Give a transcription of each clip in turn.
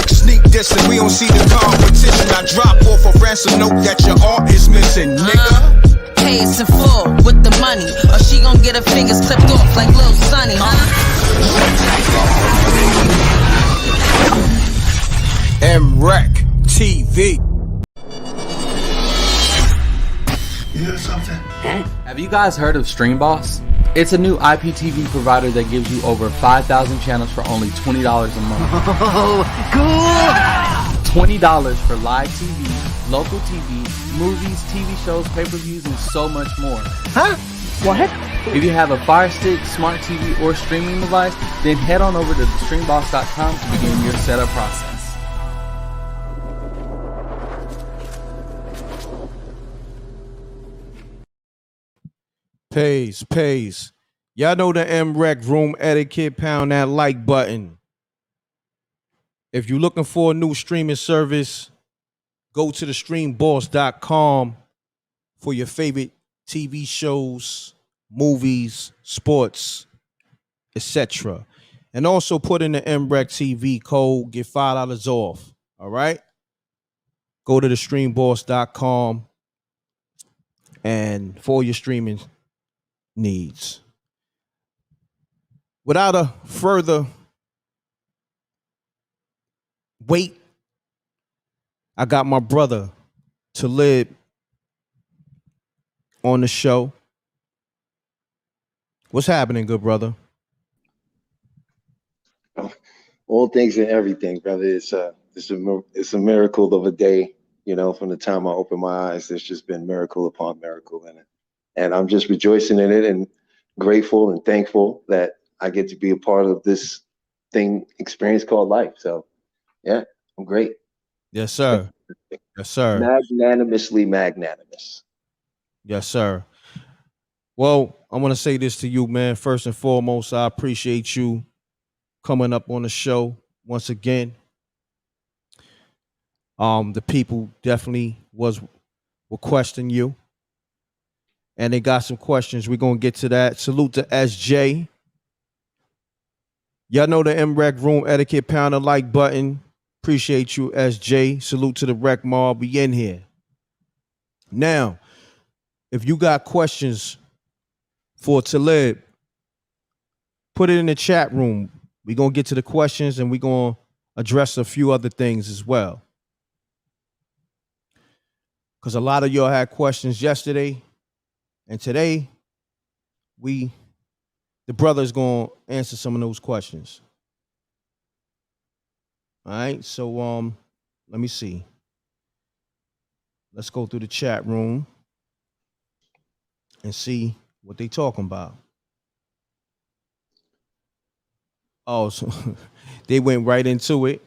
Sneak dissing, we don't see the competition. I drop off a ransom note that your art is missing, nigga. Pay us in full with the money, or she gon' get her fingers clipped off like Lil Sonny, M.Reck TV. You hear something? Have you guys heard of StreamBoss? It's a new IPTV provider that gives you over 5,000 channels for only $20 a month. Oh, cool! $20 for live TV, local TV, movies, TV shows, pay-per-views, and so much more. Huh? What? If you have a Fire Stick, smart TV, or streaming device, then head on over to StreamBoss.com to begin your setup process. Pays. Y'all know the M.Reck room etiquette. Pound that like button. If you're looking for a new streaming service, go to the streamboss.com for your favorite TV shows, movies, sports, etc. And also put in the M.Reck TV code, get $5 off. All right? Go to the streamboss.com and for your streaming needs. Without a further wait, I got my brother Talib on the show. What's happening, good brother? All things and everything, brother. It's a miracle of a day. You know, from the time I opened my eyes, there's just been miracle upon miracle in it, and I'm just rejoicing in it and grateful and thankful that I get to be a part of this experience called life. So, yeah, I'm great. Yes, sir. Yes, sir. Magnanimously magnanimous. Yes, sir. Well, I want to say this to you, man. First and foremost, I appreciate you coming up on the show once again. The people definitely were questioning you, and they got some questions. We're gonna get to that. Salute to SJ. Y'all know the M.Reck room etiquette. Pound the like button. Appreciate you, SJ. Salute to the Rec Mob. We in here. Now, if you got questions for Talib, put it in the chat room. We're going to get to the questions and we're going to address a few other things as well. Because a lot of y'all had questions yesterday. And today, the brother's going to answer some of those questions. All right, so let me see. Let's go through the chat room and see what they talking about. Oh, so they went right into it.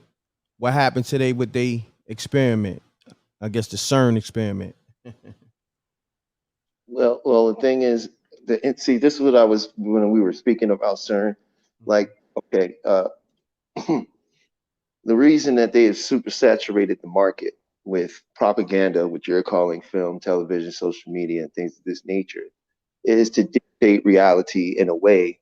What happened today with the experiment? I guess the CERN experiment. Well, the thing is, see, this is what I was when we were speaking about CERN. Like, okay, the reason that they have super saturated the market with propaganda, which you're calling film, television, social media, and things of this nature, is to dictate reality in a way,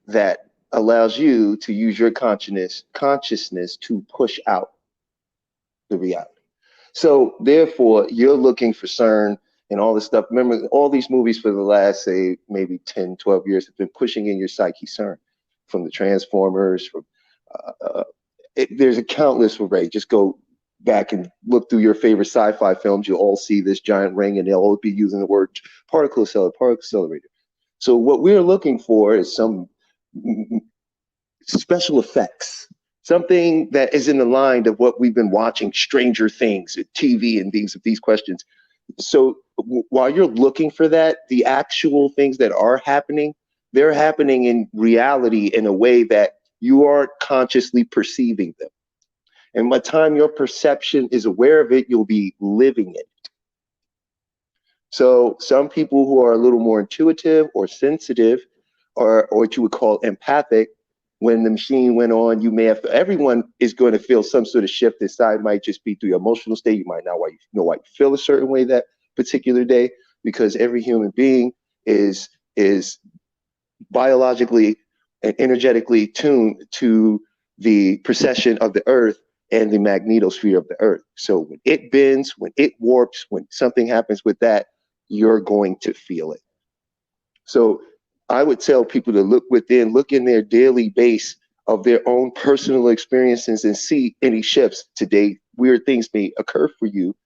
that allows you to use your consciousness to push out the reality. So therefore, you're looking for CERN and all this stuff. Remember, all these movies for the last, say, maybe 10, 12 years have been pushing in your psyche CERN, from the Transformers, from there's a countless array. Just go back and look through your favorite sci-fi films. You'll all see this giant ring, and they'll all be using the word particle accelerator. So what we're looking for is some special effects, something that is in the line of what we've been watching, Stranger Things, TV, and these questions. So while you're looking for that, the actual things that are happening, they're happening in reality in a way that you aren't consciously perceiving them. And by the time your perception is aware of it, you'll be living it. So some people who are a little more intuitive or sensitive, or what you would call empathic, when the machine went on, you may have, everyone is going to feel some sort of shift inside. It might just be through your emotional state. You might not know why you feel a certain way that particular day, because every human being is biologically and energetically tuned to the precession of the earth and the magnetosphere of the earth. So when it bends, when it warps, when something happens with that, you're going to feel it. So I would tell people to look within, look in their daily base of their own personal experiences and see any shifts. Today, weird things may occur for you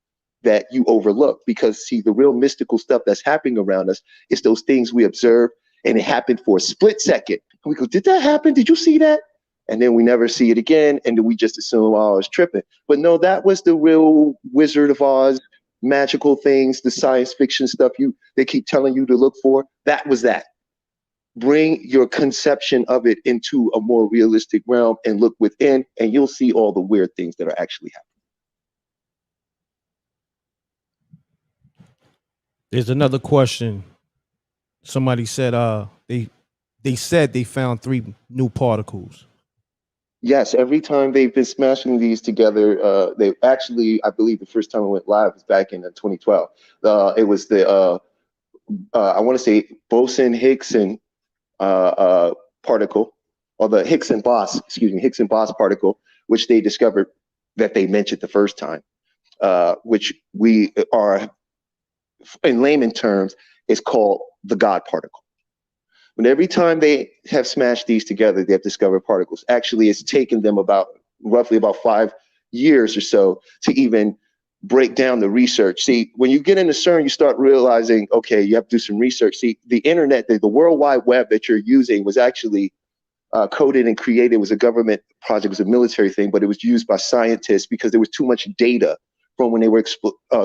that you overlook, because see, the real mystical stuff that's happening around us is those things we observe, and it happened for a split second. And we go, did that happen? Did you see that? And then we never see it again. And then we just assume, oh, I was tripping. But no, that was the real Wizard of Oz magical things, the science fiction stuff they keep telling you to look for. That was that. Bring your conception of it into a more realistic realm and look within, and you'll see all the weird things that are actually happening. There's another question. Somebody said they said they found 3 new particles. Yes, every time they've been smashing these together, they actually, I believe the first time it went live was back in 2012. It was the, I want to say Boson-Higgs particle, or the Higgs-Boson particle, which they discovered that they mentioned the first time, which we are, in layman terms, is called the God particle. When every time they have smashed these together, they have discovered particles. Actually, it's taken them roughly about 5 years or so to even break down the research. See, when you get into CERN, you start realizing, okay, you have to do some research. See, the internet, the World Wide Web that you're using was actually coded and created. It was a government project, it was a military thing, but it was used by scientists because there was too much data from when they were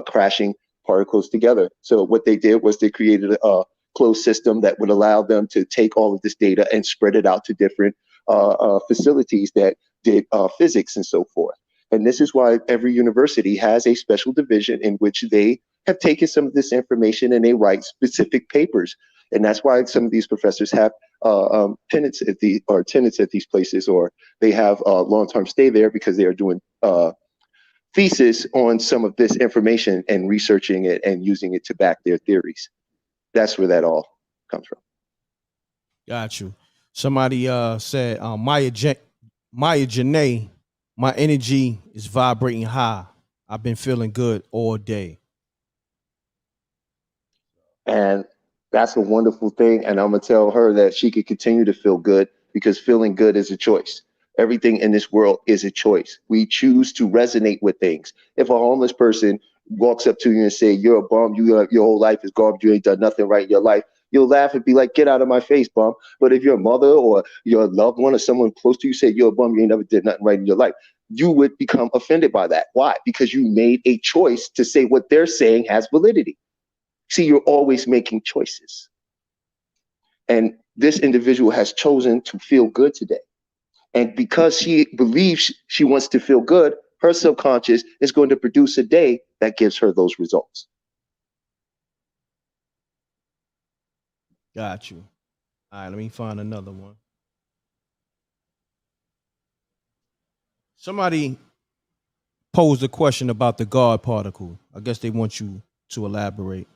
crashing particles together. So what they did was they created a closed system that would allow them to take all of this data and spread it out to different facilities that did physics and so forth. And this is why every university has a special division in which they have taken some of this information and they write specific papers. And that's why some of these professors have tenants at these places, or they have a long-term stay there because they are doing thesis on some of this information and researching it and using it to back their theories. That's where that all comes from. Got you. Somebody said, Maya Janae, my energy is vibrating high. I've been feeling good all day. And that's a wonderful thing. And I'm going to tell her that she could continue to feel good, because feeling good is a choice. Everything in this world is a choice. We choose to resonate with things. If a homeless person walks up to you and say, you're a bum, your whole life is garbage, you ain't done nothing right in your life, you'll laugh and be like, get out of my face, bum. But if your mother or your loved one or someone close to you said, you're a bum, you ain't never did nothing right in your life, you would become offended by that. Why? Because you made a choice to say what they're saying has validity. See, you're always making choices. And this individual has chosen to feel good today. And because she believes she wants to feel good, her subconscious is going to produce a day that gives her those results. Got you. All right, let me find another one. Somebody posed a question about the God particle. I guess they want you to elaborate.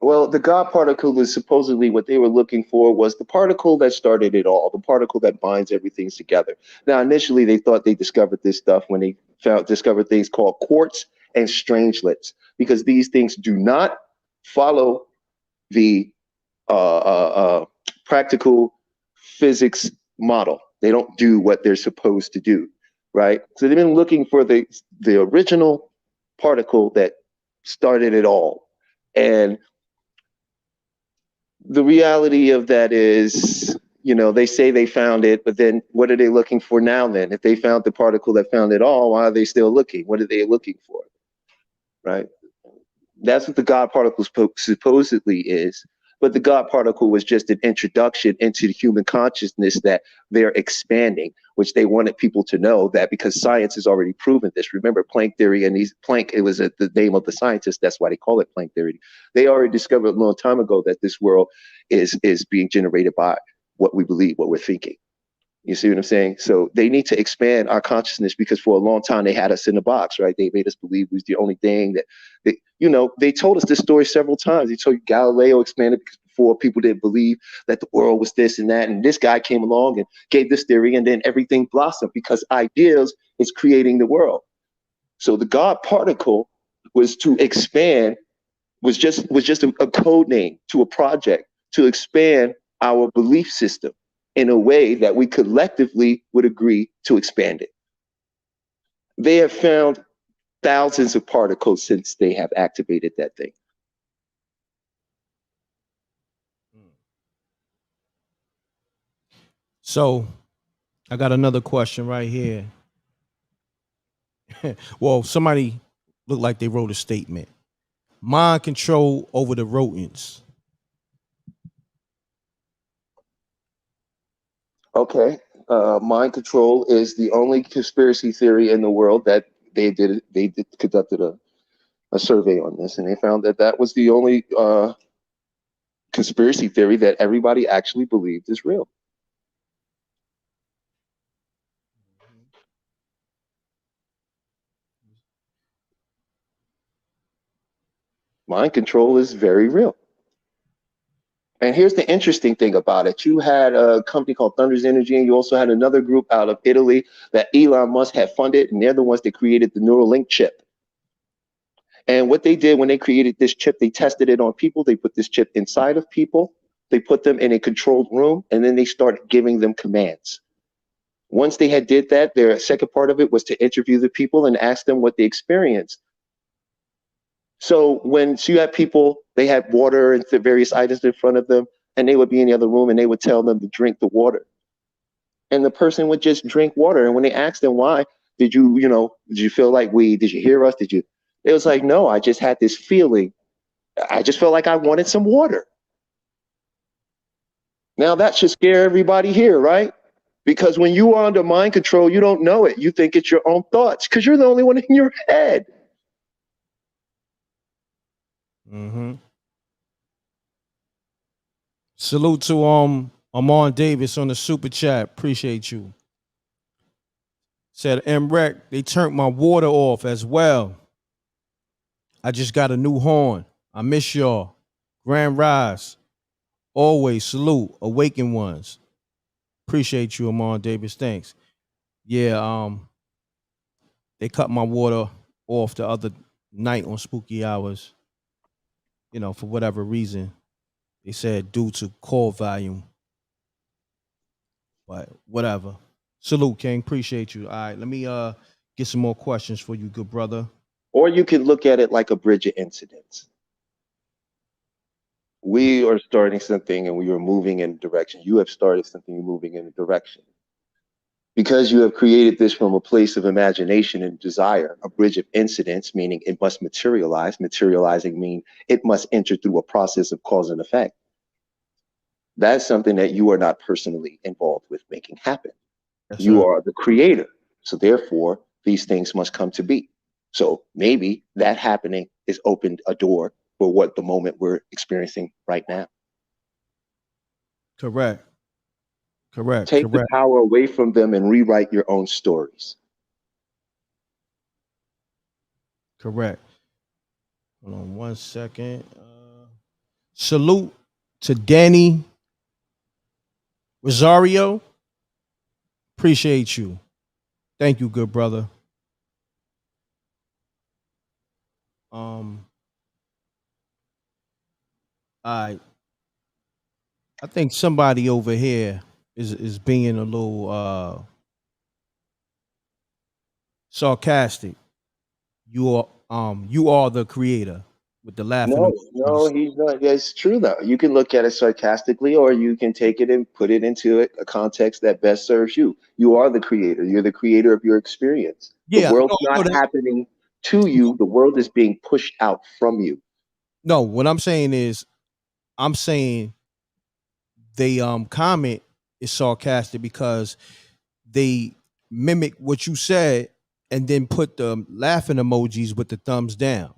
Well, the God particle is supposedly what they were looking for, was the particle that started it all, the particle that binds everything together. Now, initially, they thought they discovered this stuff when they discovered things called quartz and strangelets, because these things do not follow the practical physics model. They don't do what they're supposed to do, right? So they've been looking for the original particle that started it all. And the reality of that is, they say they found it, but then what are they looking for now then? If they found the particle that found it all, why are they still looking? What are they looking for, right? That's what the God particle supposedly is. But the God particle was just an introduction into the human consciousness that they're expanding, which they wanted people to know that, because science has already proven this. Remember Planck theory, and Planck, it was the name of the scientist. That's why they call it Planck theory. They already discovered a long time ago that this world is being generated by what we believe, what we're thinking. You see what I'm saying? So they need to expand our consciousness, because for a long time they had us in a box, right? They made us believe we was the only thing that they told us this story several times. They told you Galileo expanded because before people didn't believe that the world was this and that. And this guy came along and gave this theory, and then everything blossomed because ideas is creating the world. So the God particle was to expand, was just a code name to a project to expand our belief system in a way that we collectively would agree to expand it. They have found thousands of particles since they have activated that thing. So I got another question right here. Well, somebody looked like they wrote a statement. Mind control over the rodents. Okay. Mind control is the only conspiracy theory in the world that they conducted a survey on this, and they found that that was the only conspiracy theory that everybody actually believed is real. Mind control is very real. And here's the interesting thing about it. You had a company called Thunder's Energy, and you also had another group out of Italy that Elon Musk had funded, and they're the ones that created the Neuralink chip. And what they did when they created this chip, they tested it on people. They put this chip inside of people. They put them in a controlled room, and then they started giving them commands. Once they had did that, their second part of it was to interview the people and ask them what they experienced. So you had people, they had water and various items in front of them, and they would be in the other room, and they would tell them to drink the water. And the person would just drink water. And when they asked them why, did you feel like did you hear us? It was like, no, I just had this feeling. I just felt like I wanted some water. Now that should scare everybody here, right? Because when you are under mind control, you don't know it. You think it's your own thoughts because you're the only one in your head. Mm-hmm. Salute to Amon Davis on the super chat. Appreciate you. Said M.Reck, they turned my water off as well. I just got a new horn. I miss y'all. Grand Rise. Always salute. Awaken ones. Appreciate you, Amon Davis. Thanks. Yeah, they cut my water off the other night on spooky hours. For whatever reason. They said due to call volume. But whatever. Salute, King. Appreciate you. All right, let me get some more questions for you, good brother. Or you can look at it like a bridge of incidents. We are starting something and we are moving in a direction. You have started something, you're moving in a direction. Because you have created this from a place of imagination and desire, a bridge of incidents, meaning it must materialize. Materializing means it must enter through a process of cause and effect. That's something that you are not personally involved with making happen. Yes, you are the creator. So therefore, these things must come to be. So maybe that happening is opened a door for what the moment we're experiencing right now. Correct. Take the power away from them and rewrite your own stories. Correct. Hold on 1 second. Salute to Danny Rosario. Appreciate you. Thank you, good brother. All right. I think somebody over here is being a little sarcastic. You are the creator with the laughing. No, he's not. It's true though. You can look at it sarcastically, or you can take it and put it into a context that best serves you. You are the creator. You're the creator of your experience. Yeah, the world's not happening to you. The world is being pushed out from you. No, what I'm saying is, I'm saying the comment is sarcastic because they mimic what you said and then put the laughing emojis with the thumbs down.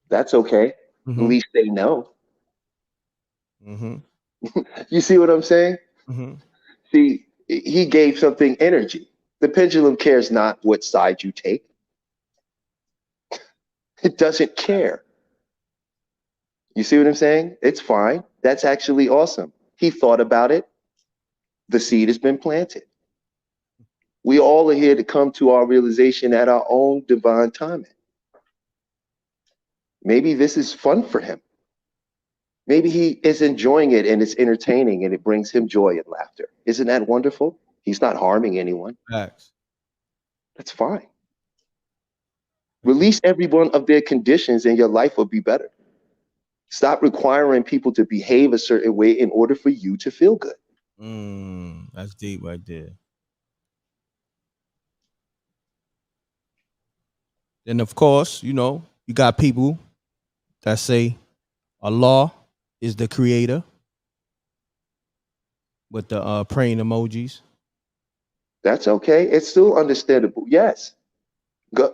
That's okay. Mm-hmm. At least they know. Mm-hmm. You see what I'm saying? Mm-hmm. See, he gave something energy. The pendulum cares not what side you take. It doesn't care. You see what I'm saying? It's fine. That's actually awesome. He thought about it. The seed has been planted. We all are here to come to our realization at our own divine timing. Maybe this is fun for him. Maybe he is enjoying it and it's entertaining and it brings him joy and laughter. Isn't that wonderful? He's not harming anyone. Facts. That's fine. Release every one of their conditions and your life will be better. Stop requiring people to behave a certain way in order for you to feel good. That's deep right there. Then of course, you know, you got people that say Allah is the creator with the praying emojis. That's okay. It's still understandable. Yes. God,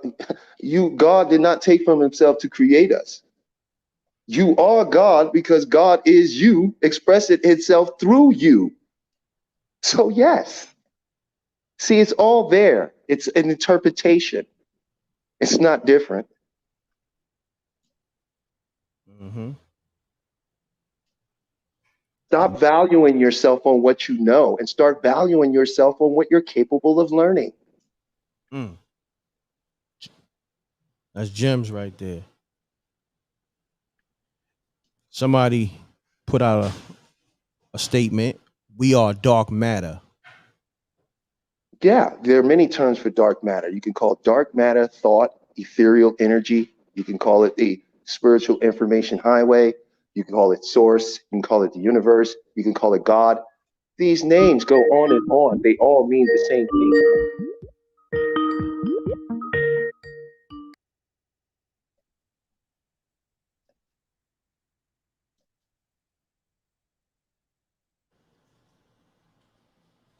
God did not take from himself to create us. You are God because God is you, expressing itself through you. So yes. See, it's all there. It's an interpretation. It's not different. Mm-hmm. Stop valuing yourself on what you know and start valuing yourself on what you're capable of learning. Mm. That's gems right there. Somebody put out a statement. We are dark matter. Yeah, there are many terms for dark matter. You can call it dark matter, thought, ethereal energy. You can call it the spiritual information highway. You can call it source. You can call it the universe. You can call it God. These names go on and on. They all mean the same thing.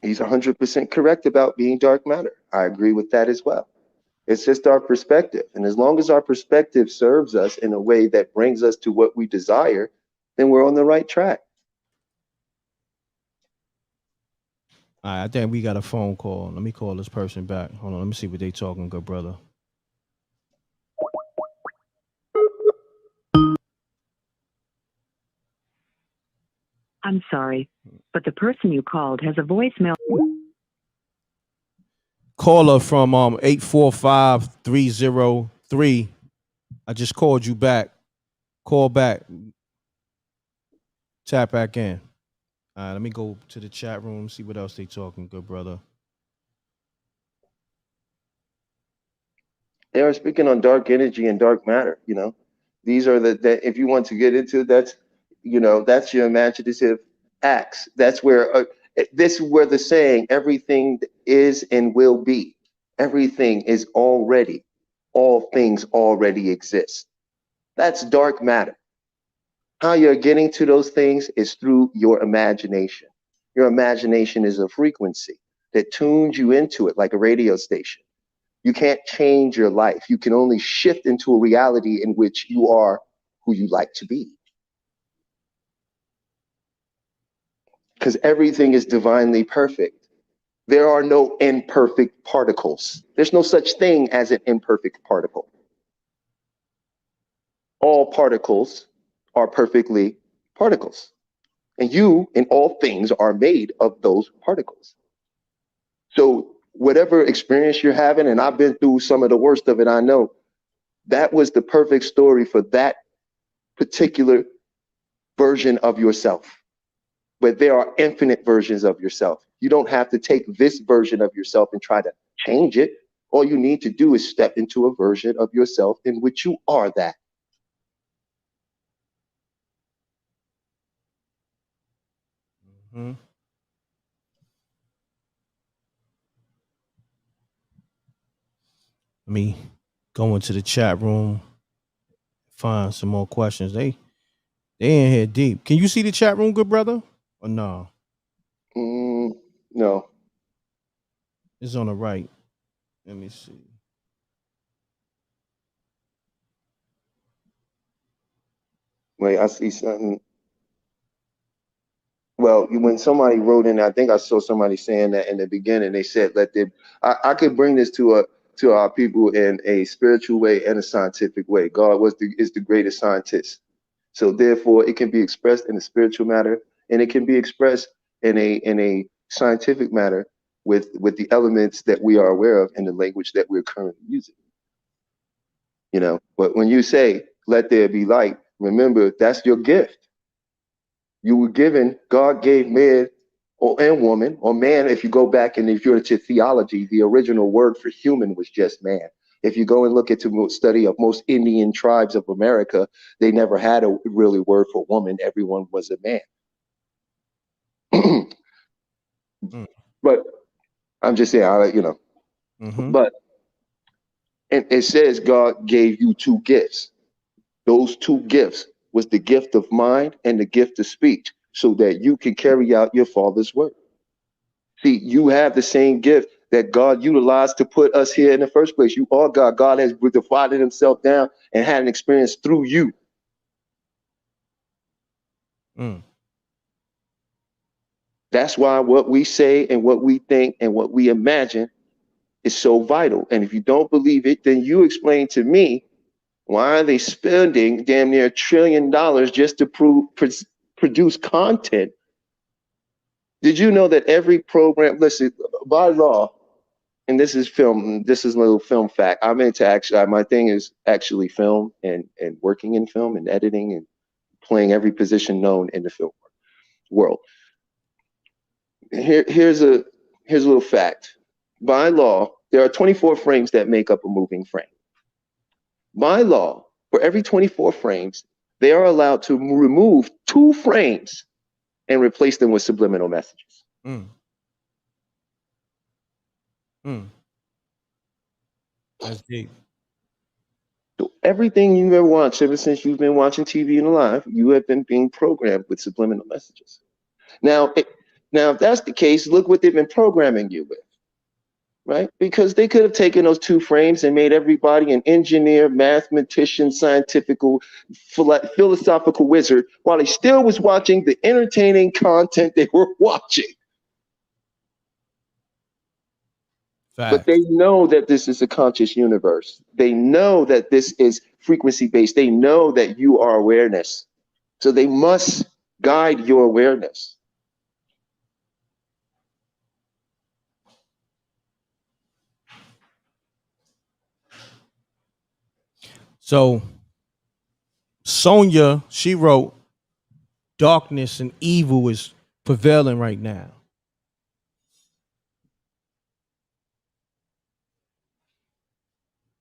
He's 100% correct about being dark matter. I agree with that as well. It's just our perspective. And as long as our perspective serves us in a way that brings us to what we desire, then we're on the right track. All right, I think we got a phone call. Let me call this person back. Hold on, let me see what they talking, good brother. I'm sorry, but the person you called has a voicemail. Caller from 845303. I just called you back. Call back. Tap back in. All right, let me go to the chat room, see what else they talking, good brother. They are speaking on dark energy and dark matter. These are if you want to get into that's your imaginative acts. That's where this is where the saying everything is and will be. Everything is already. All things already exist. That's dark matter. How you're getting to those things is through your imagination. Your imagination is a frequency that tunes you into it like a radio station. You can't change your life. You can only shift into a reality in which you are who you like to be. Because everything is divinely perfect. There are no imperfect particles. There's no such thing as an imperfect particle. All particles are perfectly particles. And you and all things are made of those particles. So whatever experience you're having, and I've been through some of the worst of it, I know that was the perfect story for that particular version of yourself. But there are infinite versions of yourself. You don't have to take this version of yourself and try to change it. All you need to do is step into a version of yourself in which you are that. Mm-hmm. Let me go into the chat room, find some more questions. They in here deep. Can you see the chat room, good brother? Or no? No. It's on the right. Let me see. Wait, I see something. Well, when somebody wrote in, I think I saw somebody saying that in the beginning. They said, "Let there." I could bring this to our people in a spiritual way and a scientific way. God is the greatest scientist, so therefore it can be expressed in a spiritual matter, and it can be expressed in a scientific matter with the elements that we are aware of in the language that we're currently using. You know, but when you say, "Let there be light," remember that's your gift. You were given, God gave man and woman, or man, if you go back and if you're into theology, the original word for human was just man. If you go and look into study of most Indian tribes of America, they never had a really word for woman. Everyone was a man. But I'm just saying, you know, but and it says God gave you two gifts. Those two gifts was the gift of mind and the gift of speech, so that you can carry out your Father's work. See, you have the same gift that God utilized to put us here in the first place. You are God. God has divided himself down and had an experience through you. That's why what we say and what we think and what we imagine is so vital. And if you don't believe it, then you explain to me, why are they spending damn near $1 trillion just to produce content? Did you know that every program, listen, by law, and this is film, this is a little film fact. I'm into actually, my thing is actually film and working in film and editing and playing every position known in the film world. Here's a little fact. By law, there are 24 frames that make up a moving frame. By law, for every 24 frames, they are allowed to remove 2 frames and replace them with subliminal messages. That's deep. So everything you've ever watched, ever since you've been watching TV and live, you have been being programmed with subliminal messages. Now, if that's the case, look what they've been programming you with, right? Because they could have taken those 2 frames and made everybody an engineer, mathematician, scientific, philosophical wizard, while they still was watching the entertaining content they were watching. But they know that this is a conscious universe. They know that this is frequency-based. They know that you are awareness. So they must guide your awareness. So Sonia, she wrote, darkness and evil is prevailing right now.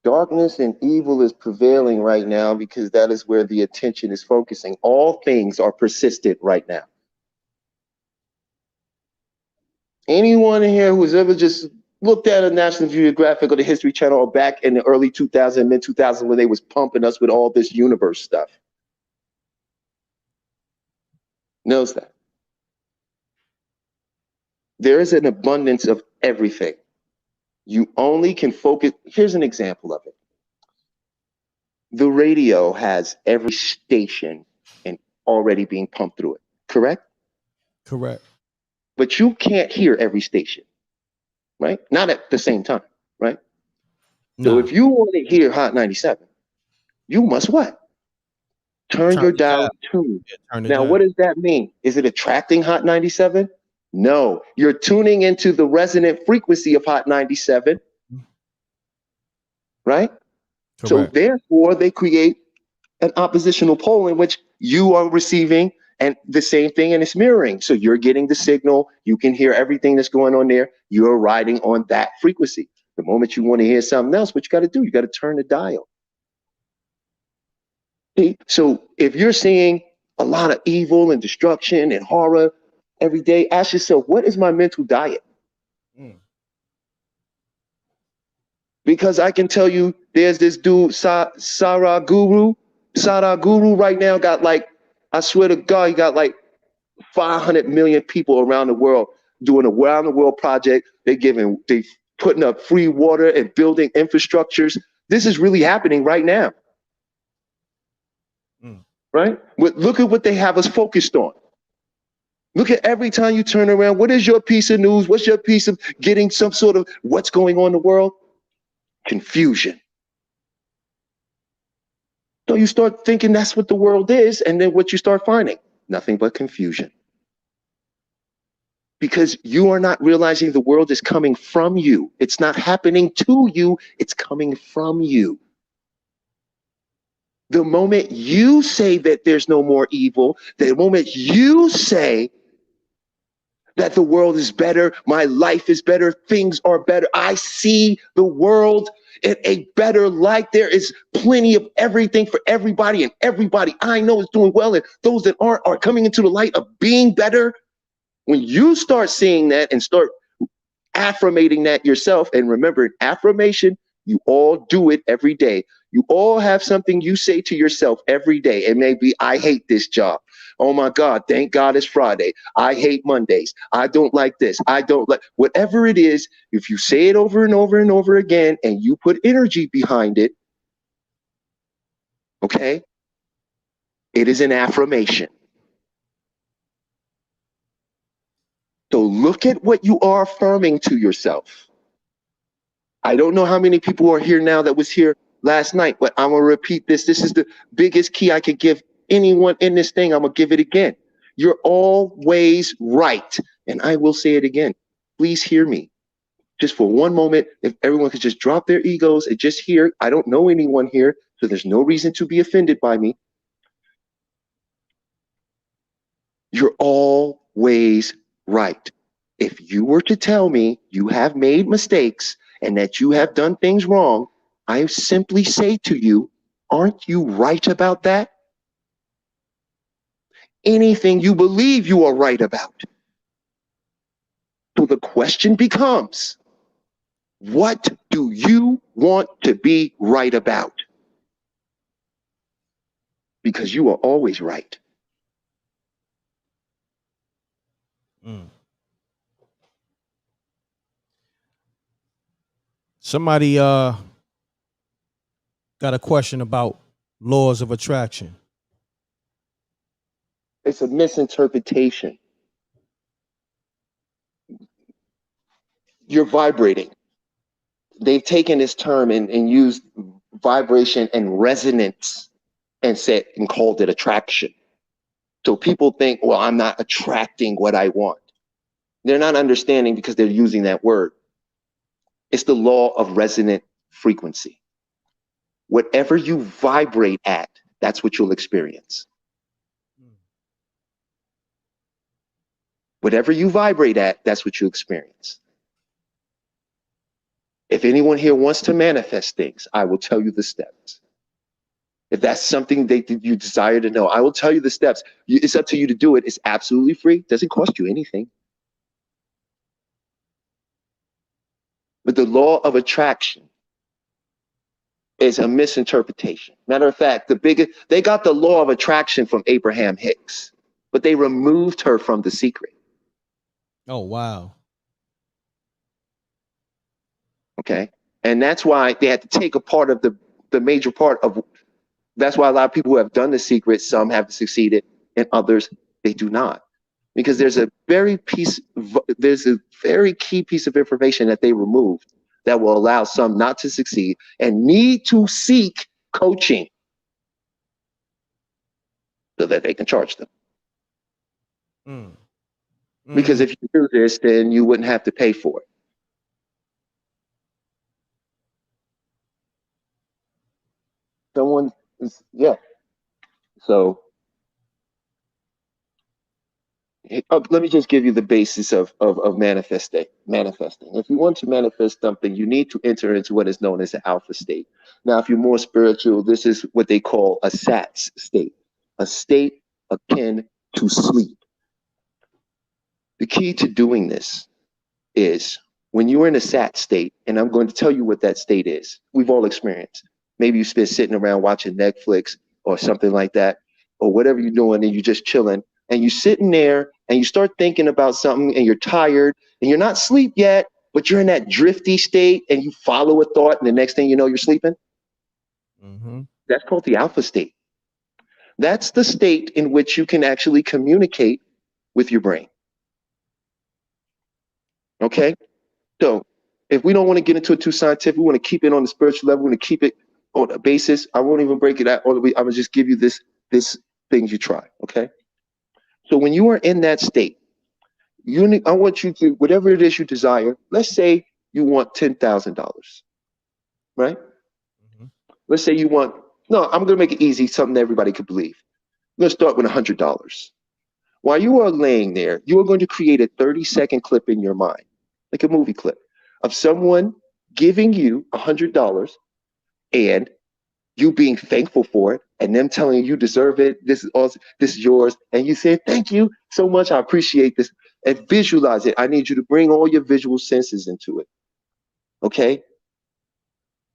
Darkness and evil is prevailing right now because that is where the attention is focusing. All things are persistent right now. Anyone in here who's ever just looked at a National Geographic or the History Channel or back in the early 2000s, mid 2000s, when they was pumping us with all this universe stuff, knows that. There is an abundance of everything. You only can focus. Here's an example of it. The radio has every station and already being pumped through it, correct? Correct. But you can't hear every station, right? Not at the same time, right? No. So if you want to hear Hot 97, you must what? Turn your dial tune. Now, what does that mean? Is it attracting Hot 97? No, you're tuning into the resonant frequency of Hot 97, right? Correct. So therefore, they create an oppositional pole in which you are receiving and the same thing, and it's mirroring. So you're getting the signal. You can hear everything that's going on there. You're riding on that frequency. The moment you want to hear something else, what you got to do, you got to turn the dial. See? So if you're seeing a lot of evil and destruction and horror every day, ask yourself, what is my mental diet? Because I can tell you, there's this dude, Sadhguru right now got like, I swear to God, he got like 500 million people around the world doing a around the world project. They putting up free water and building infrastructures. This is really happening right now. Right? But look at what they have us focused on. Look at every time you turn around, what is your piece of news? What's your piece of getting some sort of what's going on in the world? Confusion. So you start thinking that's what the world is, and then what you start finding? Nothing but confusion. Because you are not realizing the world is coming from you. It's not happening to you, it's coming from you. The moment you say that there's no more evil, the moment you say that the world is better, my life is better, things are better, I see the world in a better light. There is plenty of everything for everybody, and everybody I know is doing well, and those that aren't are coming into the light of being better. When you start seeing that and start affirmating that yourself, and remember, affirmation, you all do it every day. You all have something you say to yourself every day. It may be, I hate this job. Oh my God, thank God it's Friday. I hate Mondays. I don't like this. I don't like, whatever it is, if you say it over and over and over again and you put energy behind it, okay, it is an affirmation. So look at what you are affirming to yourself. I don't know how many people are here now that was here last night, but I'm going to repeat this. This is the biggest key I could give anyone in this thing. I'm going to give it again. You're always right. And I will say it again. Please hear me. Just for one moment, if everyone could just drop their egos and just hear, I don't know anyone here, so there's no reason to be offended by me. You're always right. If you were to tell me you have made mistakes and that you have done things wrong, I simply say to you, aren't you right about that? Anything you believe you are right about. So the question becomes, what do you want to be right about? Because you are always right. Somebody got a question about laws of attraction. It's a misinterpretation. You're vibrating. They've taken this term and used vibration and resonance and said and called it attraction. So people think, well, I'm not attracting what I want. They're not understanding because they're using that word. It's the law of resonant frequency. Whatever you vibrate at, that's what you'll experience. Whatever you vibrate at, that's what you experience. If anyone here wants to manifest things, I will tell you the steps. If that's something you desire to know, I will tell you the steps. It's up to you to do it. It's absolutely free. It doesn't cost you anything. But the law of attraction is a misinterpretation. Matter of fact, they got the law of attraction from Abraham Hicks, but they removed her from The Secret. Oh, wow. Okay. And that's why they had to take a part of the major part of, that's why a lot of people who have done The Secret, some have succeeded and others, they do not. Because there's a very key piece of information that they removed that will allow some not to succeed and need to seek coaching so that they can charge them. Because if you do this, then you wouldn't have to pay for it. Someone is, yeah. So let me just give you the basis of manifesting. If you want to manifest something, you need to enter into what is known as the alpha state. Now, if you're more spiritual, this is what they call a SATS state, a state akin to sleep. The key to doing this is when you are in a SAT state, and I'm going to tell you what that state is. We've all experienced. Maybe you've been sitting around watching Netflix or something like that, or whatever you're doing, and you're just chilling, and you're sitting there and you start thinking about something and you're tired and you're not asleep yet, but you're in that drifty state and you follow a thought and the next thing you know, you're sleeping. That's called the alpha state. That's the state in which you can actually communicate with your brain. Okay? So if we don't want to get into it too scientific, we want to keep it on the spiritual level, we want to keep it on a basis. I won't even break it out all the way. I'm gonna just give you this things you try. Okay. So when you are in that state, I want you to, whatever it is you desire, let's say you want $10,000, right? Mhm. Let's say you want, no, I'm gonna make it easy, something that everybody could believe. I'm gonna start with $100. While you are laying there, you are going to create a 30-second clip in your mind, like a movie clip, of someone giving you $100 and you being thankful for it, and them telling you deserve it. This is yours, and you say thank you so much. I appreciate this, and visualize it. I need you to bring all your visual senses into it. Okay.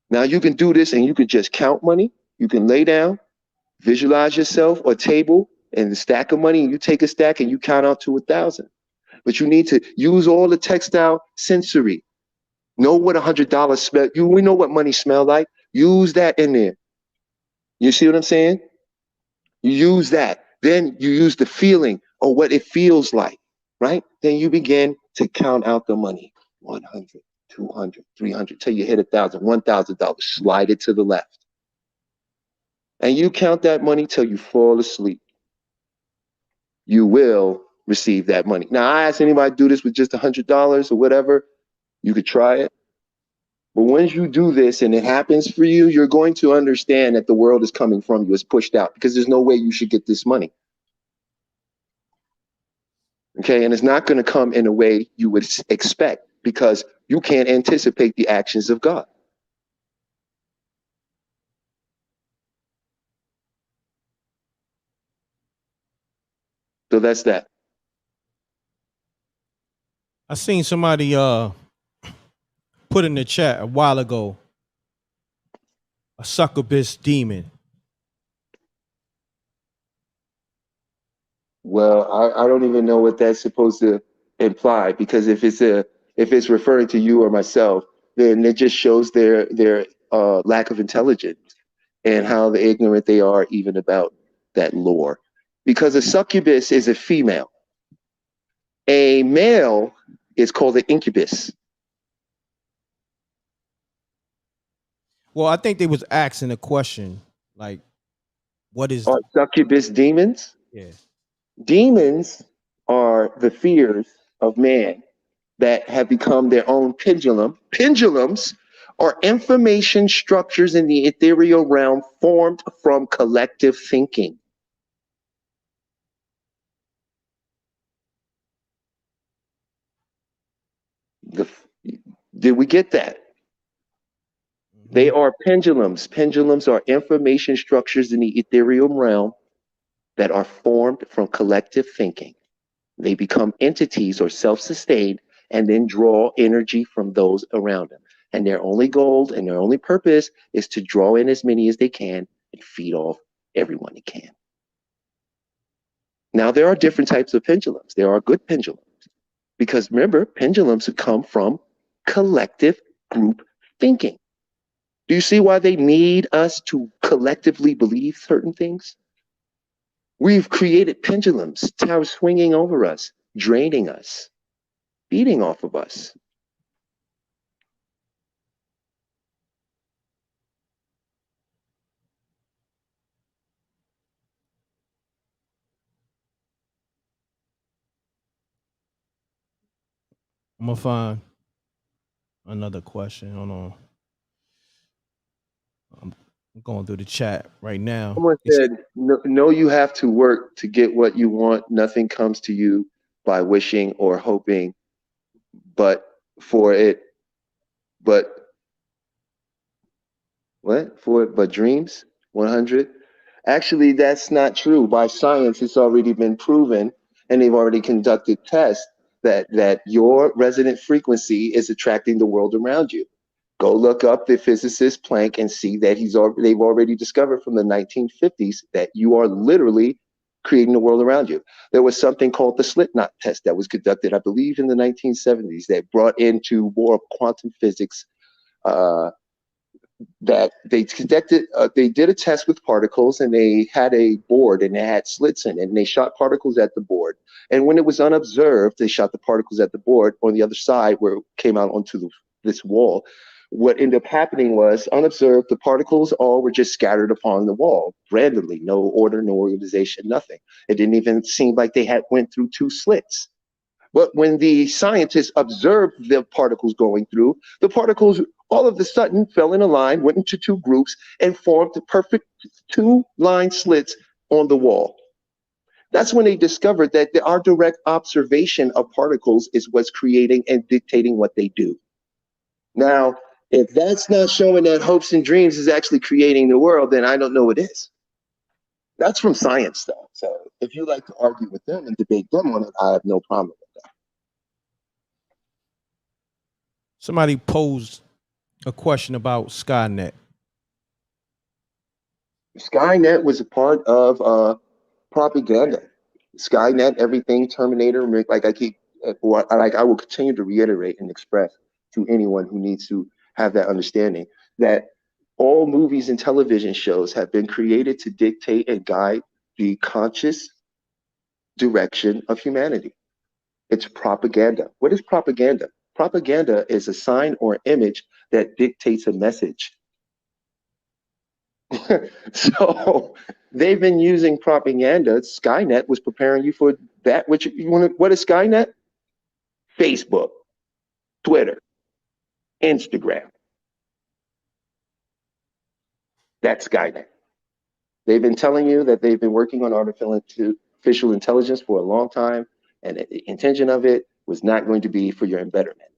Now you can do this, and you can just count money. You can lay down, visualize yourself a table and the stack of money, and you take a stack and you count out to 1,000. But you need to use all the textile sensory. Know what $100 smell. We know what money smell like. Use that in there. You see what I'm saying? You use that. Then you use the feeling or what it feels like, right? Then you begin to count out the money. 100, 200, 300, till you hit 1,000, $1,000. Slide it to the left. And you count that money till you fall asleep. You will receive that money. Now, I ask anybody to do this with just $100 or whatever. You could try it. But once you do this and it happens for you, you're going to understand that the world is coming from you. It's pushed out because there's no way you should get this money. Okay, and it's not going to come in a way you would expect because you can't anticipate the actions of God. So that's that. I seen somebody put in the chat a while ago, a succubus demon. Well, I don't even know what that's supposed to imply because if it's referring to you or myself, then it just shows their lack of intelligence and how ignorant they are even about that lore. Because a succubus is a female. A male is called an incubus. Well, I think they was asking a question like, what is? Are succubus demons? Yeah. Demons are the fears of man that have become their own pendulum. Pendulums are information structures in the ethereal realm formed from collective thinking. Did we get that? Mm-hmm. They are pendulums. Pendulums are information structures in the ethereal realm that are formed from collective thinking. They become entities or self-sustained and then draw energy from those around them. And their only goal and their only purpose is to draw in as many as they can and feed off everyone they can. Now, there are different types of pendulums. There are good pendulums because remember, pendulums come from collective group thinking. Do you see why they need us to collectively believe certain things? We've created pendulums, towers swinging over us, draining us, feeding off of us. I'm gonna find another question. Hold on. I'm going through the chat right now. Someone said, no, you have to work to get what you want. Nothing comes to you by wishing or hoping, but dreams. 100. Actually, that's not true. By science, it's already been proven, and they've already conducted tests that your resonant frequency is attracting the world around you. Go look up the physicist Planck and see that they've already discovered from the 1950s that you are literally creating the world around you. There was something called the slit knot test that was conducted, I believe, in the 1970s that brought into more quantum physics that they did a test with particles, and they had a board and they had slits in it, and they shot particles at the board. And when it was unobserved, they shot the particles at the board on the other side where it came out onto this wall. What ended up happening was, unobserved, the particles all were just scattered upon the wall randomly, no order, no organization, nothing. It didn't even seem like they had went through two slits. But when the scientists observed the particles going through, the particles all of a sudden fell in a line, went into two groups, and formed the perfect two-line slits on the wall. That's when they discovered that our direct observation of particles is what's creating and dictating what they do. Now, if that's not showing that hopes and dreams is actually creating the world, then I don't know what is. That's from science, though. So if you like to argue with them and debate them on it, I have no problem with that. Somebody posed a question about Skynet. Skynet was a part of propaganda. Skynet, everything, Terminator, like I will continue to reiterate and express to anyone who needs to have that understanding that all movies and television shows have been created to dictate and guide the conscious direction of humanity. It's propaganda. What is propaganda? Propaganda is a sign or image that dictates a message. So they've been using propaganda. Skynet was preparing you for that. Which you want? What is Skynet? Facebook, Twitter, Instagram. That's Skynet. They've been telling you that they've been working on artificial intelligence for a long time, and the intention of it was not going to be for your betterment.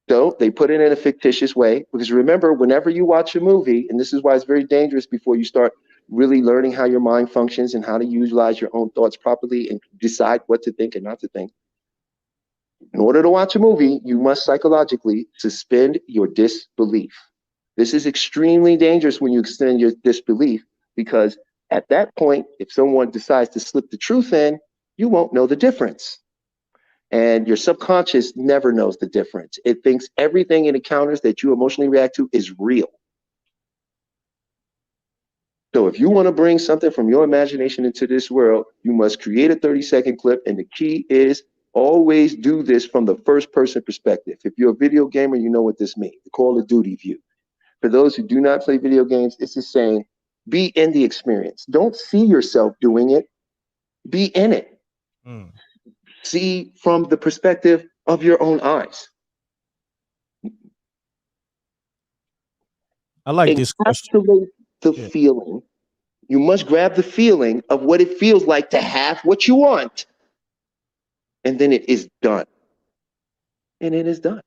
So they put it in a fictitious way, because remember, whenever you watch a movie, and this is why it's very dangerous before you start really learning how your mind functions and how to utilize your own thoughts properly and decide what to think and not to think. In order to watch a movie, you must psychologically suspend your disbelief. This is extremely dangerous when you extend your disbelief, because at that point, if someone decides to slip the truth in, you won't know the difference. And your subconscious never knows the difference. It thinks everything it encounters that you emotionally react to is real. So if you want to bring something from your imagination into this world, you must create a 30-second clip. And the key is always do this from the first person perspective. If you're a video gamer, you know what this means, the Call of Duty view. For those who do not play video games, it's just saying, be in the experience. Don't see yourself doing it. Be in it. See from the perspective of your own eyes. I like this question. Encapsulate the feeling. You must grab the feeling of what it feels like to have what you want. And then it is done. And it is done.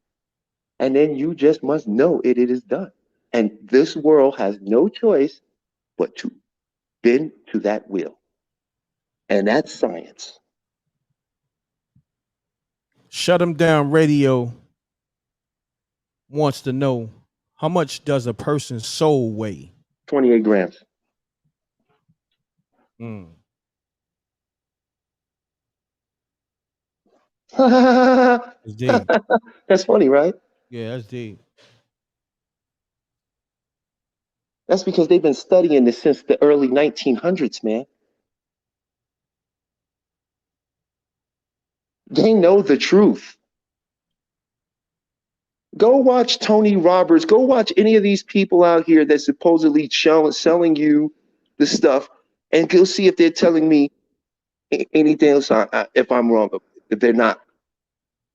And then you just must know it is done. And this world has no choice but to bend to that will. And that's science. Shut 'em down radio wants to know, how much does a person's soul weigh? 28 grams. It's deep. That's funny, right? Yeah, that's deep. That's because they've been studying this since the early 1900s, man. They know the truth. Go watch Tony Roberts. Go watch any of these people out here that supposedly selling you the stuff, and go see if they're telling me anything else. If I'm wrong, if they're not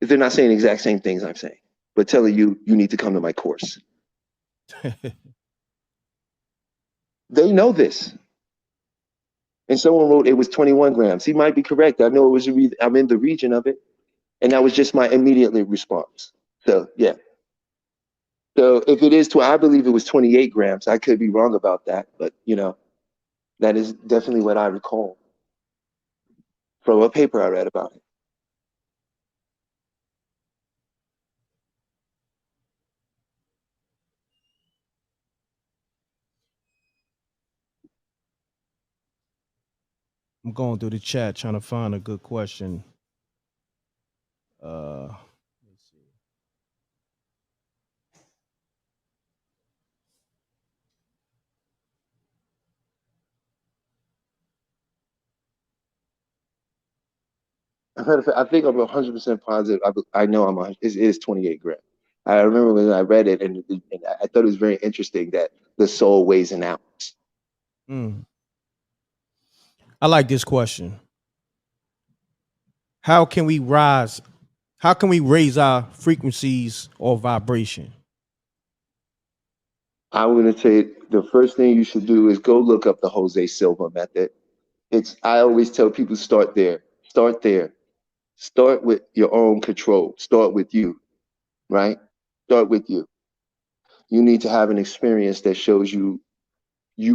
saying the exact same things I'm saying, but telling you need to come to my course. They know this. And someone wrote it was 21 grams. He might be correct. I know it was. I'm in the region of it, and that was just my immediate response. So yeah. So if it is I believe it was 28 grams. I could be wrong about that, but that is definitely what I recall from a paper I read about it. I'm going through the chat trying to find a good question. Let's see. As a matter of fact, I think I'm 100% positive. I know it is 28 grams. I remember when I read it, and I thought it was very interesting that the soul weighs an ounce. Mm. I like this question. How can we rise? How can we raise our frequencies or vibration? I'm going to say the first thing you should do is go look up the Jose Silva method. I always tell people start there. Start there. Start with your own control. Start with you, right? Start with you. You need to have an experience that shows you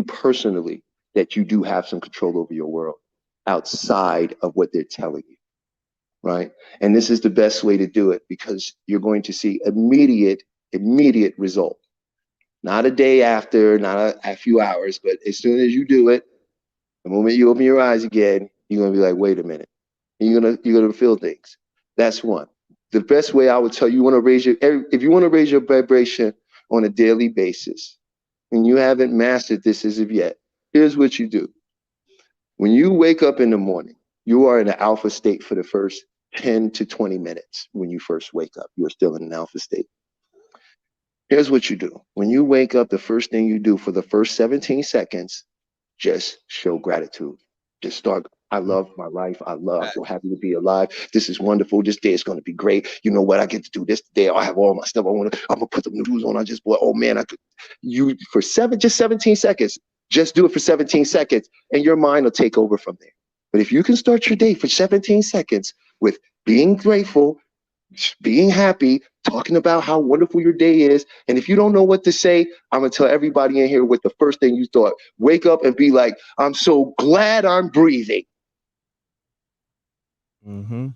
personally that you do have some control over your world outside of what they're telling you, right? And this is the best way to do it because you're going to see immediate result. Not a day after, not a few hours, but as soon as you do it, the moment you open your eyes again, you're gonna be like, wait a minute. You're gonna feel things. That's one. The best way I would tell you, if you want to raise your vibration on a daily basis, and you haven't mastered this as of yet, here's what you do. When you wake up in the morning, you are in an alpha state for the first 10 to 20 minutes. When you first wake up, you're still in an alpha state. Here's what you do. When you wake up, the first thing you do for the first 17 seconds, just show gratitude. Just start. I love my life. I'm so happy to be alive. This is wonderful. This day is going to be great. You know what? I get to do this today. I have all my stuff. I'm gonna put some noodles on. I just bought. Oh man, just 17 seconds. Just do it for 17 seconds, and your mind will take over from there. But if you can start your day for 17 seconds with being grateful, being happy, talking about how wonderful your day is. And if you don't know what to say, I'm going to tell everybody in here what the first thing you thought. Wake up and be like, I'm so glad I'm breathing. Mm-hmm.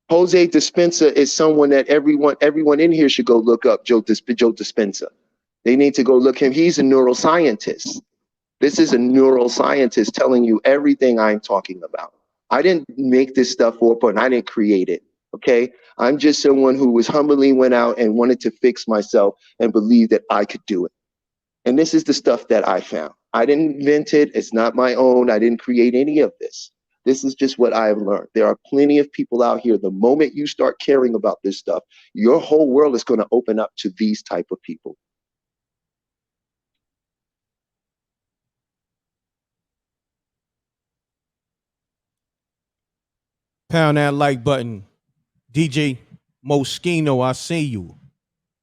Jose Dispenza is someone that everyone in here should go look up. Joe Dispenza. They need to go look him. He's a neuroscientist. This is a neuroscientist telling you everything I'm talking about. I didn't make this stuff up and I didn't create it. Okay. I'm just someone who was humbly went out and wanted to fix myself and believed that I could do it. And this is the stuff that I found. I didn't invent it. It's not my own. I didn't create any of this. This is just what I've learned. There are plenty of people out here. The moment you start caring about this stuff, your whole world is going to open up to these type of people. Pound that like button. DJ Moschino, I see you.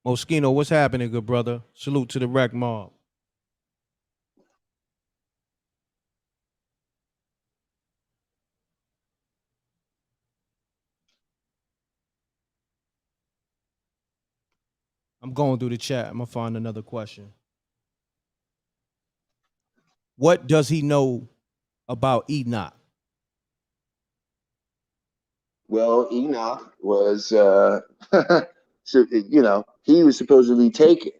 Moschino, what's happening, good brother? Salute to the rec mob. I'm going through the chat. I'm gonna find another question. What does he know about Enoch? Well, Enoch was, so, he was supposedly taken,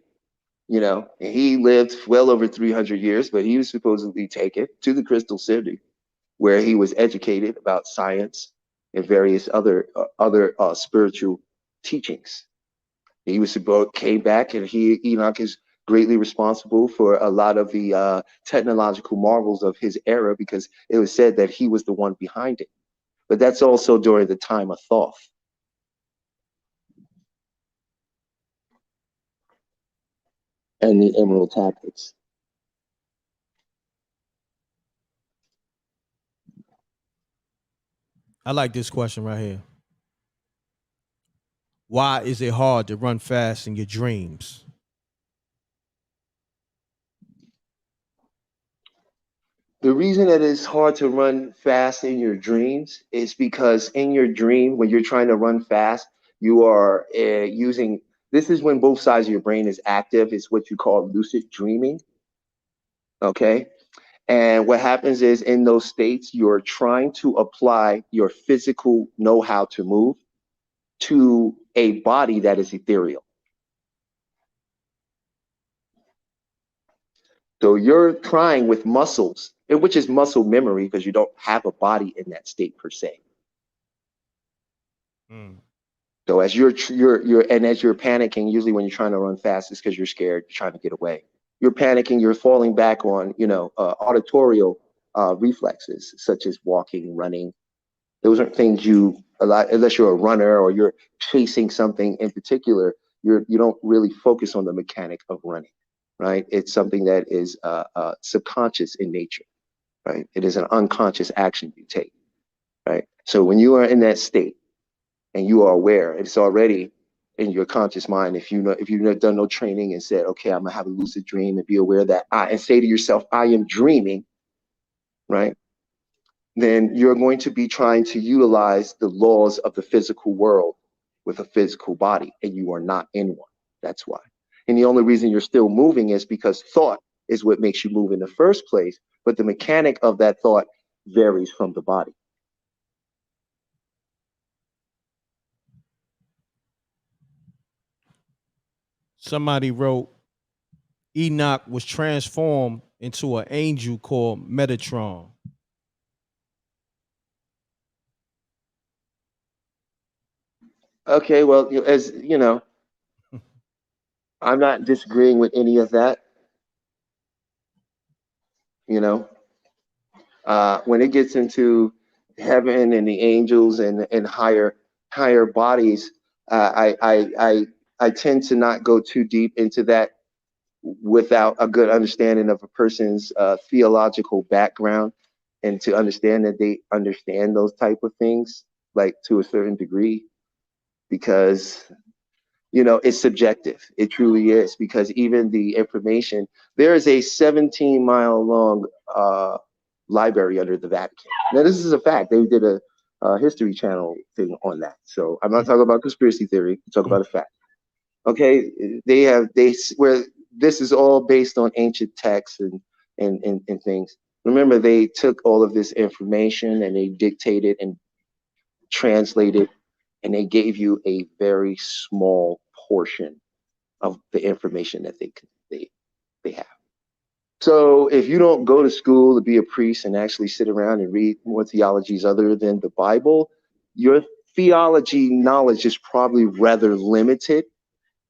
and he lived well over 300 years, but he was supposedly taken to the Crystal City, where he was educated about science and various other spiritual teachings. He was came back, and Enoch is greatly responsible for a lot of the technological marvels of his era because it was said that he was the one behind it. But that's also during the time of Thoth. And the Emerald Tablets. I like this question right here. Why is it hard to run fast in your dreams? The reason that it's hard to run fast in your dreams is because in your dream, when you're trying to run fast, you are using, this is when both sides of your brain is active. It's what you call lucid dreaming. Okay. And what happens is in those states, you're trying to apply your physical know-how to move to a body that is ethereal. So you're trying with muscles, which is muscle memory because you don't have a body in that state per se. So as you're panicking, usually when you're trying to run fast, it's because you're scared, you're trying to get away. You're panicking, you're falling back on, auditorial reflexes such as walking, running, Those aren't things you a lot, unless you're a runner or you're chasing something in particular. You don't really focus on the mechanic of running, right? It's something that is subconscious in nature, right? It is an unconscious action you take, right? So when you are in that state and you are aware, it's already in your conscious mind. If you've done no training and said, okay, I'm gonna have a lucid dream and be aware that and say to yourself, I am dreaming, right? Then you're going to be trying to utilize the laws of the physical world with a physical body, and you are not in one. That's why. And the only reason you're still moving is because thought is what makes you move in the first place, but the mechanic of that thought varies from the body. Somebody wrote Enoch was transformed into an angel called Metatron. Okay, well, as you know, I'm not disagreeing with any of that. You know, when it gets into heaven and the angels and higher bodies, I tend to not go too deep into that without a good understanding of a person's theological background, and to understand that they understand those type of things, like to a certain degree, because it's subjective. It truly is, because even the information, there is a 17-mile long library under the Vatican. Now, this is a fact. They did a History Channel thing on that. So I'm not talking about conspiracy theory. I'm talking about a fact. Okay, where this is all based on ancient texts and things. Remember, they took all of this information and they dictated and translated, and they gave you a very small portion of the information that they have. So if you don't go to school to be a priest and actually sit around and read more theologies other than the Bible, your theology knowledge is probably rather limited,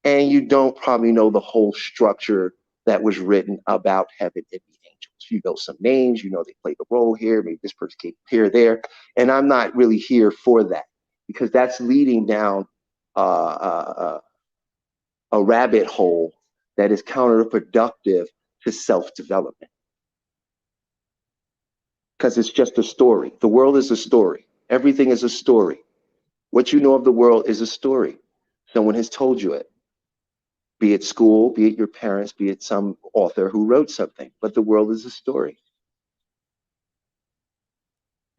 and you don't probably know the whole structure that was written about heaven and the angels. You know some names, they played a role here, maybe this person came here, there, and I'm not really here for that, because that's leading down a rabbit hole that is counterproductive to self-development. Because it's just a story. The world is a story. Everything is a story. What you know of the world is a story. Someone has told you it. Be it school, be it your parents, be it some author who wrote something. But the world is a story.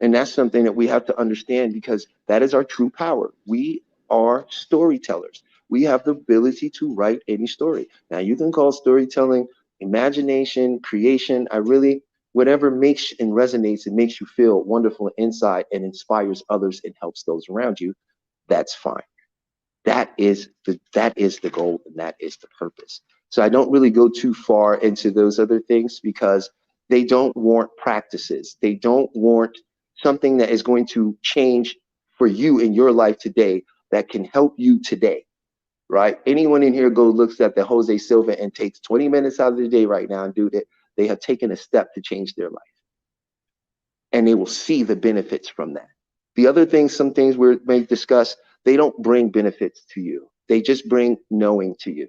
And that's something that we have to understand, because that is our true power. We are storytellers. We have the ability to write any story. Now, you can call storytelling imagination, creation. Whatever makes and resonates and makes you feel wonderful inside and inspires others and helps those around you, that's fine. That is the goal, and that is the purpose. So I don't really go too far into those other things, because they don't warrant practices. They don't warrant something that is going to change for you in your life today, that can help you today, right? Anyone in here looks at the Jose Silva and takes 20 minutes out of the day right now and do that, they have taken a step to change their life. And they will see the benefits from that. The other things, some things we may discuss, they don't bring benefits to you. They just bring knowing to you.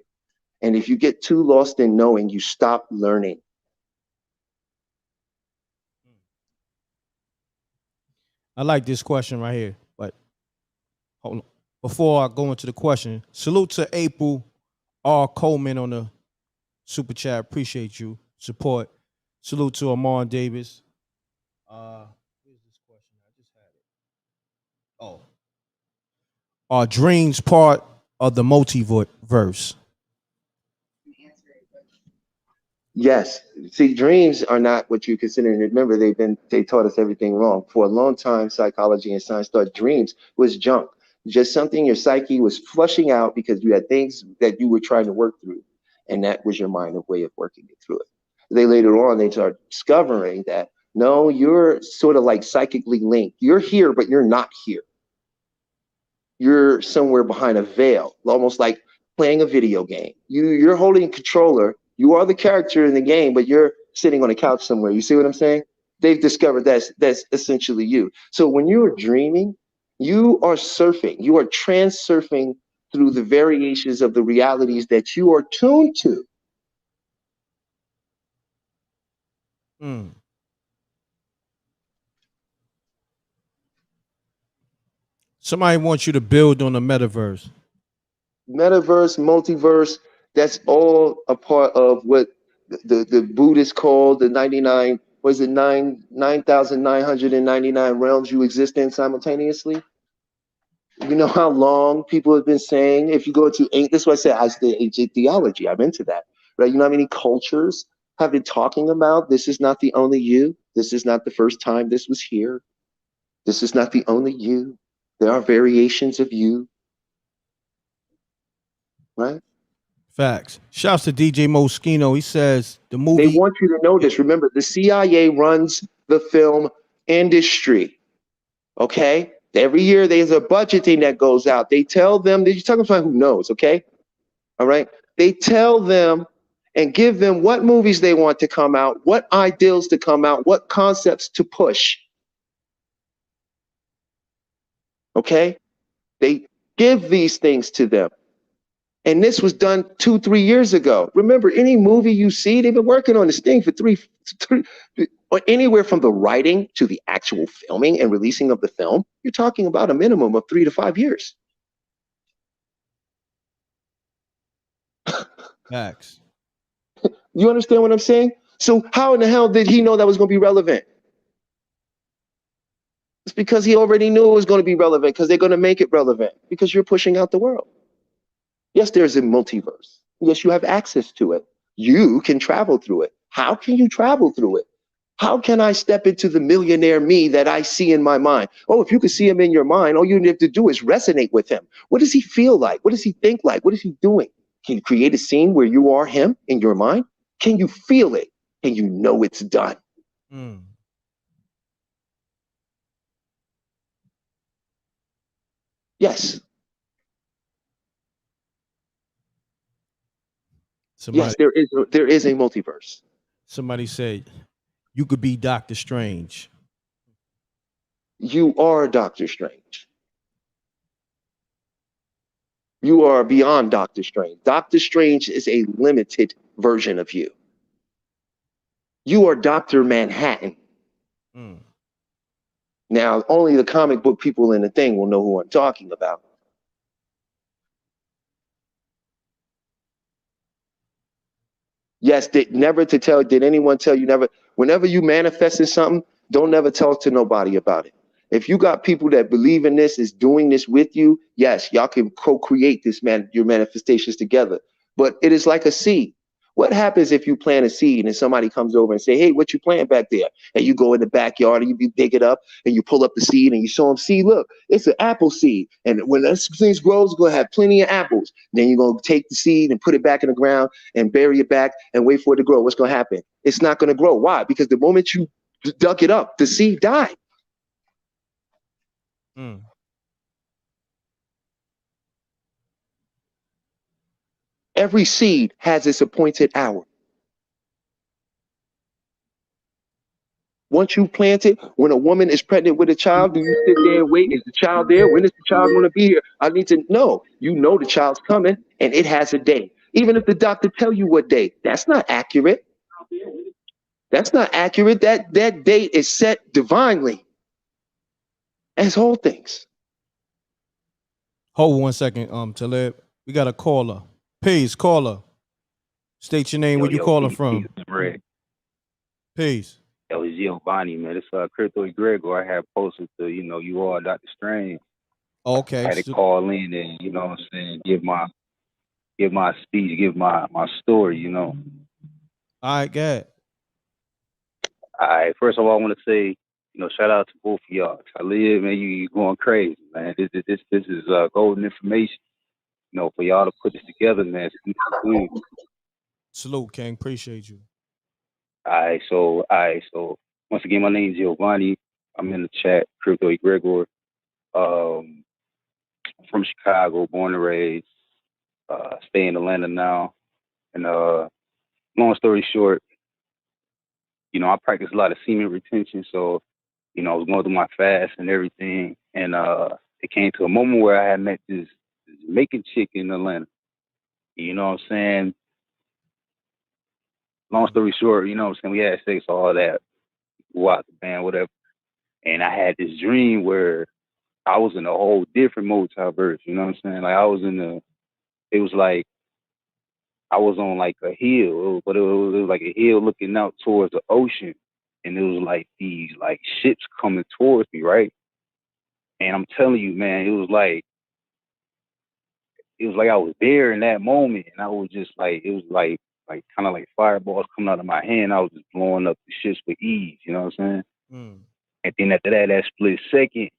And if you get too lost in knowing, you stop learning. I like this question right here, but hold on. Before I go into the question, salute to April R. Coleman on the super chat. Appreciate you support. Salute to Amon Davis. Where's this question? I just had it. Oh, are dreams part of the multiverse? Yes. See, dreams are not what you consider. And remember, they taught us everything wrong. For a long time, psychology and science thought dreams was junk, just something your psyche was flushing out because you had things that you were trying to work through. And that was your mind of way of working it through it. Later on, they started discovering that, no, you're sort of like psychically linked. You're here, but you're not here. You're somewhere behind a veil, almost like playing a video game. You're holding a controller. You are the character in the game, but you're sitting on a couch somewhere. You see what I'm saying? they've discovered that's essentially you. So when you are dreaming, you are surfing, you are transurfing through the variations of the realities that you are tuned to. Mm. Somebody wants you to build on the metaverse. Metaverse, multiverse, that's all a part of what the Buddhists call the 99, was it 9,999 realms you exist in simultaneously? You know how long people have been saying, if you go into, this is why I say I study ancient theology, I'm into that, right? You know how many cultures have been talking about this is not the only you, this is not the first time this was here, this is not the only you, there are variations of you, right? Facts. Shouts to DJ Moschino. He says the They movie. want you to know this. Remember, the CIA runs the film industry. Okay? Every year there's a budgeting that goes out. They tell them, you're talking about someone who knows, okay? All right? They tell them and give them what movies they want to come out, what ideals to come out, what concepts to push. Okay? They give these things to them. And this was done 2-3 years ago. Remember, any movie you see, they've been working on this thing for three, or anywhere from the writing to the actual filming and releasing of the film, you're talking about a minimum of 3 to 5 years. Facts. You understand what I'm saying? So how in the hell did he know that was going to be relevant? It's because he already knew it was going to be relevant, because they're going to make it relevant, because you're pushing out the world. Yes, there's a multiverse. Yes, you have access to it. You can travel through it. How can you travel through it? How can I step into the millionaire me that I see in my mind? Oh, if you could see him in your mind, all you have to do is resonate with him. What does he feel like? What does he think like? What is he doing? Can you create a scene where you are him in your mind? Can you feel it? And you know it's done. Mm. Yes. Somebody, Yes, there is a multiverse. somebody said you could be Doctor Strange. You are Doctor Strange. You are beyond Doctor Strange. Doctor Strange is a limited version of you. You are Dr. Manhattan. Mm. Now, only the comic book people in the thing will know who I'm talking about. Yes, did anyone tell you never, whenever you manifested something, don't never tell to nobody about it. If you got people that believe in this, is doing this with you, yes, y'all can co-create your manifestations together. But it is like a seed. What happens if you plant a seed and somebody comes over and say, hey, what you planting back there? And you go in the backyard and you dig it up and you pull up the seed and you show them, see, look, it's an apple seed. And when this thing grows, it's going to have plenty of apples. Then you're going to take the seed and put it back in the ground and bury it back and wait for it to grow. What's going to happen? It's not going to grow. Why? Because the moment you dug it up, the seed died. Mm. Every seed has its appointed hour. Once you plant it, when a woman is pregnant with a child, do you sit there and wait? Is the child there? When is the child going to be here? I need to know. You know the child's coming, and it has a date. Even if the doctor tell you what date, that's not accurate. That's not accurate. That date is set divinely, as all things. Hold 1 second, Talib. We got a caller. Peace, caller. State your name. Where you calling from? Peace. That was Giovanni, man. It's Crypto Gregory. I had posted to, you all Dr. Strange. Okay. I had to call in and, you know what I'm saying, give my speech, give my story, All right, go ahead. All right, first of all, I want to say, shout out to both of y'all. Talib, man, you going crazy, man. This is golden information, for y'all to put this together, man. Salute, King. Appreciate you. All right, so once again, my name is Giovanni. I'm in the chat, Crypto Gregory. From Chicago, born and raised. Stay in Atlanta now. And long story short, you know, I practice a lot of semen retention. So, you know, I was going through my fast and everything. And it came to a moment where I had met this Jamaican chick in Atlanta. You know what I'm saying? Long story short, you know what I'm saying? We had sex, all that, go out the band, whatever. And I had this dream where I was in a whole different multiverse. You know what I'm saying? Like I was it was like I was on like a hill, but it was like a hill looking out towards the ocean. And it was like these like ships coming towards me, right? And I'm telling you, man, it was like I was there in that moment, and I was just like, it was like kind of like fireballs coming out of my hand. I was just blowing up the ships with ease, you know what I'm saying? Mm. And then after that, that split second,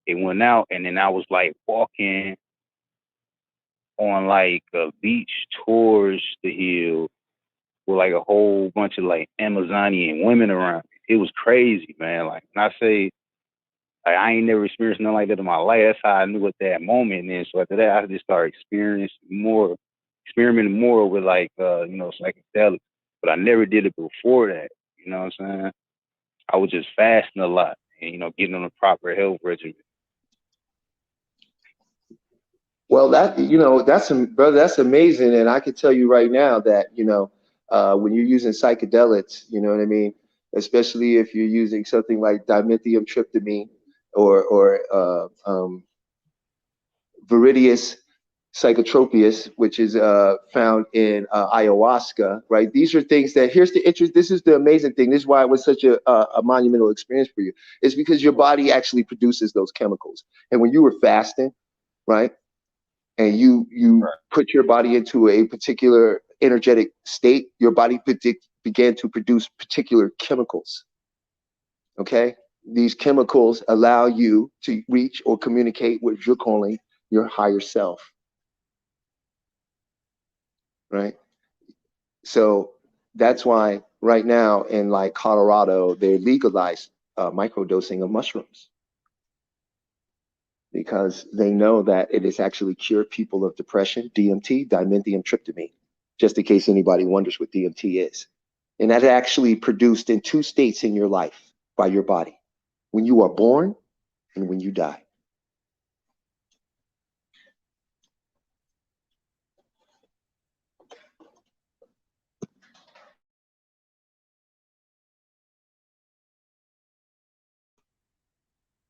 it went out, and then I was like walking on like a beach towards the hill with like a whole bunch of like Amazonian women around me. It was crazy, man. Like when I say like, I ain't never experienced nothing like that in my life. That's how I knew at that moment. And then so after that, I just started experimenting more with like you know, psychedelics. But I never did it before that. You know what I'm saying? I was just fasting a lot and, you know, getting on a proper health regimen. Well, that, you know, brother, that's amazing. And I can tell you right now that, you know, when you're using psychedelics, you know what I mean? Especially if you're using something like dimethyltryptamine or Viridius psychotropius, which is found in ayahuasca, right? These are things that, here's the interest. This is the amazing thing. This is why it was such a monumental experience for you. It's because your body actually produces those chemicals. And when you were fasting, right? And you put your body into a particular energetic state, your body began to produce particular chemicals. Okay? These chemicals allow you to reach or communicate what you're calling your higher self. Right? So that's why right now in like Colorado, they legalized microdosing of mushrooms, because they know that it has actually cured people of depression, DMT, dimethyltryptamine, just in case anybody wonders what DMT is. And that's actually produced in 2 states in your life by your body: when you are born and when you die.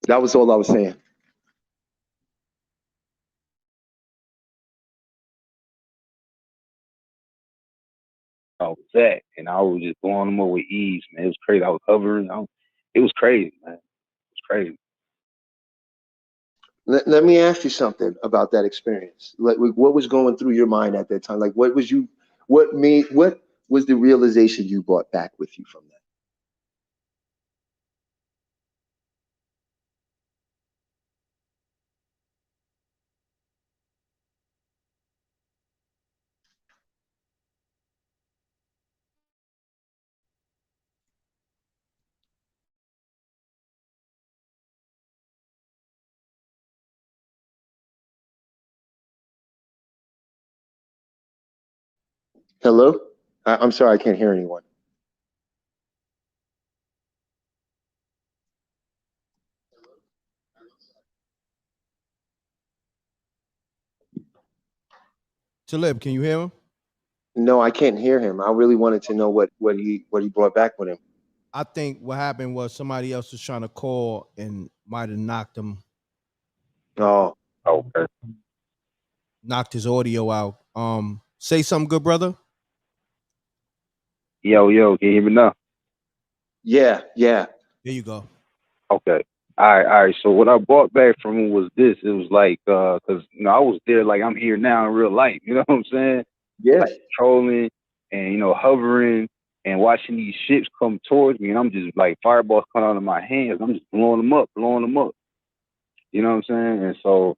That was all I was saying. I was that, and I was just blowing them up with ease, man. It was crazy. I was hovering. It was crazy, man. It was crazy. Let me ask you something about that experience. Like, what was going through your mind at that time? Like, what was the realization you brought back with you from that? Hello? I'm sorry, I can't hear anyone. Talib, can you hear him? No, I can't hear him. I really wanted to know what he brought back with him. I think what happened was somebody else was trying to call and might have knocked Oh, Okay. his audio out. Say something, good brother. Yo, can you hear me now? yeah. There you go. Okay. All right. So what I brought back from him was this. It was like, cause you know, I was there, like I'm here now in real life. You know what I'm saying? Yes. Like trolling and, you know, hovering and watching these ships come towards me, and I'm just like fireballs coming out of my hands. I'm just blowing them up. You know what I'm saying? And so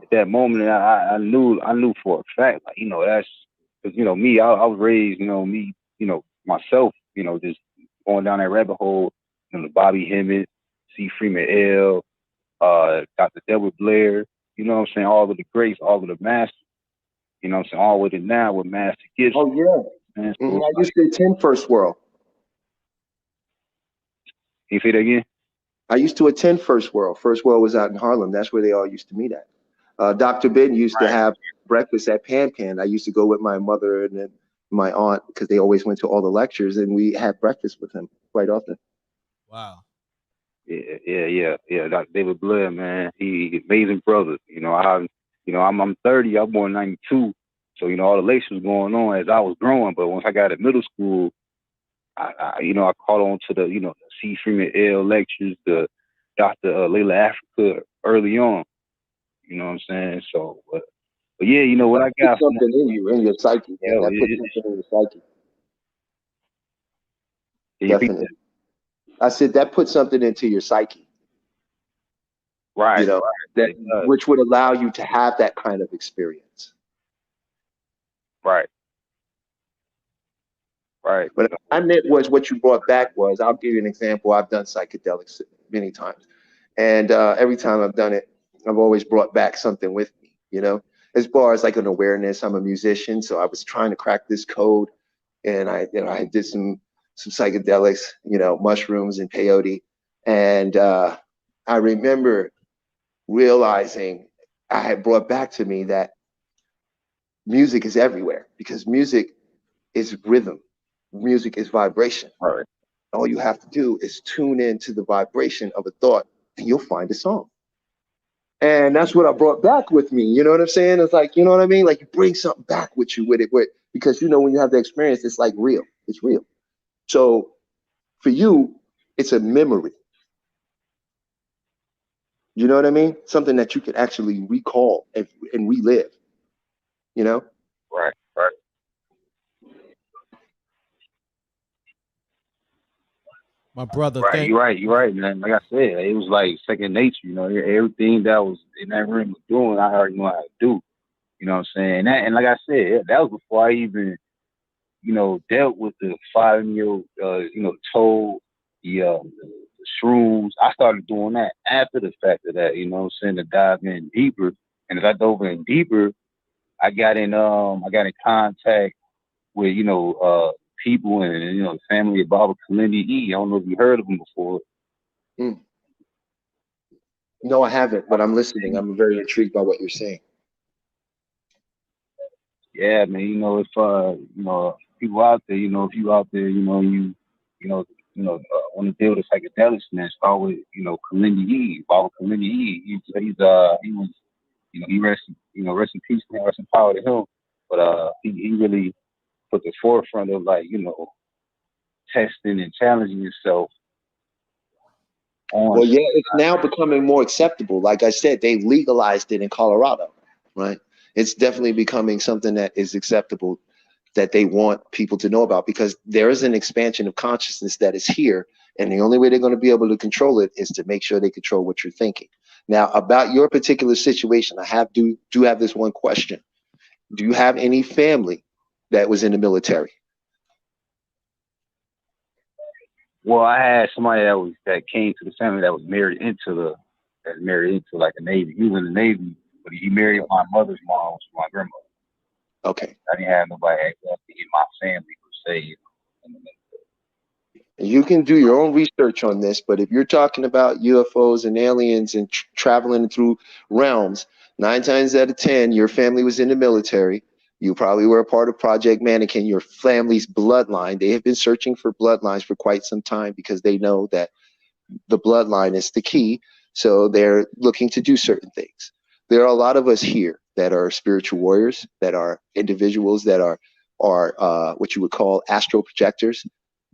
at that moment, I knew for a fact, like, you know, that's because, you know, me, I was raised, you know, myself, you know, just going down that rabbit hole, you know, the Bobby Hemmett, C. Freeman L, Dr. Delbert Blair, you know what I'm saying? All of the greats, all of the masters, you know what I'm saying? All with it now with Master Gibson. Oh, yeah. And so I used to attend First World. you say that again? I used to attend First World. First World was out in Harlem. That's where they all used to meet at. Dr. Ben used to have breakfast at Pan Pan. I used to go with my mother and then my aunt because they always went to all the lectures, and we had breakfast with him quite often. Wow. Yeah. Dr. David Blair, man, he amazing brother. I'm 30. I was born in '92, so all the lectures was going on as I was growing. But once I got to middle school, I caught on to the C. Freeman L. lectures, the Dr. Layla Africa early on. You know what I'm saying? So, but yeah, what I got put something in you, in your psyche, man. That puts something in your psyche. Definitely. I said that puts something into your psyche. Right. Which would allow you to have that kind of experience. Right. But I meant was what you brought back was, I'll give you an example. I've done psychedelics many times. And every time I've done it, I've always brought back something with me, as far as like an awareness. I'm a musician, so I was trying to crack this code, and I did some psychedelics, mushrooms and peyote. And I remember realizing I had brought back to me that music is everywhere, because music is rhythm. Music is vibration. All right. All you have to do is tune into the vibration of a thought, and you'll find a song. And that's what I brought back with me. You know what I'm saying? It's like, you know what I mean? Like, you bring something back with you with it, because when you have the experience, it's like real. It's real. So for you, it's a memory. You know what I mean? Something that you can actually recall and relive. Right. My brother, right. You're right, man. Like I said, it was like second nature. Everything that was in that room was doing, I already know how to do. You know what I'm saying? And like I said, that was before I even, dealt with the 5-year-old, toll, the shrooms. I started doing that after the fact of that. You know what I'm saying? To dive in deeper, and as I dove in deeper, I got in contact with people and family of Baba Kalindi E. I don't know if you heard of him before. No, I haven't, but I'm listening. I'm very intrigued by what you're saying. Yeah, man. If people out there, if you out there, want to deal with psychedelics, man, start with Kalindi E. Baba Kalindi E. He was he rest in peace, man, rest in power to him. But he really put the forefront of testing and challenging yourself. Well, yeah, it's now becoming more acceptable. Like I said, they legalized it in Colorado, right? It's definitely becoming something that is acceptable, that they want people to know about, because there is an expansion of consciousness that is here. And the only way they're going to be able to control it is to make sure they control what you're thinking. Now, about your particular situation, I do have this one question. Do you have any family that was in the military? Well, I had somebody that came to the family that was married into like the Navy. He was in the Navy, but he married my mother's mom, which was my grandmother. Okay. I didn't have nobody in my family per se. You can do your own research on this, but if you're talking about UFOs and aliens and traveling through realms, 9 times out of 10, your family was in the military. You probably were a part of Project Mannequin, your family's bloodline. They have been searching for bloodlines for quite some time, because they know that the bloodline is the key. So they're looking to do certain things. There are a lot of us here that are spiritual warriors, that are individuals that are what you would call astral projectors.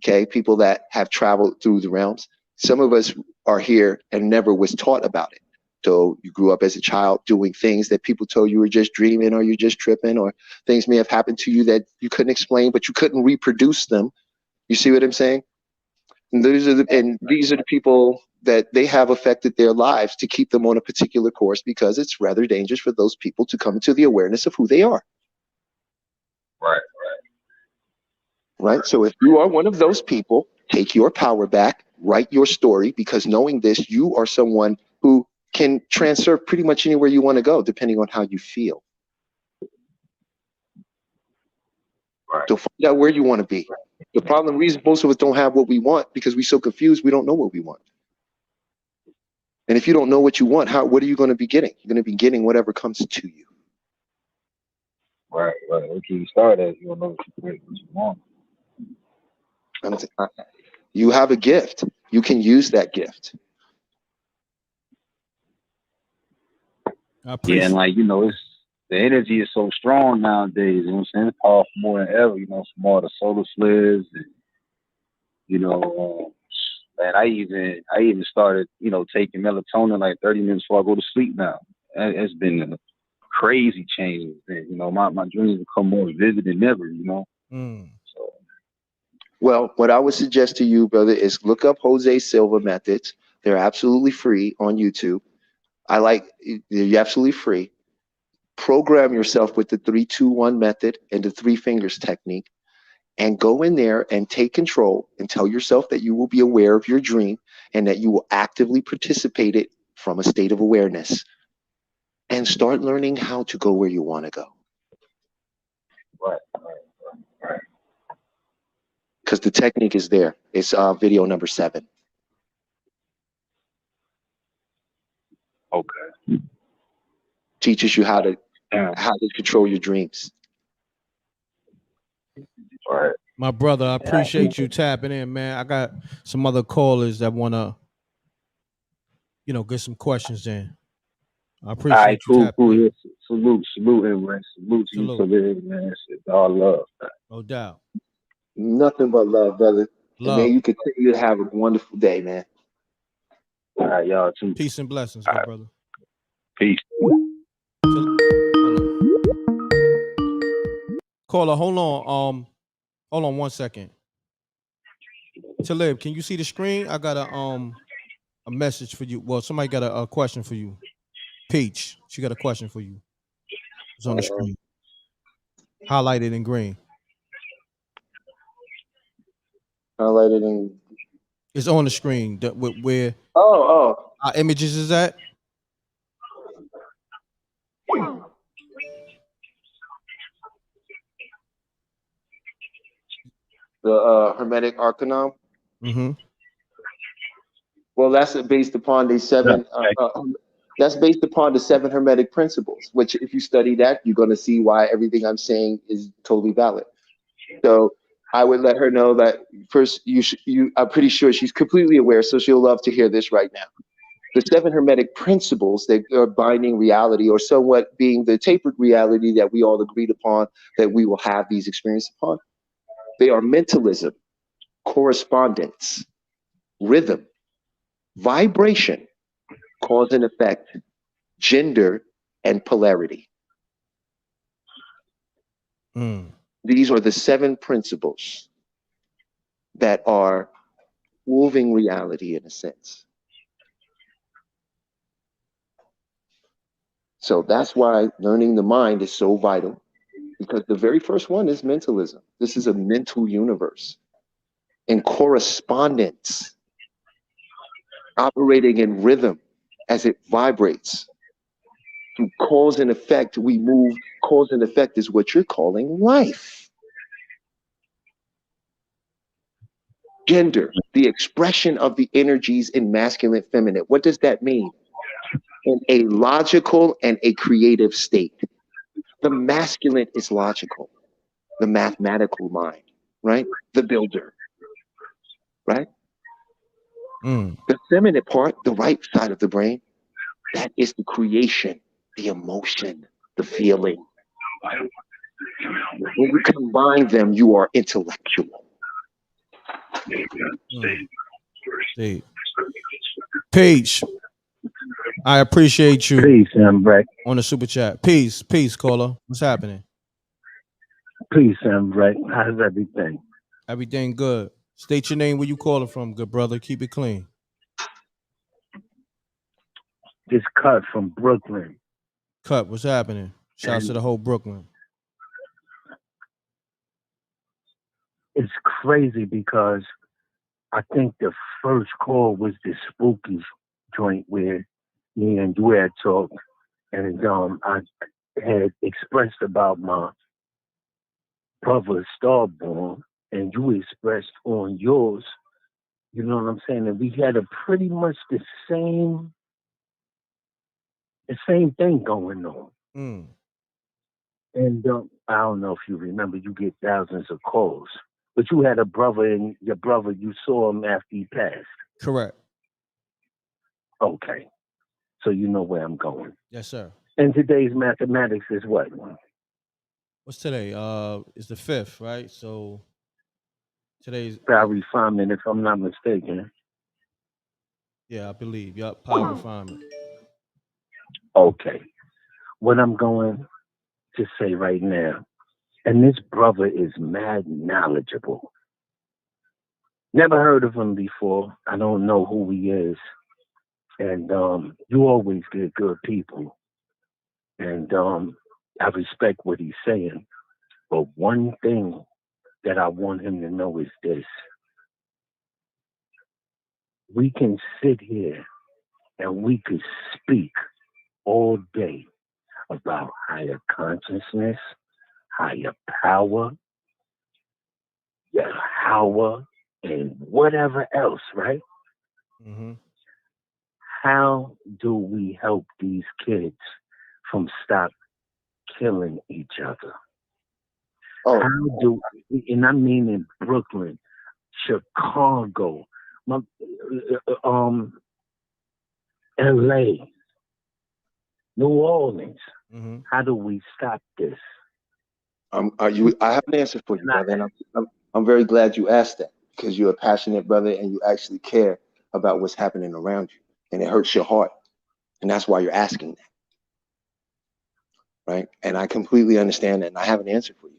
Okay, people that have traveled through the realms. Some of us are here and never was taught about it. So you grew up as a child doing things that people told you were just dreaming, or you're just tripping, or things may have happened to you that you couldn't explain, but you couldn't reproduce them. You see what I'm saying? And these are the people that they have affected their lives to keep them on a particular course, because it's rather dangerous for those people to come into the awareness of who they are. Right. So if you are one of those people, take your power back, write your story, because knowing this, you are someone who can transfer pretty much anywhere you want to go, depending on how you feel. Right. So find out where you want to be. The problem, reason most of us don't have what we want, because we're so confused, we don't know what we want. And if you don't know what you want, what are you going to be getting? You're going to be getting whatever comes to you. Right. What you start at, you don't know what you want. You have a gift. You can use that gift. Yeah, and like, it's the energy is so strong nowadays, you know what I'm saying? It's powerful more than ever, some more of the solar flares and and I even started, taking melatonin like 30 minutes before I go to sleep now. It's been a crazy change. And, my dreams become more vivid than ever, So. Well, what I would suggest to you, brother, is look up Jose Silva methods. They're absolutely free on YouTube. They're absolutely free. Program yourself with the 3-2-1 method and the 3 fingers technique, and go in there and take control and tell yourself that you will be aware of your dream and that you will actively participate it from a state of awareness, and start learning how to go where you want to go. Right. Because the technique is there. It's video number 7. Okay. Teaches you how to control your dreams. All right. My brother, I appreciate you tapping in, man. I got some other callers that want to, get some questions in. I appreciate you tapping in. Yeah. Salute, M.Reck. Salute to you, Talib, man. It's all love. No doubt. Nothing but love, brother. Love. And man, you continue to have a wonderful day, man. All right, y'all too. Peace and blessings, good brother. Peace. Caller, hold on 1 second. Talib, can you see the screen? I got a message for you. Well, somebody got a question for you. Peach, she got a question for you. It's on the screen, highlighted in green. Highlighted in. It's on the screen. Where our images is at. The Hermetic Arcanum. Mm-hmm. Well, that's based upon the 7. That's based upon the 7 Hermetic principles. Which, if you study that, you're going to see why everything I'm saying is totally valid. So I would let her know that first. I'm pretty sure she's completely aware, so she'll love to hear this right now. The 7 Hermetic principles that are binding reality, or somewhat being the tapered reality that we all agreed upon that we will have these experiences upon. They are mentalism, correspondence, rhythm, vibration, cause and effect, gender, and polarity. These are the 7 principles that are moving reality in a sense. So that's why learning the mind is so vital, because the very first one is mentalism. This is a mental universe. And correspondence, operating in rhythm as it vibrates. Through cause and effect, we move. Cause and effect is what you're calling life. Gender, the expression of the energies in masculine, feminine. What does that mean? In a logical and a creative state. The masculine is logical, the mathematical mind, right? The builder, right? The feminine part, the right side of the brain, that is the creation, the emotion, the feeling. When you combine them, you are intellectual. Peace. I appreciate you. Peace, M.Reck. On the super chat. Peace, caller. What's happening? Peace, M.Reck. How's everything? Everything good. State your name, where you calling from, good brother. Keep it clean. This Cut from Brooklyn. Cut, what's happening? Shouts to the whole Brooklyn. It's crazy because I think the first call was the spooky joint where me and you had talked, and I had expressed about my brother Starborn, and you expressed on yours. You know what I'm saying? And we had a pretty much the same thing going on. Mm. And I don't know if you remember, you get thousands of calls, but you had a brother, and your brother, you saw him after he passed. Correct. Okay, so you know where I'm going. Yes, sir. And today's mathematics is what? What's today? It's the 5th, right? So today's Power refinement, if I'm not mistaken. yeah, I believe. Yup, power refinement. Okay, what I'm going to say right now, and this brother is mad knowledgeable. Never heard of him before. I don't know who he is. And you always get good people. And I respect what he's saying. But one thing that I want him to know is this. We can sit here and we could speak all day about higher consciousness, higher power, power, and whatever else, right? Mm-hmm. How do we help these kids from stop killing each other? Oh, How do, and I mean in Brooklyn, Chicago, LA, New Orleans. Mm-hmm. How do we stop this? I have an answer for you, brother, and I'm very glad you asked that, because you're a passionate brother and you actually care about what's happening around you, and it hurts your heart, and that's why you're asking that, right? And I completely understand that, and I have an answer for you.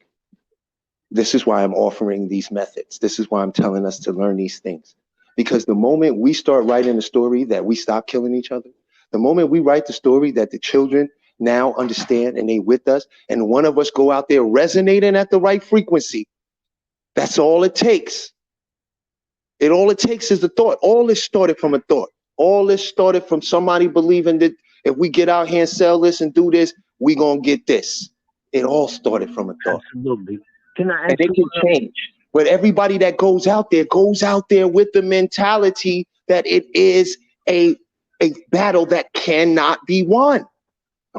This is why I'm offering these methods. This is why I'm telling us to learn these things, because the moment we start writing the story that we stop killing each other, the moment we write the story that the children now understand and they with us, and one of us go out there resonating at the right frequency, that's all it takes. All it takes is the thought. All this started from a thought. All this started from somebody believing that if we get out here and sell this and do this, we gonna get this. It all started from a thought. Absolutely. Can I ask And it can change. But everybody that goes out there with the mentality that it is a battle that cannot be won.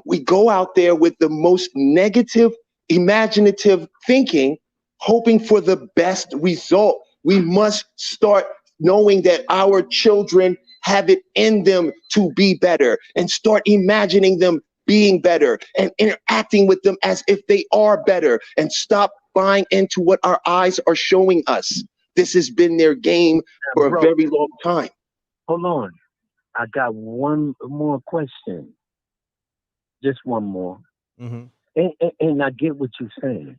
We go out there with the most negative, imaginative thinking, hoping for the best result. We must start knowing that our children have it in them to be better, and start imagining them being better and interacting with them as if they are better, and stop buying into what our eyes are showing us. This has been their game for a very long time. Hold on. I got one more question. Just one more. Mm-hmm. And I get what you're saying.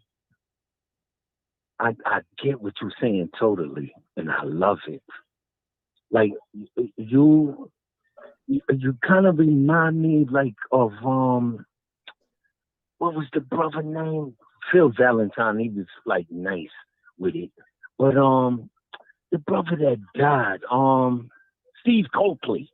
I get what you're saying totally, and I love it. Like you kind of remind me like of what was the brother name? Phil Valentine. He was like nice with it, but the brother that died, Steve Copley.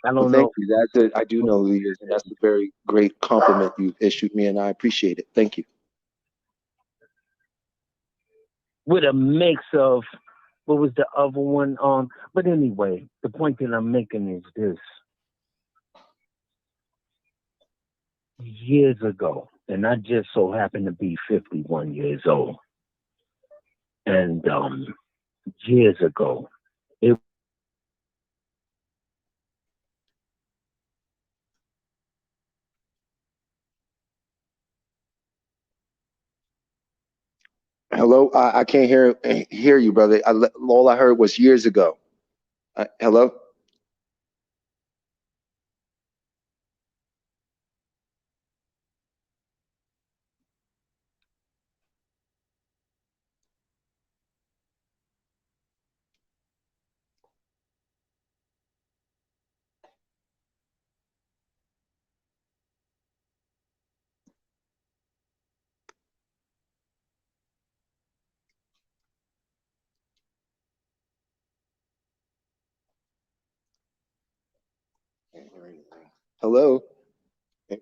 I don't know. Thank you. I do know who he is, and that's a very great compliment you've issued me, and I appreciate it. Thank you. With a mix of, what was the other one? But anyway, the point that I'm making is this. Years ago, and I just so happen to be 51 years old, and years ago, it Hello, I can't hear you, brother. All I heard was years ago. Hello. Hello,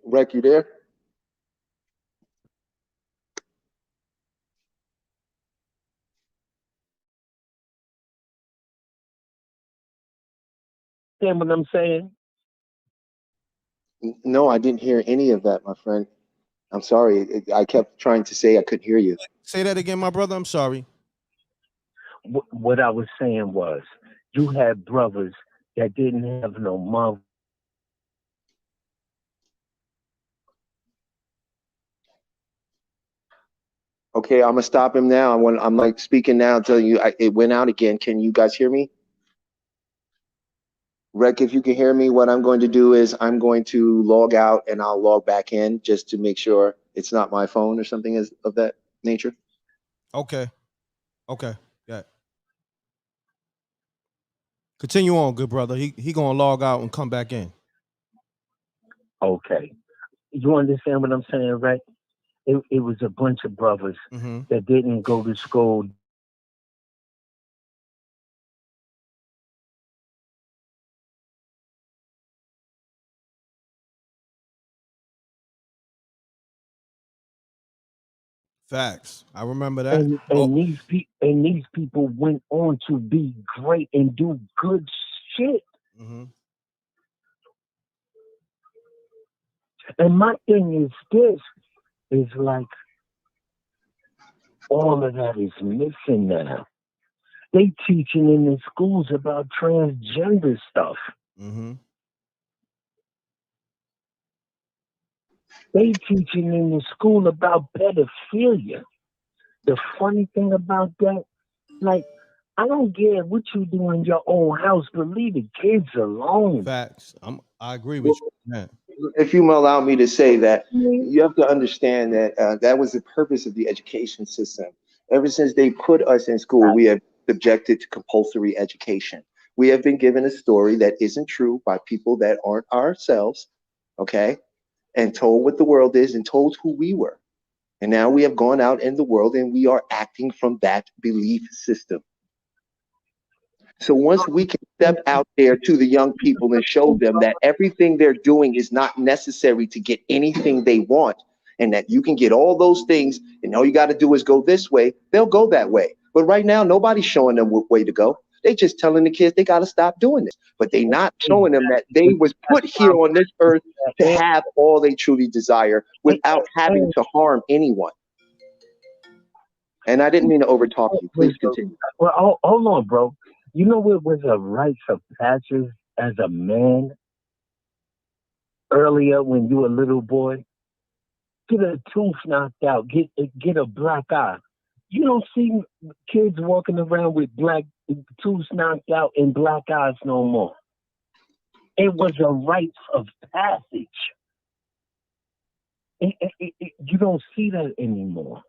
Rec, you there? understand what I'm saying? No, I didn't hear any of that, my friend. I'm sorry. I kept trying to say I couldn't hear you. Say that again, my brother. I'm sorry. What I was saying was, you had brothers that didn't have no mother. Okay, I'm gonna stop him now. I'm like speaking now, telling you it went out again. Can you guys hear me? Rec, if you can hear me, what I'm going to do is I'm going to log out and I'll log back in just to make sure it's not my phone or something of that nature. Okay. Okay. Yeah. Continue on, good brother. He gonna log out and come back in. Okay. You understand what I'm saying, right? It was a bunch of brothers that didn't go to school. Facts. I remember that. And these people went on to be great and do good shit. And my thing is this, is like all of that is missing now. They teaching in the schools about transgender stuff. They teaching in the school about pedophilia. The funny thing about that, like, I don't care what you do in your own house, but leave the kids alone. Facts. I agree with you, man. If you allow me to say that, you have to understand that that was the purpose of the education system. Ever since they put us in school, we have subjected to compulsory education. We have been given a story that isn't true by people that aren't ourselves, okay, and told what the world is and told who we were. And now we have gone out in the world and we are acting from that belief system. So once we can step out there to the young people and show them that everything they're doing is not necessary to get anything they want, and that you can get all those things and all you got to do is go this way, they'll go that way. But right now, nobody's showing them what way to go. They just telling the kids they got to stop doing this, but they not showing them that they was put here on this earth to have all they truly desire without having to harm anyone. And I didn't mean to overtalk you. Please continue. Well, hold on, bro. You know what was a rites of passage as a man earlier when you were a little boy? Get a tooth knocked out, get a black eye. You don't see kids walking around with black tooth knocked out and black eyes no more. It was a rite of passage. You don't see that anymore.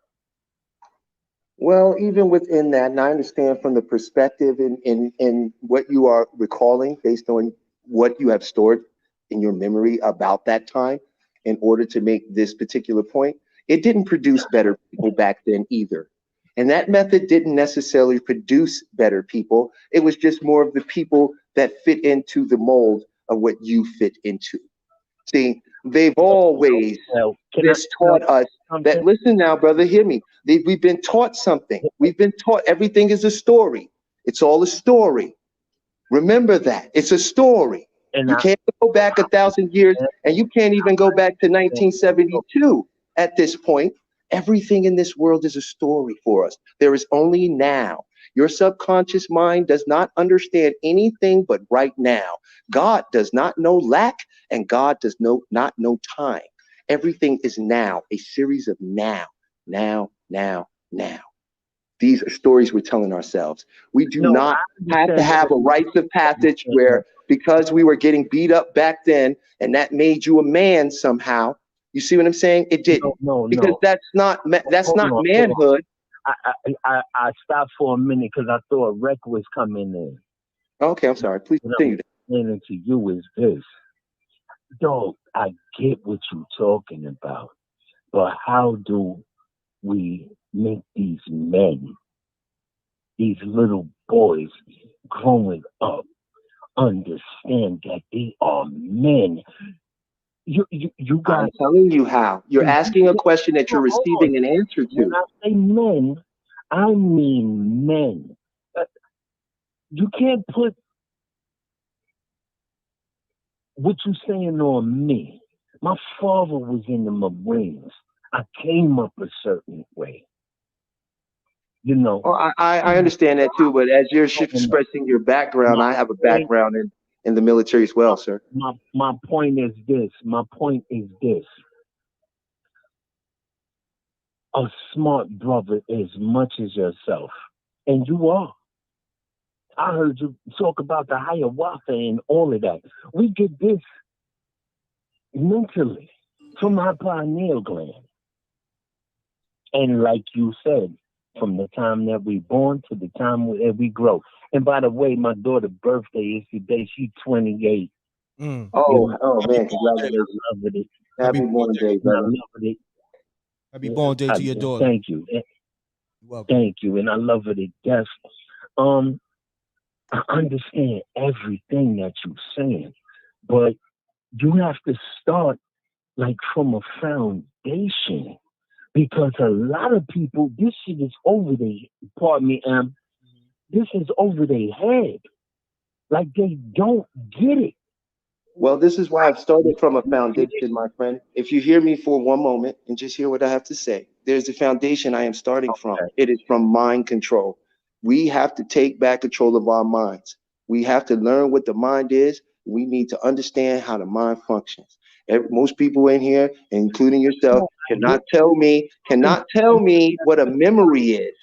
Well, even within that, and I understand from the perspective in what you are recalling based on what you have stored in your memory about that time in order to make this particular point, it didn't produce better people back then either. And that method didn't necessarily produce better people. It was just more of the people that fit into the mold of what you fit into. See, they've always taught us that, listen now, brother, hear me. We've been taught something. We've been taught everything is a story. It's all a story. Remember that. It's a story. You can't go back 1,000 years, and you can't even go back to 1972 at this point. Everything in this world is a story for us. There is only now. Your subconscious mind does not understand anything but right now. God does not know lack, and God does not know time. Everything is now, a series of now. These are stories we're telling ourselves. We do not have to have a rites of passage where, because we were getting beat up back then, and that made you a man somehow. You see what I'm saying? It didn't. Because that's not manhood. I stopped for a minute because I thought Rec was coming in. Okay, I'm sorry. Please continue. What I'm saying to you is this. Dog, I get what you're talking about, but how do we make these men, these little boys growing up, understand that they are men? You guys, I'm telling you how. You're asking a question that you're receiving an answer to. When I say men, I mean men. You can't put what you saying on me? My father was in the Marines. I came up a certain way. You know. Oh, I understand that too, but as you're expressing your background, I have a background in the military as well, sir. My point is this. My point is this. A smart brother as much as yourself. And you are. I heard you talk about the higher water and all of that. We get this mentally from our pineal gland. And like you said, from the time that we born to the time that we grow. And by the way, my daughter's birthday is today. She's 28. Oh man, congratulations. I love it. Happy born day, brother. I love it. Happy born day to your daughter. Thank you. Thank you. And I love it to death. I understand everything that you're saying, but you have to start like from a foundation, because a lot of people, this shit is over their, pardon me, this is over their head. Like they don't get it. Well, this is why I've started from a foundation, my friend. If you hear me for one moment and just hear what I have to say, there's the foundation I am starting from. It is from mind control. We have to take back control of our minds. We have to learn what the mind is. We need to understand how the mind functions. Most people in here, including yourself, cannot tell me what a memory is.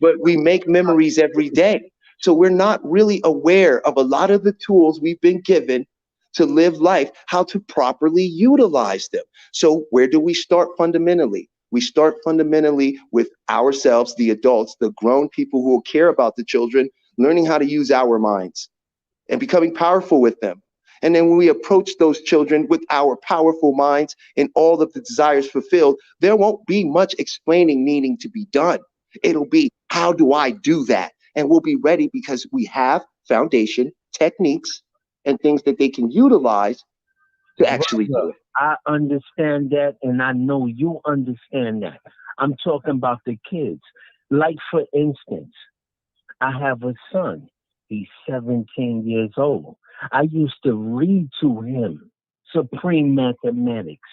But we make memories every day. So we're not really aware of a lot of the tools we've been given to live life, how to properly utilize them. So where do we start fundamentally? We start fundamentally with ourselves, the adults, the grown people who will care about the children, learning how to use our minds and becoming powerful with them. And then when we approach those children with our powerful minds and all of the desires fulfilled, there won't be much explaining needing to be done. It'll be, how do I do that? And we'll be ready because we have foundation, techniques, and things that they can utilize to actually do it. I understand that, and I know you understand that. I'm talking about the kids. Like, for instance, I have a son. He's 17 years old. I used to read to him Supreme Mathematics.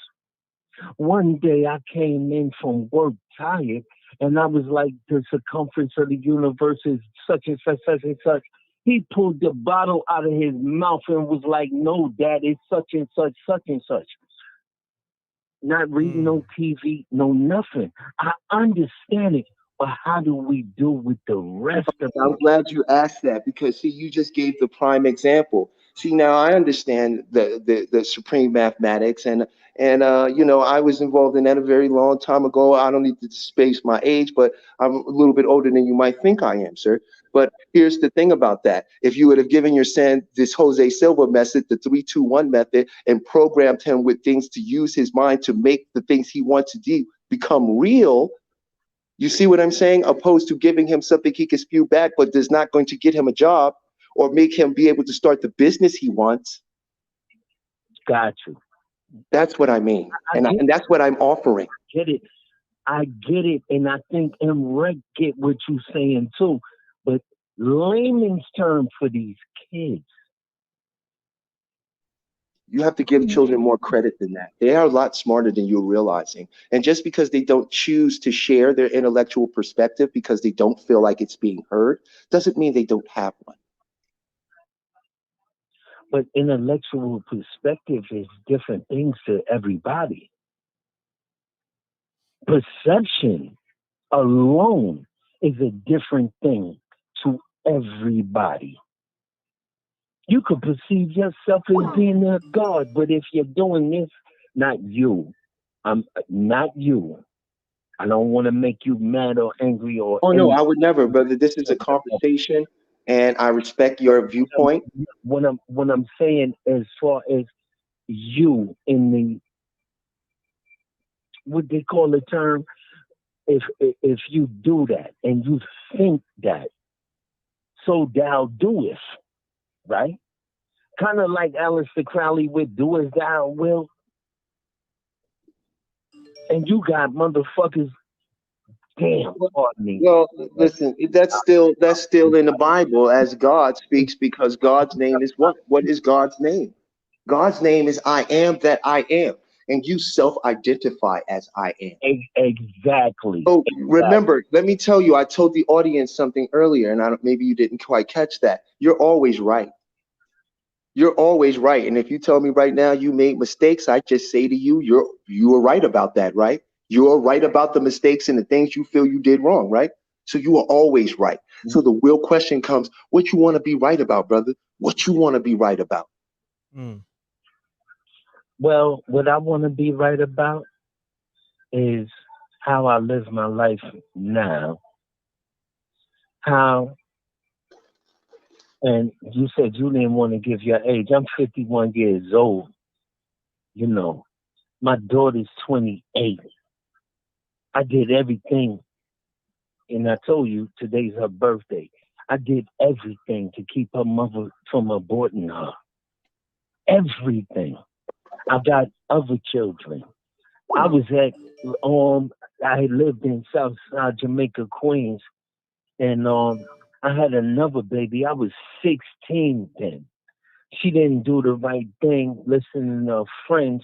One day I came in from work tired, and I was like, the circumference of the universe is such and such, such and such. He pulled the bottle out of his mouth and was like, no, Dad, it's such and such, such and such. Not reading no TV, no nothing. I understand it, but how do we do with the rest of it? I'm glad you asked that, because see, you just gave the prime example. See, now I understand the supreme mathematics, and you know, I was involved in that a very long time ago. I don't need to space my age, but I'm a little bit older than you might think I am, sir. But here's the thing about that. If you would have given your son this Jose Silva method, the 3-2-1 method, and programmed him with things to use his mind to make the things he wants to do become real, you see what I'm saying? Opposed to giving him something he can spew back, but is not going to get him a job or make him be able to start the business he wants. Got you. That's what I mean. And that's what I'm offering. I get it. And I think M.Reck get what you're saying too. But layman's term for these kids. You have to give children more credit than that. They are a lot smarter than you're realizing. And just because they don't choose to share their intellectual perspective because they don't feel like it's being heard, doesn't mean they don't have one. But intellectual perspective is different things to everybody. Perception alone is a different thing to everybody. You could perceive yourself as being a god, but if you're doing this, not you. Not you. I don't want to make you mad or angry or. Oh no, I would never, brother. This is a conversation, and I respect your viewpoint. What I'm saying, as far as you in the, what they call the term, if you do that and you think that, so thou doest, right? Kind of like Aleister Crowley with "Do as thou will," and you got motherfuckers. Damn, pardon me. Well, listen, that's still in the Bible as God speaks, because God's name is what? What is God's name? God's name is I am that I am, and you self-identify as I am. Exactly. So remember, let me tell you, I told the audience something earlier, and maybe you didn't quite catch that. You're always right. You're always right. And if you tell me right now you made mistakes, I just say to you, you were right about that, right? You are right about the mistakes and the things you feel you did wrong, right? So you are always right. So the real question comes, what you want to be right about, brother? What you want to be right about? Well, what I want to be right about is how I live my life now. How, and you said you didn't want to give your age. I'm 51 years old. You know, my daughter's 28. I did everything, and I told you today's her birthday. I did everything to keep her mother from aborting her. Everything. I got other children. I was at I lived in Southside Jamaica, Queens, and I had another baby. I was 16 then. She didn't do the right thing, listening to her friends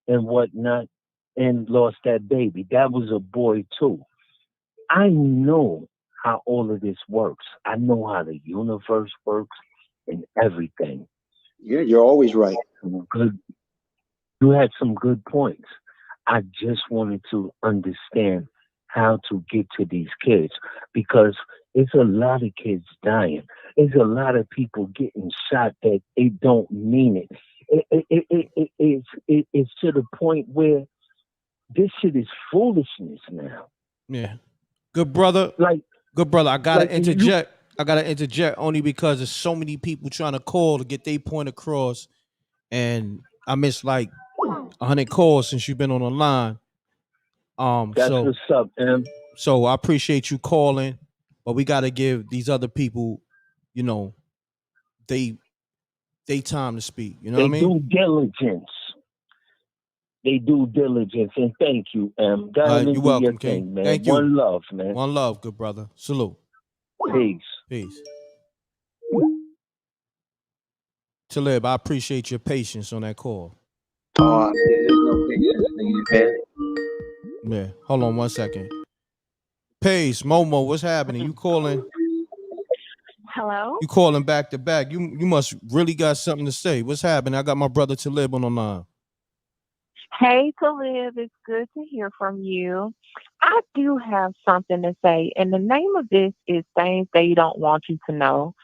and whatnot, and lost that baby. That was a boy too. I know how all of this works. I know how the universe works and everything. Yeah, you're always right. Good. You had some good points. I just wanted to understand how to get to these kids, because it's a lot of kids dying. There's a lot of people getting shot that they don't mean it. It's to the point where this shit is foolishness now. Yeah. Good brother. Good brother. I gotta interject. I gotta interject only because there's so many people trying to call to get their point across, and I missed like 100 calls since you've been on the line. That's what's up, M. So I appreciate you calling, but we got to give these other people, you know, they time to speak. You know what I mean? They do diligence. They do diligence, and thank you, M. You're welcome, King. Thing, man. Thank you. One love, man. One love, good brother. Salute. Peace. Peace. Talib, I appreciate your patience on that call. There's no patience needed, man. Yeah. Hold on 1 second. Pace, Momo, what's happening? You calling? Hello? You calling back to back. You must really got something to say. What's happening? I got my brother Talib on the line. Hey, Talib, it's good to hear from you. I do have something to say, and the name of this is Things They Don't Want You to Know.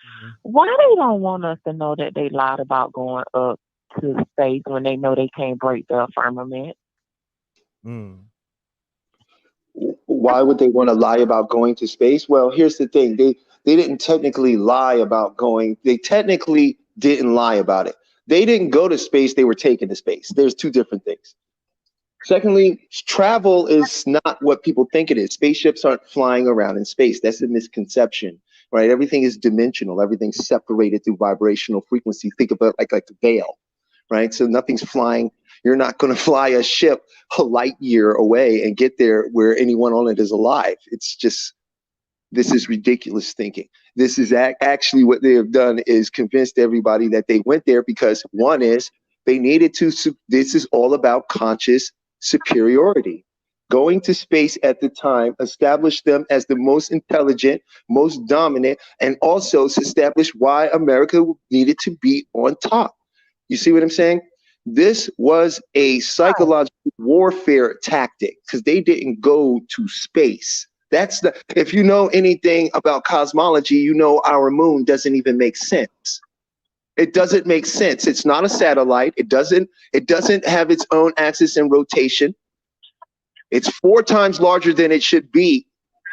Why they don't want us to know that they lied about going up to space when they know they can't break the firmament? Why would they want to lie about going to space? Well, here's the thing. They didn't technically lie about going. They technically didn't lie about it. They didn't go to space. They were taken to space. There's two different things. Secondly, travel is not what people think it is. Spaceships aren't flying around in space. That's a misconception, right? Everything is dimensional. Everything's separated through vibrational frequency. Think about like the veil, right? So nothing's flying. You're not going to fly a ship a light year away and get there where anyone on it is alive. It's just, this is ridiculous thinking. This is actually what they have done is convinced everybody that they went there because one is they needed to, this is all about conscious superiority. Going to space at the time established them as the most intelligent, most dominant, and also established why America needed to be on top. You see what I'm saying? This was a psychological warfare tactic because they didn't go to space. That's the, if you know anything about cosmology, you know our moon doesn't even make sense. It doesn't make sense. It's not a satellite. It doesn't have its own axis and rotation. It's 4 times larger than it should be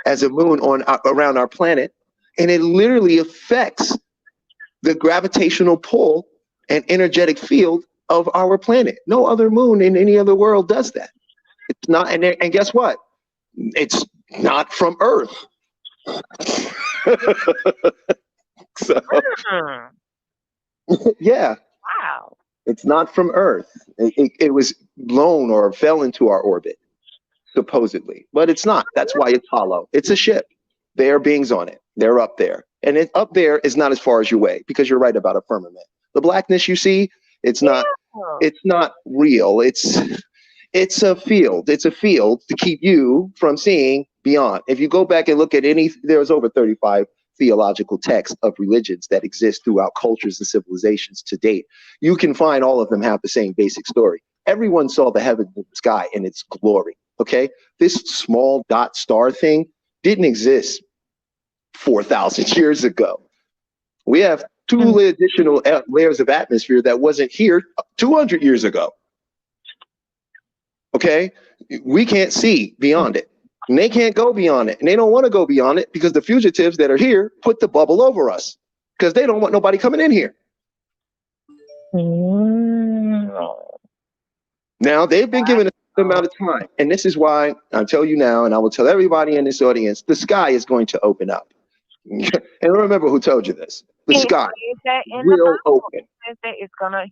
as a moon on around our planet. And it literally affects the gravitational pull and energetic field of our planet. No other moon in any other world does that. It's not, and guess what? It's not from Earth. So, yeah. Wow. It's not from Earth. It was blown or fell into our orbit, supposedly. But it's not. That's why it's hollow. It's a ship. There are beings on it. They're up there. And up there is not as far as your way, because you're right about a firmament. The blackness you see It's not. It's not real. It's a field. It's a field to keep you from seeing beyond. If you go back and look at there's over 35 theological texts of religions that exist throughout cultures and civilizations to date. You can find all of them have the same basic story. Everyone saw the heaven and the sky in its glory. Okay, this small dot star thing didn't exist 4,000 years ago. We have two additional layers of atmosphere that wasn't here 200 years ago. Okay, we can't see beyond it, and they can't go beyond it, and they don't want to go beyond it because the fugitives that are here put the bubble over us because they don't want nobody coming in here. Now they've been given a certain amount of time, and this is why I'll tell you now, and I will tell everybody in this audience: the sky is going to open up. And remember who told you this? The sky will open. It's gonna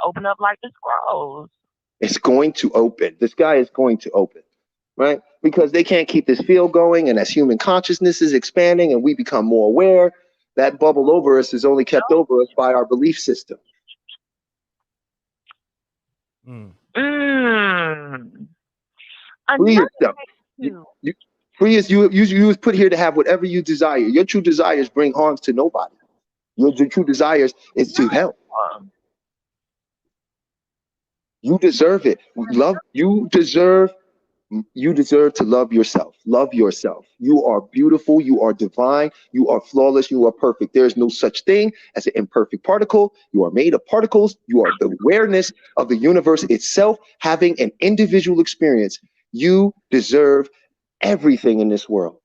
open up like the scrolls. It's going to open. The sky is going to open, right? Because they can't keep this field going, and as human consciousness is expanding and we become more aware, that bubble over us is only kept over us by our belief system. Free yourself. Free as you was put here to have whatever you desire. Your true desires bring harms to nobody. Your true desires is to help. You deserve it. You deserve to love yourself. Love yourself. You are beautiful. You are divine. You are flawless. You are perfect. There is no such thing as an imperfect particle. You are made of particles. You are the awareness of the universe itself having an individual experience. You deserve everything in this world.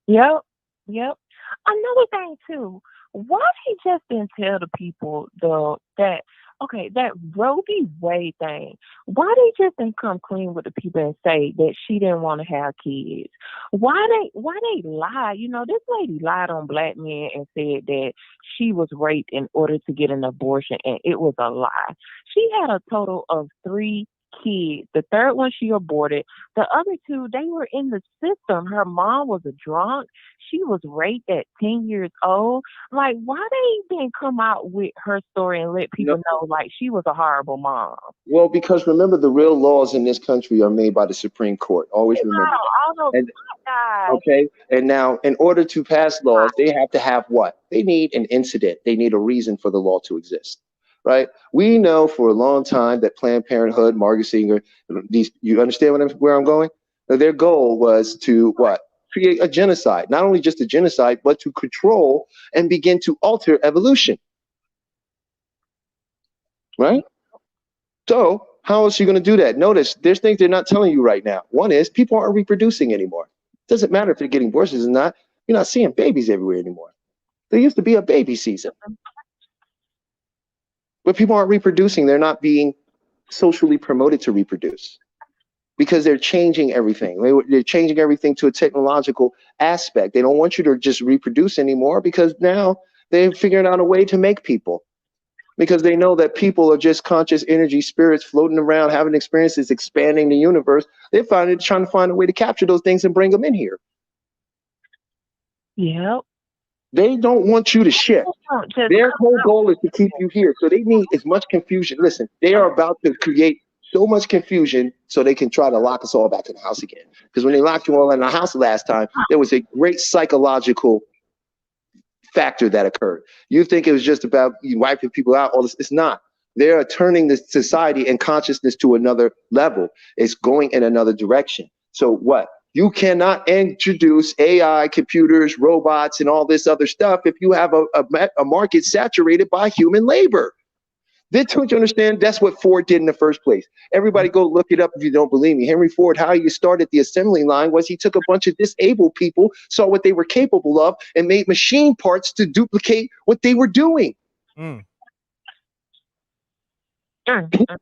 Yep. Another thing too, why he just didn't tell the people that Roe v. Wade thing, why they just didn't come clean with the people and say that she didn't want to have kids? Why they lie? You know, this lady lied on black men and said that she was raped in order to get an abortion, and it was a lie. She had a total of 3 kids. The third one she aborted. The other 2, they were in the system. Her mom was a drunk. She was raped at 10 years old. Like, why they didn't come out with her story and let people know like she was a horrible mom? Well, because remember, the real laws in this country are made by the Supreme Court. Always remember that. Okay, and now in order to pass laws, they have to have what? They need an incident. They need a reason for the law to exist. Right? We know for a long time that Planned Parenthood, Margaret Sanger, you understand where I'm going? Their goal was to what? Create a genocide. Not only just a genocide, but to control and begin to alter evolution. Right? So how is she going to do that? Notice there's things they're not telling you right now. One is people aren't reproducing anymore. It doesn't matter if they're getting abortions or not. You're not seeing babies everywhere anymore. There used to be a baby season. But people aren't reproducing. They're not being socially promoted to reproduce because they're changing everything. They're changing everything to a technological aspect. They don't want you to just reproduce anymore because now they're figuring out a way to make people, because they know that people are just conscious energy spirits floating around, having experiences, expanding the universe. They're trying to find a way to capture those things and bring them in here. Yep. They don't want you to shift. Their whole goal is to keep you here. So they need as much confusion. Listen, they are about to create so much confusion so they can try to lock us all back in the house again. Because when they locked you all in the house last time, there was a great psychological factor that occurred. You think it was just about you wiping people out. All this, it's not. They are turning this society and consciousness to another level. It's going in another direction. So what? You cannot introduce AI, computers, robots, and all this other stuff if you have a market saturated by human labor. Don't you understand? That's what Ford did in the first place. Everybody go look it up if you don't believe me. Henry Ford, how he started the assembly line was he took a bunch of disabled people, saw what they were capable of, and made machine parts to duplicate what they were doing. People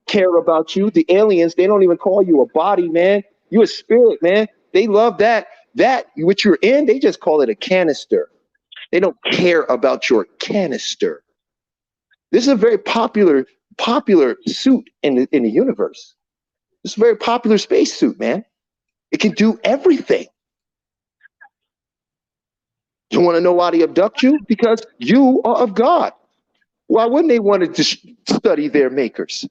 care about you. The aliens, they don't even call you a body, man. You're a spirit, man. They love that. That which you're in, they just call it a canister. They don't care about your canister. This is a very popular suit in the universe. This is a very popular space suit, man. It can do everything. You want to know why they abduct you? Because you are of God. Why wouldn't they want to study their makers?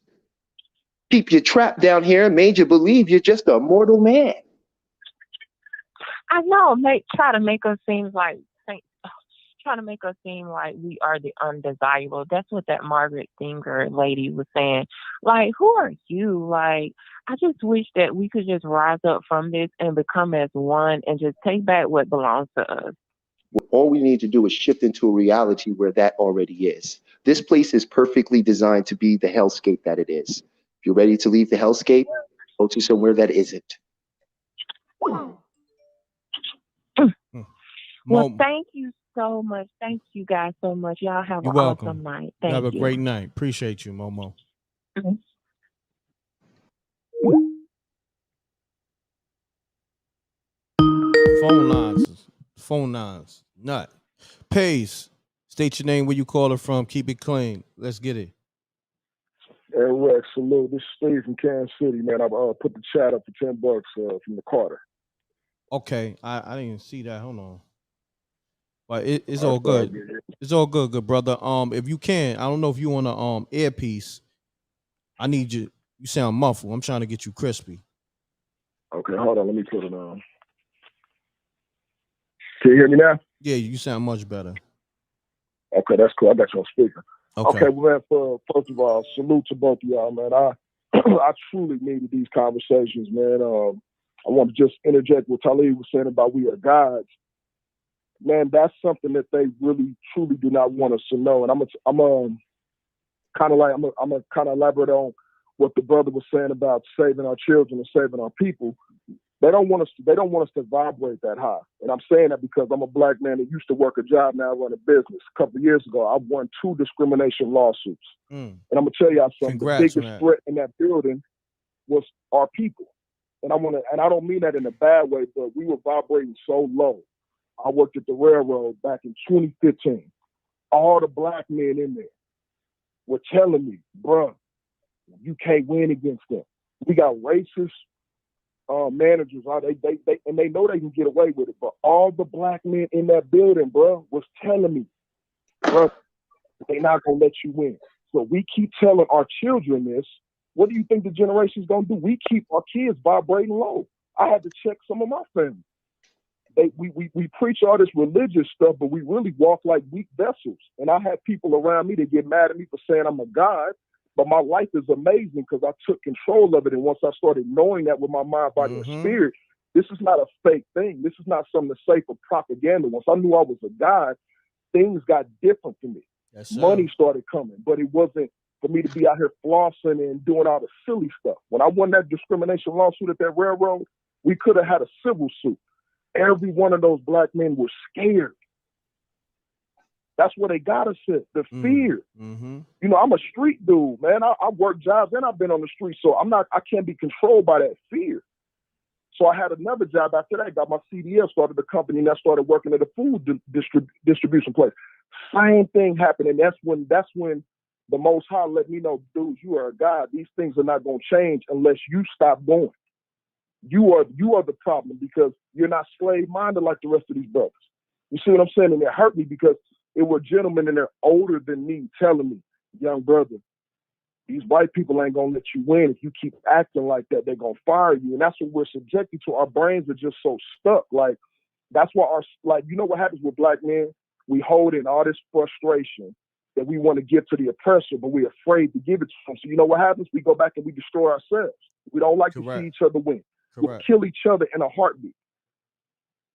Keep you trapped down here and made you believe you're just a mortal man. I know, try to make us seem like we are the undesirable. That's what that Margaret Singer lady was saying. Like, who are you? Like, I just wish that we could just rise up from this and become as one and just take back what belongs to us. All we need to do is shift into a reality where that already is. This place is perfectly designed to be the hellscape that it is. If you're ready to leave the hellscape, go to somewhere that isn't. Well, thank you so much. Thank you guys so much. Y'all have an awesome night. Thank you. Have a great night. Appreciate you, Momo. Phone lines. Nut. Pace. State your name, where you calling from. Keep it clean. Let's get it. M.Reck, salute. This is Steve from Kansas City, man. I put the chat up for $10 from the Carter. Okay, I didn't see that. Hold on. But it's all good. It's all good, good brother. If you can, I don't know if you want a earpiece. I need you. You sound muffled. I'm trying to get you crispy. Okay, hold on. Let me put it on. Can you hear me now? Yeah, you sound much better. Okay, that's cool. I got you on speaker. Okay, well, man, first of all, salute to both of y'all, man. I truly needed these conversations, man. I want to just interject what Talib was saying about we are gods. Man, that's something that they really, truly do not want us to know. And I'm kind of elaborate on what the brother was saying about saving our children and saving our people. They don't want us to vibrate that high. And I'm saying that because I'm a black man that used to work a job, now I run a business. A couple of years ago, I won 2 discrimination lawsuits. And I'm gonna tell y'all something. Congrats, the biggest threat in that building was our people. And I don't mean that in a bad way, but we were vibrating so low. I worked at the railroad back in 2015. All the black men in there were telling me, bruh, you can't win against them. We got racist managers, they know they can get away with it. But all the black men in that building, bro, was telling me, bro, they're not gonna let you win. So we keep telling our children this. What do you think the generation's gonna do? We keep our kids vibrating low. I had to check some of my family. We preach all this religious stuff, but we really walk like weak vessels. And I had people around me that get mad at me for saying I'm a god. But my life is amazing because I took control of it. And once I started knowing that with my mind, body, and spirit, this is not a fake thing. This is not something to say for propaganda. Once I knew I was a god, things got different for me. Yes, money started coming, but it wasn't for me to be out here flossing and doing all the silly stuff. When I won that discrimination lawsuit at that railroad, we could have had a civil suit. Every one of those black men were scared. That's where they got us at, the fear. Mm-hmm. You know, I'm a street dude, man. I work jobs and I've been on the street, so I can't be controlled by that fear. So I had another job after that, got my CDL, started a company, and I started working at a food distribution place. Same thing happened, and that's when the Most High let me know, dude, you are a God. These things are not going to change unless you stop going. You are the problem because you're not slave-minded like the rest of these brothers. You see what I'm saying? And it hurt me because it were gentlemen and they're older than me telling me, young brother, these white people ain't going to let you win. If you keep acting like that, they're going to fire you. And that's what we're subjected to. Our brains are just so stuck. Like, that's why you know what happens with black men? We hold in all this frustration that we want to give to the oppressor, but we're afraid to give it to them. So you know what happens? We go back and we destroy ourselves. We don't like to see each other win. We kill each other in a heartbeat.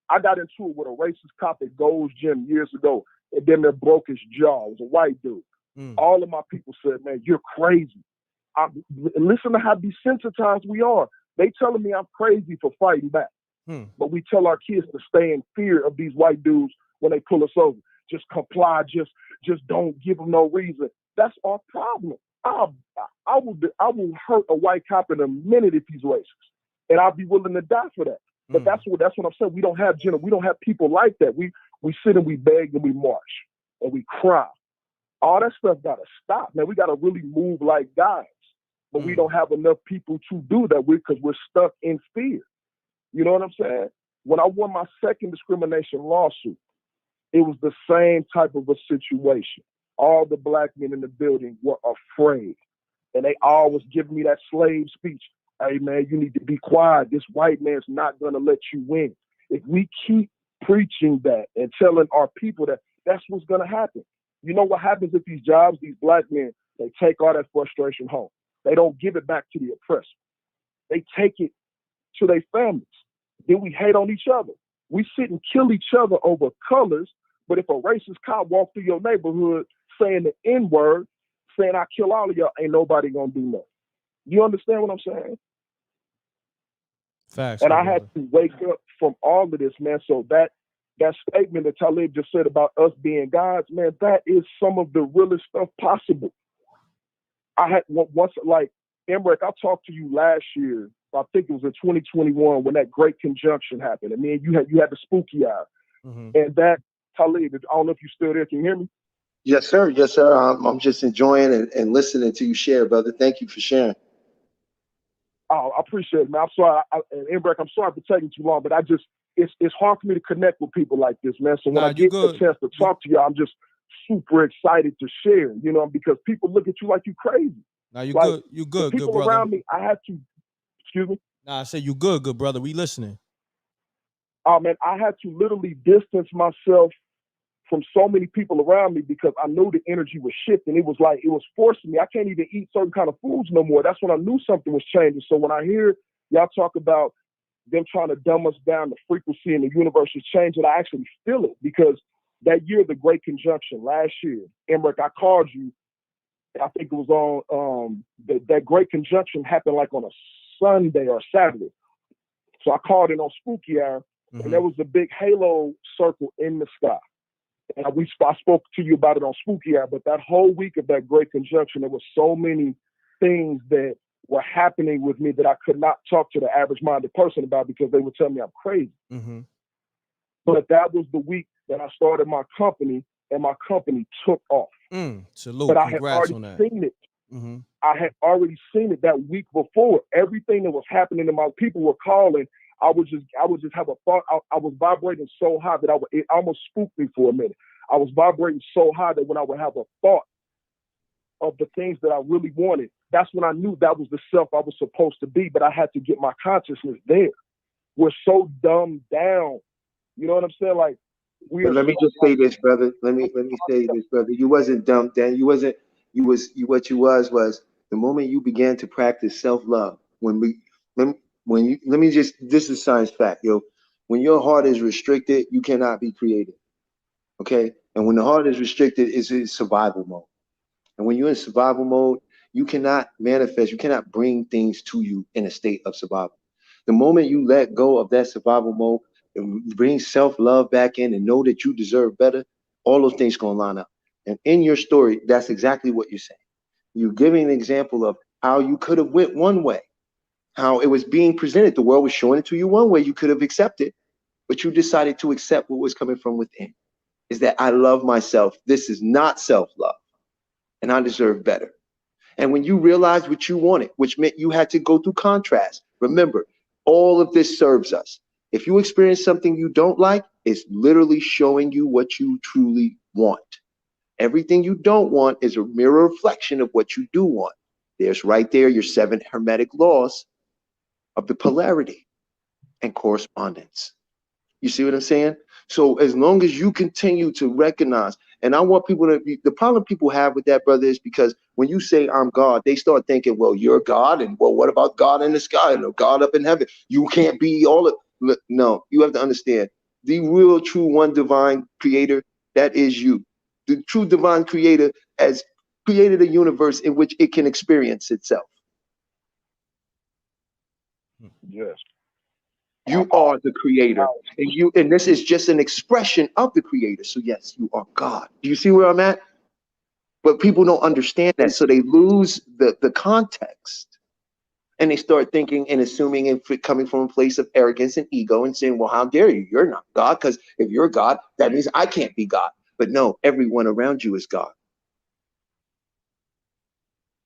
I got into it with a racist cop at Gold's Gym years ago, and then they broke his jaw. It was a white dude. All of my people said, man, you're crazy. Listen to how desensitized we are. They telling me I'm crazy for fighting back. But we tell our kids to stay in fear of these white dudes when they pull us over. Just comply, just don't give them no reason. That's our problem. I will hurt a white cop in a minute if he's racist. And I'll be willing to die for that. But that's what I'm saying. We don't have people like that. We sit and we beg and we march and we cry. All that stuff gotta stop, man. We gotta really move like guys. But we don't have enough people to do that because we're stuck in fear. You know what I'm saying? When I won my second discrimination lawsuit, it was the same type of a situation. all the black men in the building were afraid. And they all was giving me that slave speech. Hey, man, you need to be quiet. This white man's not going to let you win. If we keep preaching that and telling our people that, that's what's going to happen. You know what happens at these jobs? These black men, they take all that frustration home. They don't give it back to the oppressor. They take it to their families. Then we hate on each other. We sit and kill each other over colors, but if a racist cop walks through your neighborhood saying the N-word, saying I kill all of y'all, ain't nobody gonna do nothing. You understand what I'm saying? Facts. And I had to wake up from all of this, man. So that statement that Talib just said about us being gods, man, that is some of the realest stuff possible. I had once, like, M.Reck, I talked to you last year. I think it was in 2021 when that great conjunction happened. And then you had the spooky eye. Mm-hmm. And that, Talib, I don't know if you're still there. Can you hear me? Yes, sir. Yes, sir. I'm just enjoying and listening to you share, brother. Thank you for sharing. Oh, I appreciate it, man. I'm sorry. And M.Reck, I'm sorry for taking too long, but it's hard for me to connect with people like this, man. So when I get a chance to talk to you, I'm just super excited to share, you know, because people look at you like you crazy. Now you like, good. You good, people good brother. around me, I had to, excuse me? Nah, I said you good, good brother. We listening. Oh, man, I had to literally distance myself from so many people around me because I knew the energy was shifting. It was like, it was forcing me. I can't even eat certain kind of foods no more. That's when I knew something was changing. So when I hear y'all talk about them trying to dumb us down, the frequency in the universe is changing, I actually feel it because that year, the Great Conjunction, last year, M.Reck, I called you. I think it was on, that Great Conjunction happened like on a Sunday or Saturday. So I called it on Spooky Hour, and there was a big halo circle in the sky. And I spoke to you about it on Spooky Hour, but that whole week of that Great Conjunction, there was so many things that were happening with me that I could not talk to the average-minded person about because they would tell me I'm crazy. Mm-hmm. But that was the week that I started my company, and my company took off. Salute. But I had Congrats already on that. seen it. Mm-hmm. I had already seen it that week before. Everything that was happening to my people were calling. I would just have a thought. I was vibrating so high that it almost spooked me for a minute. I was vibrating so high that when I would have a thought of the things that I really wanted, that's when I knew that was the self I was supposed to be. But I had to get my consciousness there. We're so dumbed down. You know what I'm saying? Like, let me just say this, brother. Let me say this, brother. You wasn't dumped down. What you was the moment you began to practice self-love. This is science fact, yo. When your heart is restricted, you cannot be creative. Okay? And when the heart is restricted, it's in survival mode. And when you're in survival mode, you cannot manifest, you cannot bring things to you in a state of survival. The moment you let go of that survival mode and bring self-love back in and know that you deserve better, all those things gonna line up. And in your story, that's exactly what you're saying. You're giving an example of how you could have went one way, how it was being presented. The world was showing it to you one way you could have accepted, but you decided to accept what was coming from within. Is that I love myself. This is not self-love, and I deserve better. And when you realized what you wanted, which meant you had to go through contrast, remember, all of this serves us. If you experience something you don't like, it's literally showing you what you truly want. Everything you don't want is a mirror reflection of what you do want. There's right there your 7 hermetic laws of the polarity and correspondence. You see what I'm saying? So as long as you continue to recognize, and I want people to be, the problem people have with that, brother, is because when you say I'm God, they start thinking, well, you're God, and well, what about God in the sky and God up in heaven? You can't be all of. No, you have to understand the real, true, one divine creator, that is you. The true divine creator has created a universe in which it can experience itself. Yes. You are the creator, and this is just an expression of the creator. So yes, you are God. Do you see where I'm at? But people don't understand that, so they lose the context, and they start thinking and assuming and coming from a place of arrogance and ego and saying, well, how dare you? You're not God, because if you're God, that means I can't be God. But no, everyone around you is God.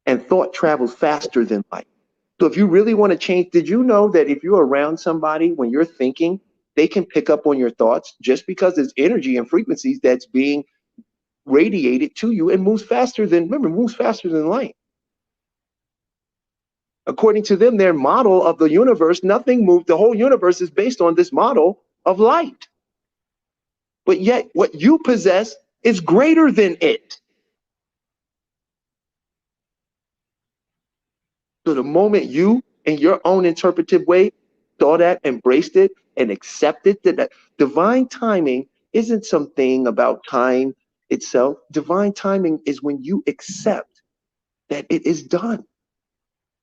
And thought travels faster than light. So if you really want to change, did you know that if you're around somebody when you're thinking, they can pick up on your thoughts just because there's energy and frequencies that's being radiated to you and moves faster than light. According to them, their model of the universe, nothing moved. The whole universe is based on this model of light. But yet what you possess is greater than it. So the moment you, in your own interpretive way, saw that, embraced it, and accepted that divine timing isn't something about time itself. Divine timing is when you accept that it is done,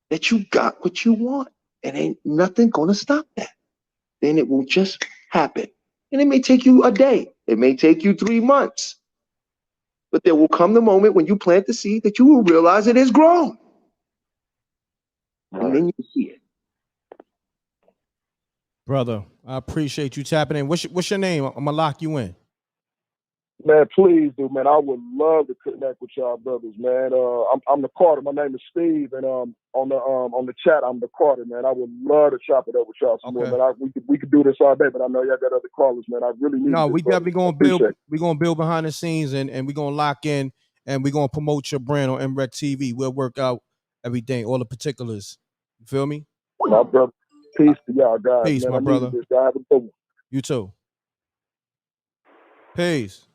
that you got what you want, and ain't nothing gonna stop that. Then it will just happen. And it may take you a day, it may take you 3 months, but there will come the moment when you plant the seed that you will realize it is grown. And then you see it. Brother, I appreciate you tapping in. What's your name? I'm gonna lock you in. Man, please do, man. I would love to connect with y'all brothers, man. I'm the Carter. My name is Steve, and on the chat, I'm the Carter, man. I would love to chop it up with y'all some more, man. We could do this all day, but I know y'all got other callers, man. I really need. No, this, we definitely gonna appreciate build. it. We're gonna build behind the scenes, and we're gonna lock in, and we're gonna promote your brand on MRecktv. We'll work out everything, all the particulars. You feel me? My brother. Peace to y'all guys, Peace, man. my I brother. needed this. Y'all have a good one. You too. Peace.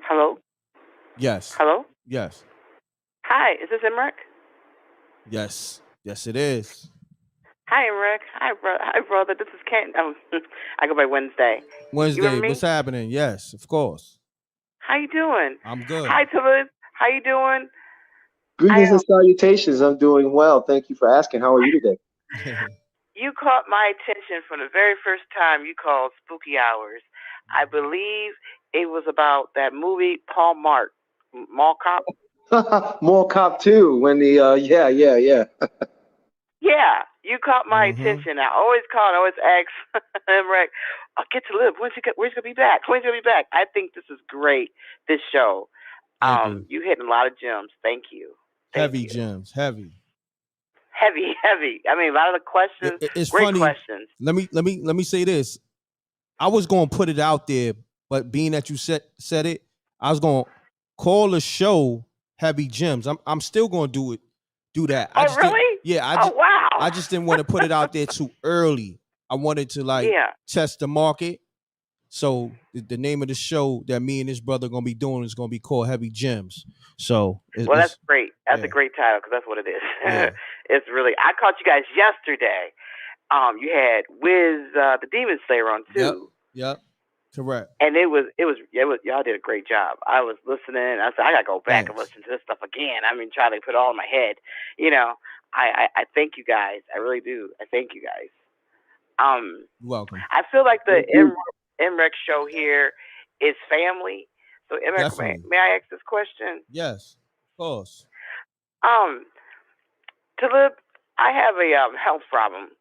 Hello? Yes. Hello? Yes. Hi, is this M.Reck? Yes. Yes, it is. Hi, M.Reck. Hi, brother. This is Ken. I go by Wednesday. You Wednesday. remember me? What's happening? Yes, of course. How you doing? I'm good. Hi, Talib. How you doing? Greetings and salutations. I'm doing well. Thank you for asking. How are you today? You caught my attention from the very first time you called Spooky Hours. I believe it was about that movie Paul Mall Cop. More Cop 2 when the yeah. Yeah, you caught my attention. I always call, I always ask M.Reck, get to live. When's he gonna be back? When's he gonna be back? I think this is great. This show. You hitting a lot of gems. Thank you. Heavy gems. Heavy. I mean, a lot of the questions. It's great funny. questions. Let me say this. I was gonna put it out there, but being that you said it, I was gonna call the show Heavy Gems. I'm still gonna do that. Oh, really? Wow. I just didn't want to put it out there too early. I wanted to test the market. So the name of the show that me and this brother gonna be doing is gonna be called Heavy Gems. So that's great. That's a great title because that's what it is. Yeah. It's really. I caught you guys yesterday. You had Wiz, the Demon Slayer, on too. Yep. Correct. And it was y'all did a great job. I was listening. I said I gotta go back and listen to this stuff again. I mean, try to put it all in my head. You know, I thank you guys. I really do. I thank you guys. You're welcome. I feel like the M.Reck show here is family. So M.Reck, may I ask this question? Yes, of course. Talib, I have a health problem,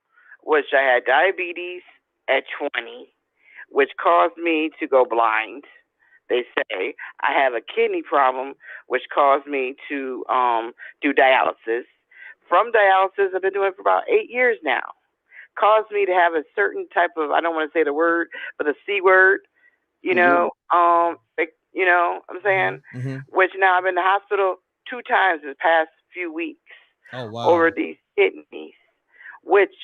which I had diabetes at 20, which caused me to go blind. They say I have a kidney problem, which caused me to do dialysis. From dialysis, I've been doing it for about 8 years now. Caused me to have a certain type of, I don't want to say the word, but the C word, you know, you know what I'm saying? Which now I've been in the hospital 2 times in the past few weeks over these kidneys, which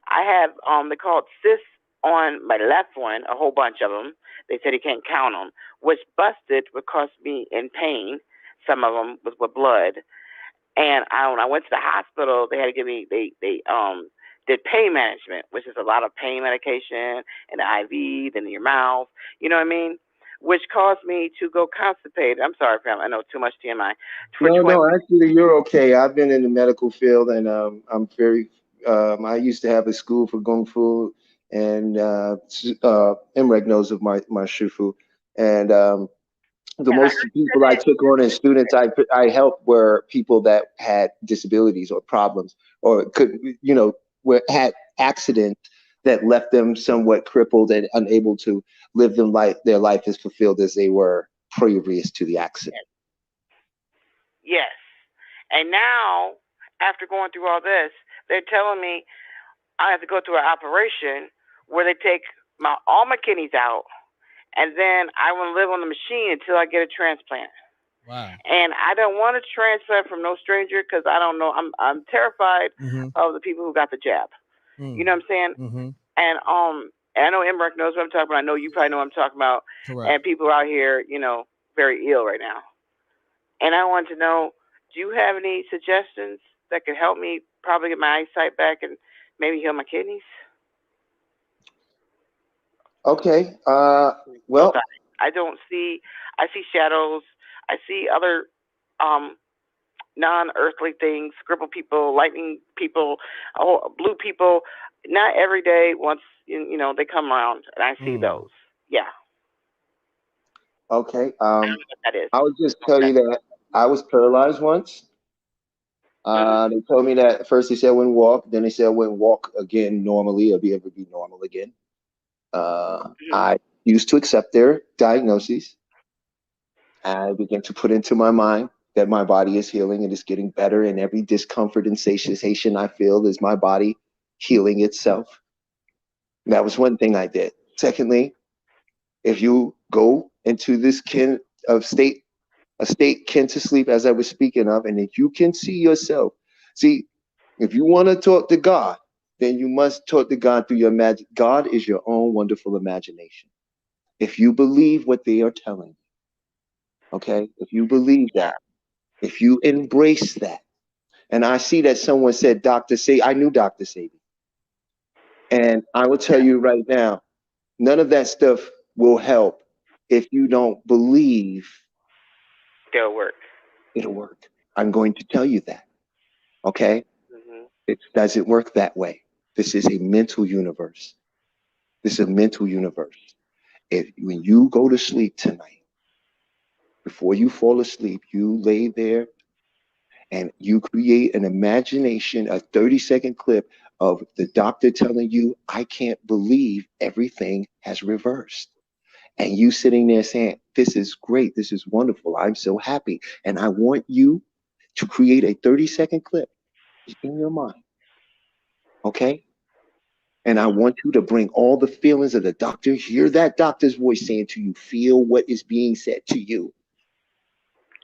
I have, they call it cysts on my left one, a whole bunch of them. They said he can't count them, which busted would cause me in pain. Some of them was with blood. And when I went to the hospital, they had to give me, they did pain management, which is a lot of pain medication and the IV, then in your mouth, you know what I mean? Which caused me to go constipated. I'm sorry, fam, I know too much TMI. No, actually, you're okay. I've been in the medical field, and I'm very. I used to have a school for Kung Fu, and M.Reck knows of my Shifu, and the most people I took on as students I helped were people that had disabilities or problems, or could had accidents that left them somewhat crippled and unable to live their life as fulfilled as they were previous to the accident. Yes. And now, after going through all this, they're telling me I have to go through an operation where they take all my kidneys out and then I want to live on the machine until I get a transplant. Wow. And I don't want a transplant from no stranger because I don't know. I'm terrified of the people who got the jab. You know what I'm saying? And I know M.Reck knows what I'm talking about. I know you probably know what I'm talking about. Correct. And people out here, you know, very ill right now. And I want to know, do you have any suggestions that could help me probably get my eyesight back and maybe heal my kidneys? Okay. Well, I don't see. I see shadows. I see other non-earthly things, scribble people, lightning people, blue people. Not every day. Once you know they come around, and I see those. Yeah. okay. That is. I would just tell you that I was paralyzed once. They told me that first they said I wouldn't walk, then they said I wouldn't walk again normally or ever be normal again. I used to accept their diagnoses. I began to put into my mind that my body is healing and it's getting better, and every discomfort and sensation I feel is my body healing itself. That was one thing I did. Secondly, if you go into this a state kin to sleep, as I was speaking of, and if you can see yourself, see, if you want to talk to God, then you must talk to God through your imagine. God is your own wonderful imagination. If you believe what they are telling you, okay, if you believe that, if you embrace that, and I see that someone said, I knew Dr. Sabi. And I will tell you right now, none of that stuff will help if you don't believe it'll work. It'll work. I'm going to tell you that. Okay? It doesn't work that way. This is a mental universe. This is a mental universe. When you go to sleep tonight, before you fall asleep, you lay there and you create an imagination, a 30-second clip of the doctor telling you, I can't believe everything has reversed. And you sitting there saying, this is great. This is wonderful. I'm so happy. And I want you to create a 30-second clip in your mind. Okay? And I want you to bring all the feelings of the doctor, hear that doctor's voice saying to you, feel what is being said to you.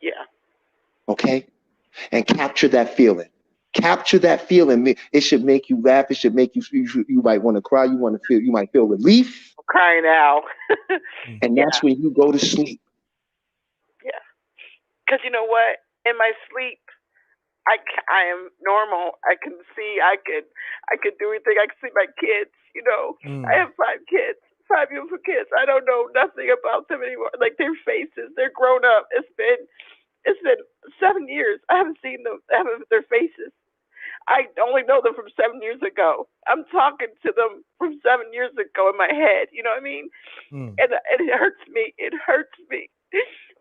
Yeah. Okay? And capture that feeling. Capture that feeling. It should make you laugh. It should make you might want to cry. You might feel relief. I'm crying now. And that's when you go to sleep. Yeah. Because you know what? In my sleep, I am normal. I can see. I could do anything. I can see my kids. You know, I have 5 kids, 5 beautiful kids. I don't know nothing about them anymore. Like their faces, they're grown up. It's been 7 years. I haven't seen them. I haven't their faces. I only know them from 7 years ago. I'm talking to them from 7 years ago in my head. You know what I mean? And it hurts me. It hurts me.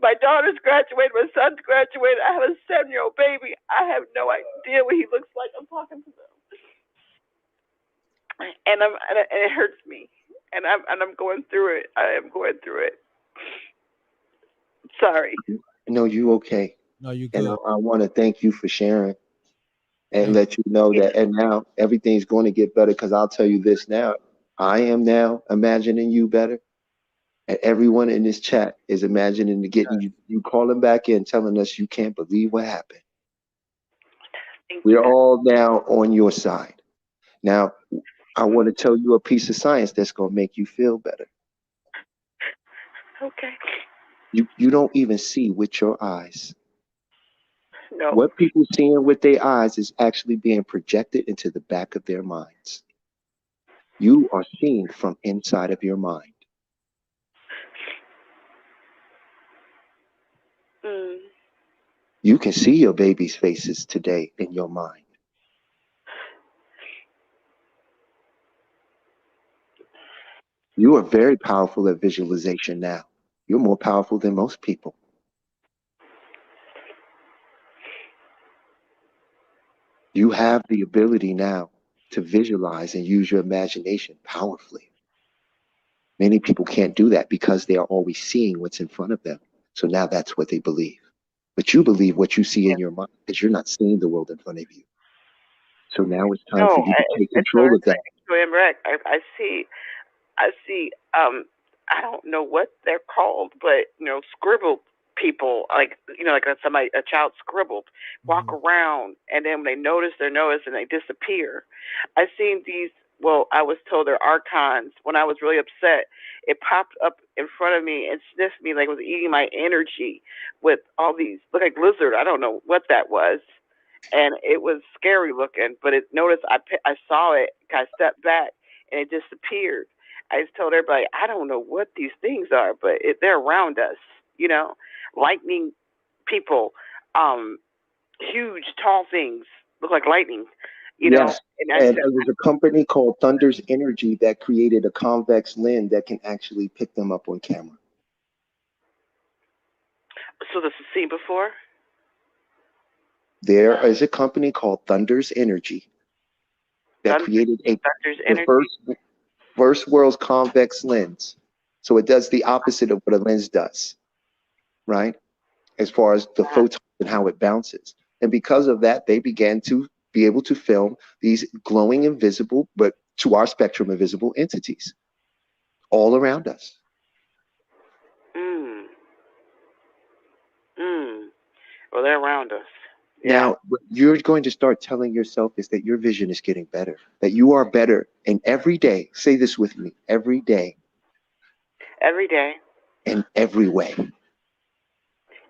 My daughter's graduated. My son's graduated. I have a 7-year-old baby. I have no idea what he looks like. I'm talking to them, and it hurts me. And I'm going through it. I am going through it. Sorry. No, you okay. No, you good. And I want to thank you for sharing and let you know that. And now everything's going to get better, because I'll tell you this now. I am now imagining you better. And everyone in this chat is imagining to getting you calling back in, telling us you can't believe what happened. We're all now on your side. Now, I want to tell you a piece of science that's going to make you feel better. Okay. You don't even see with your eyes. No. What people seeing with their eyes is actually being projected into the back of their minds. You are seeing from inside of your mind. You can see your baby's faces today in your mind. You are very powerful at visualization now. You're more powerful than most people. You have the ability now to visualize and use your imagination powerfully. Many people can't do that because they are always seeing what's in front of them. So now that's what they believe. But you believe what you see in your mind, because you're not seeing the world in front of you. So now it's time for you to take control of that. M.Reck, I see I don't know what they're called, but scribbled people, like somebody, a child scribbled, walk around, and then when they notice, and they disappear. I've seen these. Well, I was told they're archons. When I was really upset, it popped up in front of me and sniffed me like it was eating my energy with all these, look like lizard. I don't know what that was. And it was scary looking, but I saw it, I stepped back, and it disappeared. I just told everybody, I don't know what these things are, but they're around us, lightning people, huge, tall things, look like lightning, Yes. And I And said, there was a company called Thunder's Energy that created a convex lens that can actually pick them up on camera. so this is seen before? There is a company called Thunder's Energy that created the first world's convex lens. So it does the opposite of what a lens does, right? As far as the photons and how it bounces. And because of that, they began to be able to film these glowing, invisible, but to our spectrum, invisible entities all around us. Well, they're around us. Now, what you're going to start telling yourself is that your vision is getting better, that you are better. And every day, say this with me, every day. Every day. In every way.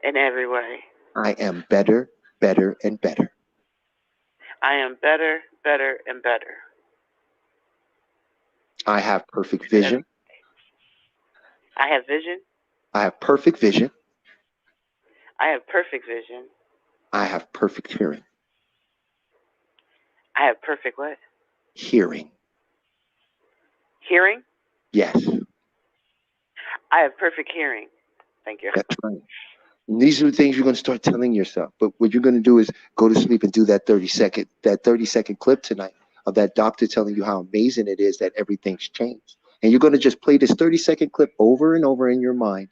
In every way. I am better, better, and better. I am better, better, and better. I have perfect vision. I have vision. I have perfect vision. I have perfect vision. I have perfect hearing. I have perfect what? Hearing. Hearing? Yes. I have perfect hearing. Thank you. That's right. And these are the things you're going to start telling yourself. But what you're going to do is go to sleep and do that 30-second clip tonight of that doctor telling you how amazing it is that everything's changed. And you're going to just play this 30-second clip over and over in your mind.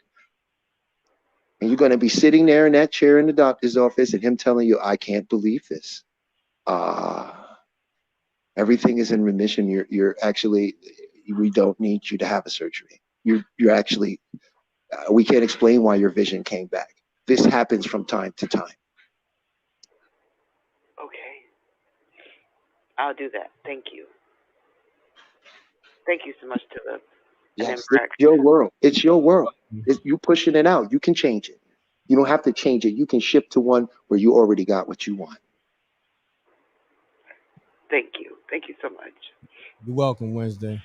And you're going to be sitting there in that chair in the doctor's office and him telling you, I can't believe this. Everything is in remission. You're actually, we don't need you to have a surgery. You're actually, we can't explain why your vision came back. This happens from time to time. Okay. I'll do that. Thank you. Thank you so much, Talib. Yes, it's your world. It's your world. You pushing it out. You can change it. You don't have to change it. You can shift to one where you already got what you want. Thank you. Thank you so much. You're welcome, Wednesday.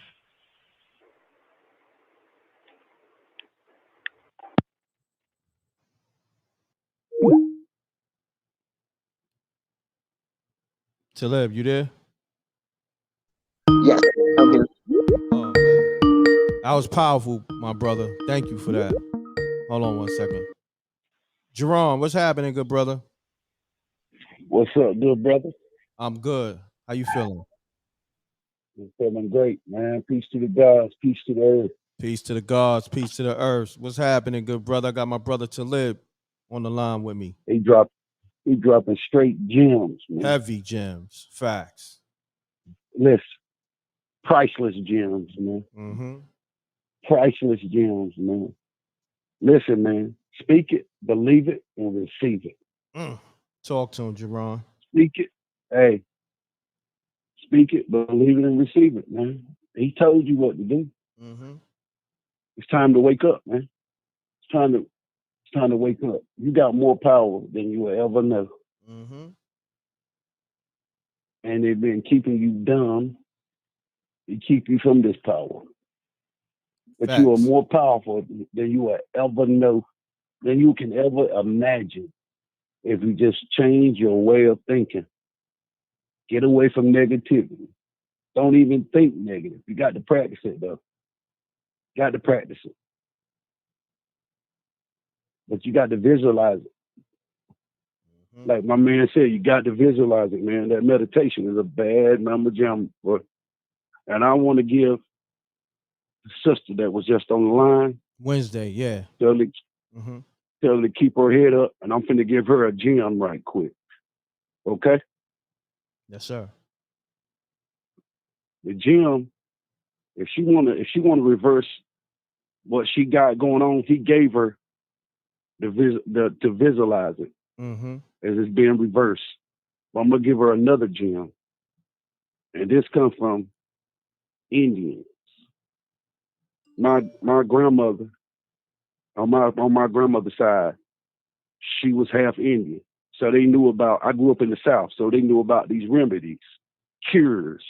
Talib, you there? Yes, I'm here. Oh, man. That was powerful, my brother. Thank you for that. Hold on 1 second. Jerome, what's happening, good brother? What's up, good brother? I'm good. How you feeling? I'm feeling great, man. Peace to the gods, peace to the earth. Peace to the gods, peace to the earth. What's happening, good brother? I got my brother Talib on the line with me. He dropping straight gems, man. Heavy gems, facts. Listen, priceless gems, man. Mm-hmm. Priceless gems, man. Listen, man. Speak it, believe it, and receive it. Talk to him, Jerome. Speak it. Hey. Speak it, believe it, and receive it, man. He told you what to do. Mm-hmm. It's time to wake up, man. It's time to wake up. You got more power than you will ever know. Mm-hmm. And they've been keeping you dumb to keep you from this power. But Facts. you are more powerful than you will ever know, than you can ever imagine if you just change your way of thinking. Get away from negativity. Don't even think negative. You got to practice it, though. Got to practice it. But you got to visualize it. Mm-hmm. Like my man said, you got to visualize it, man. That meditation is a bad number jam. And I want to give the sister that was just on the line. Wednesday, yeah. Tell her to keep her head up, and I'm finna give her a gem right quick. Okay? Yes, sir. The gem, if she wanna reverse what she got going on, he gave her to visualize it Mm-hmm. as it's being reversed. But I'm gonna give her another gem, and this comes from Indians. My grandmother on my grandmother's side, she was half Indian, so they knew about. I grew up in the South, so they knew about these remedies, cures,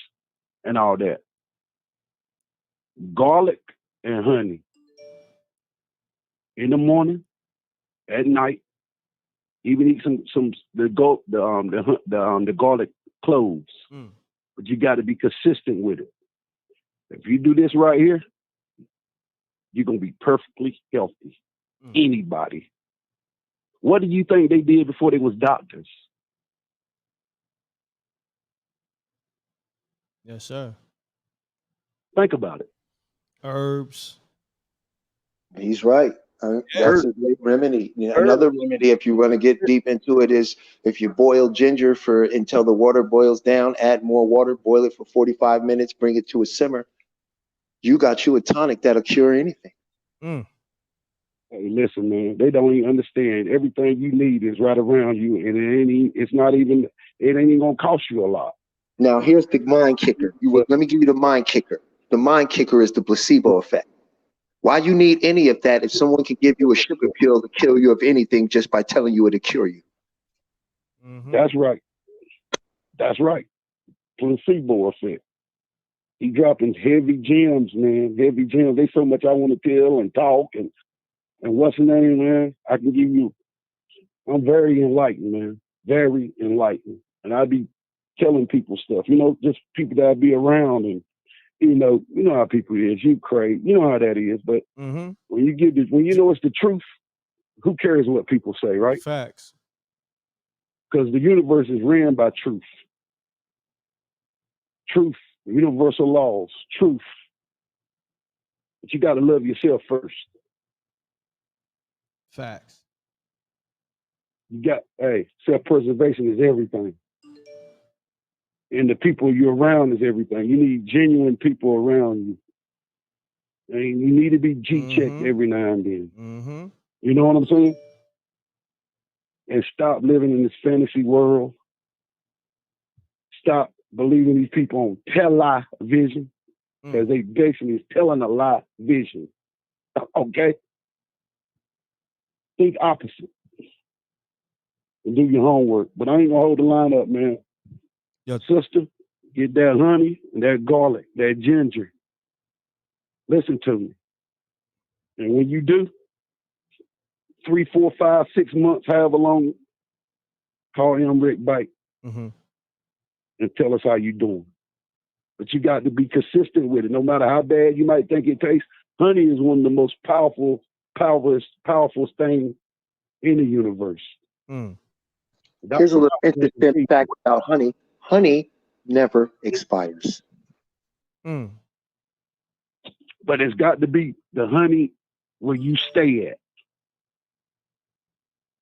and all that. Garlic and honey in the morning, at night. Even eat the garlic cloves, but you got to be consistent with it. If you do this right here, you're gonna be perfectly healthy. Anybody. What do you think they did before they was doctors? Yes, sir. Think about it. Herbs. He's right. That's a great remedy. You know, another remedy, if you want to get deep into it, is if you boil ginger until the water boils down, add more water, boil it for 45 minutes, bring it to a simmer. You got you a tonic that'll cure anything. Mm. Hey, listen, man, they don't even understand. Everything you need is right around you, and it ain't even gonna cost you a lot. Now, here's the mind kicker. Let me give you the mind kicker. The mind kicker is the placebo effect. Why you need any of that if someone can give you a sugar pill to kill you of anything just by telling you it'll cure you? Mm-hmm. That's right. That's right. Placebo effect. He dropping heavy gems, man. Heavy gems. They so much I want to tell and talk and what's the name, man? I can give you. I'm very enlightened, man. Very enlightened, and I be telling people stuff. You know, just people that I be around, and you know how people is. You crazy. You know how that is. But Mm-hmm. when you know it's the truth, who cares what people say, right? Facts. Because the universe is ran by truth. Truth, universal laws, truth. But you got to love yourself first. Facts. Self-preservation is everything. And the people you're around is everything. You need genuine people around you. And you need to be G-checked every now and then. Mm-hmm. You know what I'm saying? And stop living in this fantasy world. Stop believing these people on television, because they basically is telling a lie vision. Okay? Think opposite. And do your homework. But I ain't gonna hold the line up, man. Your sister, get that honey and that garlic, that ginger. Listen to me. And when you do, 3, 4, 5, 6 months, however long, call M.Reck back and tell us how you doing. But you got to be consistent with it. No matter how bad you might think it tastes, honey is one of the most powerful thing in the universe. Here's a little interesting fact about honey. Honey never expires. But it's got to be the honey where you stay at.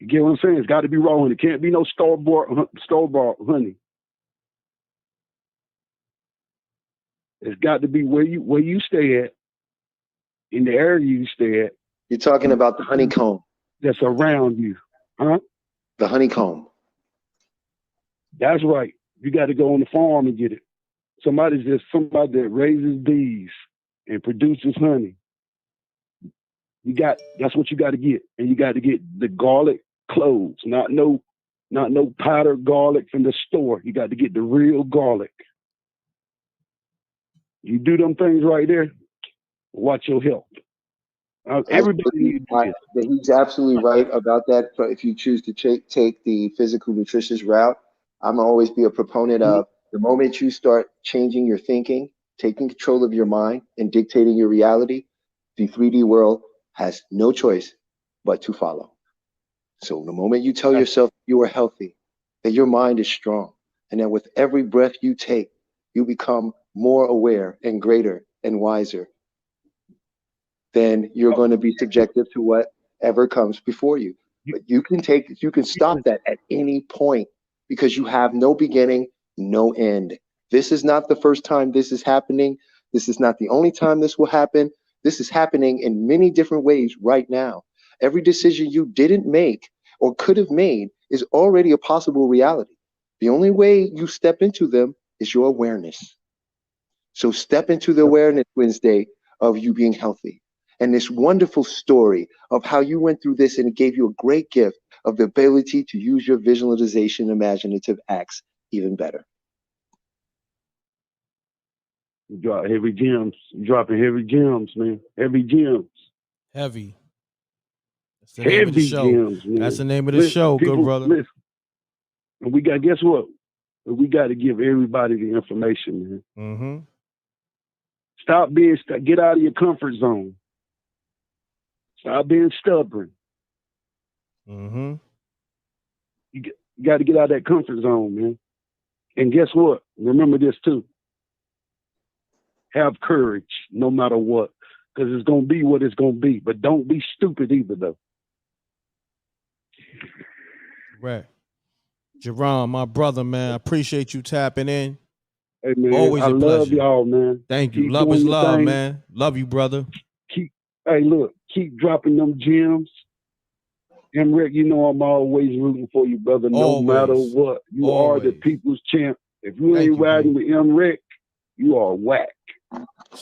You get what I'm saying? It's got to be raw honey. It can't be no store-bought honey. It's got to be where you stay at, in the area you stay at. You're talking about the honeycomb. That's around you, huh? The honeycomb. That's right. You got to go on the farm and get it. Somebody that raises bees and produces honey. That's what you got to get. And you got to get the garlic cloves, not no powdered garlic from the store. You got to get the real garlic. You do them things right there, watch your health. Everybody needs to do this. He's absolutely right about that. But if you choose to take the physical nutritious route, I'm gonna always be a proponent of the moment you start changing your thinking, taking control of your mind, and dictating your reality, the 3D world has no choice but to follow. So the moment you tell yourself you are healthy, that your mind is strong, and that with every breath you take, you become more aware and greater and wiser, then you're going to be subjective to whatever comes before you. But you can stop that at any point, because you have no beginning, no end. This is not the first time this is happening. This is not the only time this will happen. This is happening in many different ways right now. Every decision you didn't make or could have made is already a possible reality. The only way you step into them is your awareness. So step into the awareness Wednesday of you being healthy. And this wonderful story of how you went through this, and it gave you a great gift of the ability to use your visualization, imaginative acts even better. You drop heavy gems. You dropping heavy gems, man. Heavy gems. Heavy. That's the name of the Heavy show. gems, man. That's the name of the show, good brother. Listen. And we got, guess what? We got to give everybody the information, man. Mm-hmm. Get out of your comfort zone. Stop being stubborn. Mm-hmm. You got to get out of that comfort zone, man. And guess what? Remember this too. Have courage no matter what, because it's going to be what it's going to be. But don't be stupid either, though. Right. Jerron, my brother, man, I appreciate you tapping in. Hey, man, always I a pleasure. love y'all, man. Thank you. Keep Love doing is your love, thing. man. Love you, brother. Keep dropping them gems. M.Reck, you know I'm always rooting for you, brother, no Always. matter what. You are the people's champ. If you ain't riding with M.Reck, you are whack.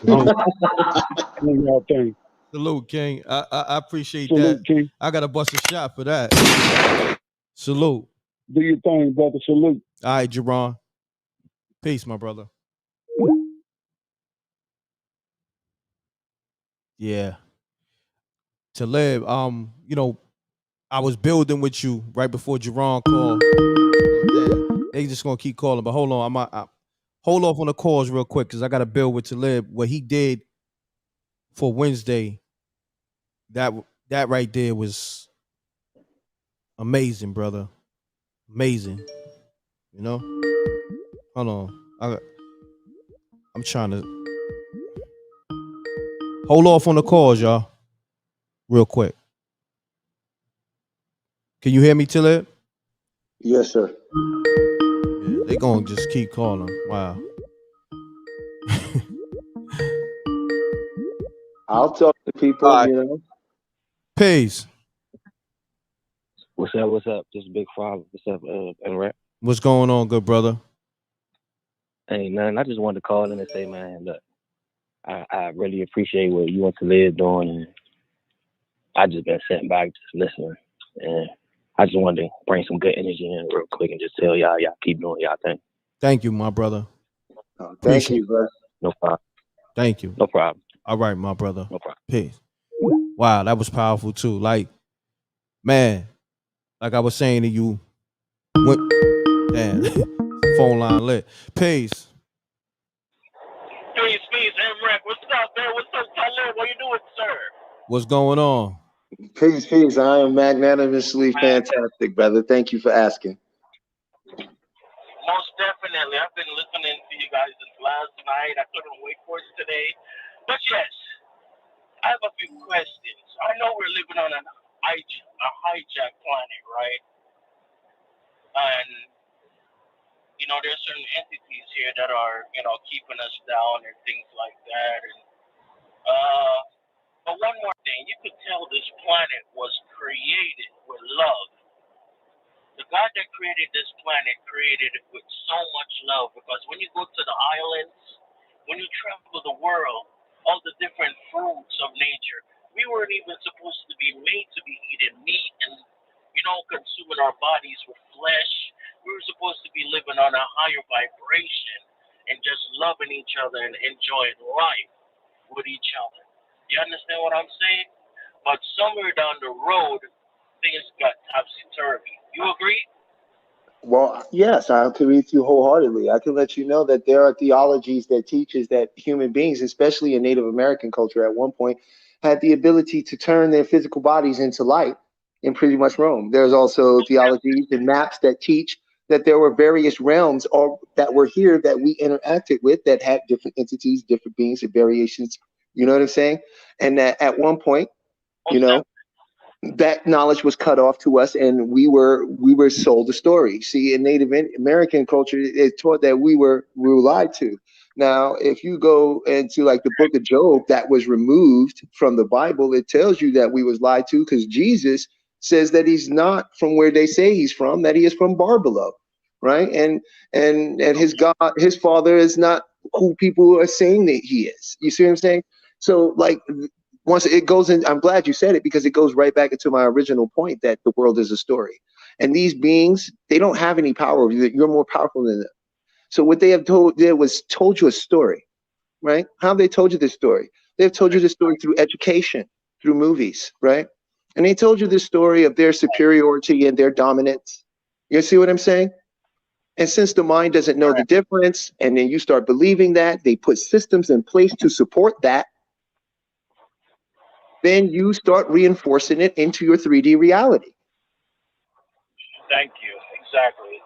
Y'all think. Salute, King. I appreciate Salute, that. King. I got to bust a shot for that. Salute. Do your thing, brother. Salute. All right, Jerron. Peace, my brother. Yeah. Talib, you know, I was building with you right before Jerron called. They just gonna keep calling, but hold on, I hold off on the calls real quick because I gotta build with Talib. What he did for Wednesday, that right there was amazing, brother. Amazing. You know? Hold on. I'm trying to hold off on the calls, y'all. Real quick. Can you hear me, Talib? Yes, sir. Yeah, they gonna just keep calling. Wow. I'll talk to people, you know. Peace. What's up? What's up? Just Big Father. What's up, M.Reck? What's going on, good brother? Ain't nothing. I just wanted to call in and say, man, look, I really appreciate what you want to live doing, and I just been sitting back just listening, and I just wanted to bring some good energy in real quick and just tell y'all keep doing y'all thing. Thank you, my brother. Thank you, bro. No problem. Thank you. No problem. All right, my brother. No problem. Peace. Wow, that was powerful too. Like, man, like I was saying to you, damn, phone line lit. Peace. Peace, M.Reck. What's up, man? What's up, Talib? What you doing, sir? What's going on? Peace. I am magnanimously fantastic, brother. Thank you for asking. Most definitely. I've been listening to you guys since last night. I couldn't wait for it today. But yes, I have a few questions. I know we're living on a hijacked planet, right? And, you know, there's certain entities here that are, you know, keeping us down and things like that. And but one more thing, you could tell this planet was created with love. The God that created this planet created it with so much love, because when you go to the islands, when you travel the world, all the different fruits of nature, we weren't even supposed to be made to be eating meat and, you know, consuming our bodies with flesh. We were supposed to be living on a higher vibration and just loving each other and enjoying life with each other. You understand what I'm saying? But somewhere down the road, things got topsy-turvy. You agree? Well, yes, I agree with you wholeheartedly. I can let you know that there are theologies that teaches that human beings, especially in Native American culture at one point, had the ability to turn their physical bodies into light in pretty much Rome. There's also theologies and maps that teach that there were various realms that were here that we interacted with that had different entities, different beings, and variations. You know what I'm saying? And that at one point, you know, that knowledge was cut off to us, and we were sold a story. See, in Native American culture, it taught that we were lied to. Now, if you go into like the book of Job that was removed from the Bible, it tells you that we was lied to because Jesus says that he's not from where they say he's from, that he is from Barbelo, right? And his God, his father is not who people are saying that he is. You see what I'm saying? So like once it goes in, I'm glad you said it because it goes right back into my original point that the world is a story. And these beings, they don't have any power over you. You're more powerful than them. So what they have told you a story, right? How have they told you this story? They've told you this story through education, through movies, right? And they told you this story of their superiority and their dominance. You see what I'm saying? And since the mind doesn't know the difference, and then you start believing that, they put systems in place to support that, then you start reinforcing it into your 3D reality. Thank you. Exactly.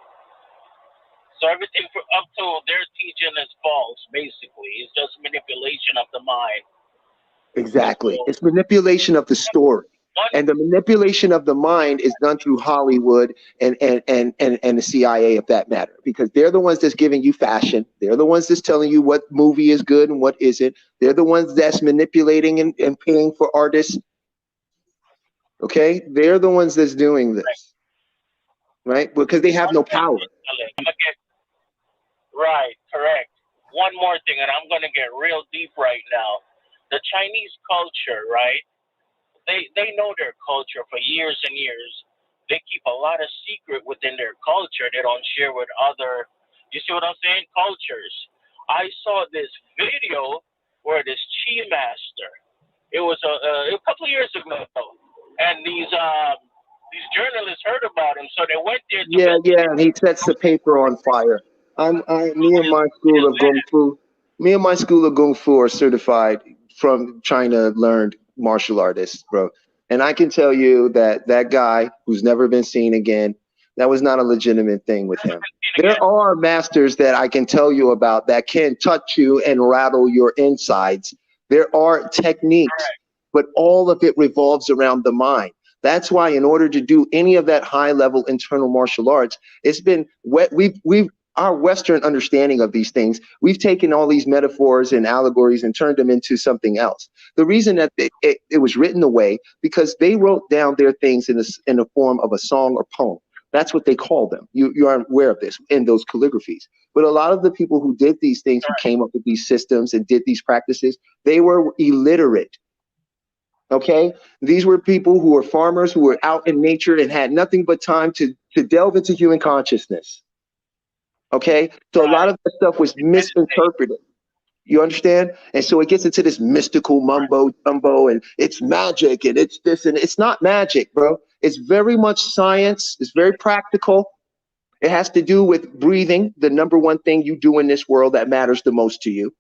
So everything up to their teaching is false, basically. It's just manipulation of the mind. Exactly. It's manipulation of the story. And the manipulation of the mind is done through Hollywood and the CIA, if that matter, because they're the ones that's giving you fashion. They're the ones that's telling you what movie is good and what isn't. They're the ones that's manipulating and paying for artists. Okay? They're the ones that's doing this. Right? Because they have no power. Right, correct. One more thing, and I'm going to get real deep right now. The Chinese culture, right? They know their culture for years and years. They keep a lot of secret within their culture. They don't share with other, you see what I'm saying? Cultures. I saw this video where this Chi master, it was a couple of years ago, and these journalists heard about him, so they went there to Yeah, and he sets the paper on fire. Me and my school of Kung Fu are certified from China learned martial artists, bro. And I can tell you that that guy who's never been seen again, that was not a legitimate thing with him. There are masters that I can tell you about that can touch you and rattle your insides. There are techniques, but all of it revolves around the mind. That's why in order to do any of that high level internal martial arts, it's been we've our Western understanding of these things, we've taken all these metaphors and allegories and turned them into something else. The reason that it was written away because they wrote down their things in the form of a song or poem. That's what they call them. You aren't aware of this in those calligraphies. But a lot of the people who did these things, who came up with these systems and did these practices, they were illiterate. Okay, these were people who were farmers who were out in nature and had nothing but time to delve into human consciousness. Okay, so a lot of that stuff was misinterpreted. You understand? And so it gets into this mystical mumbo jumbo, and it's magic, and it's this, and it's not magic, bro. It's very much science. It's very practical. It has to do with breathing, the number one thing you do in this world that matters the most to you,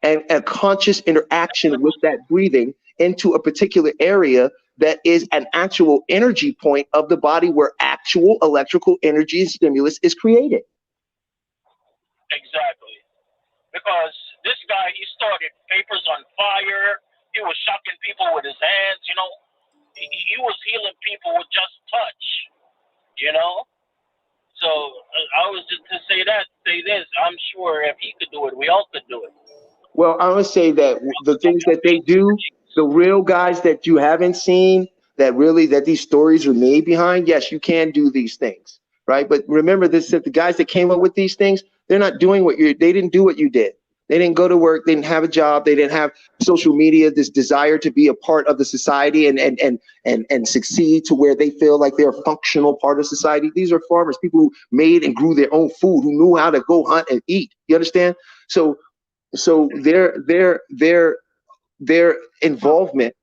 and a conscious interaction with that breathing into a particular area that is an actual energy point of the body where actual electrical energy and stimulus is created. Exactly. Because this guy, he started papers on fire. He was shocking people with his hands, you know. He was healing people with just touch, you know. So I was just to say this, I'm sure if he could do it, we all could do it. Well, I would say that the things that they do, the real guys that you haven't seen, that these stories are made behind, yes, you can do these things, right? But remember this, that the guys that came up with these things, they're not doing they didn't do what you did. They didn't go to work, they didn't have a job, they didn't have social media, this desire to be a part of the society and succeed to where they feel like they're a functional part of society. These are farmers, people who made and grew their own food, who knew how to go hunt and eat. You understand? So their involvement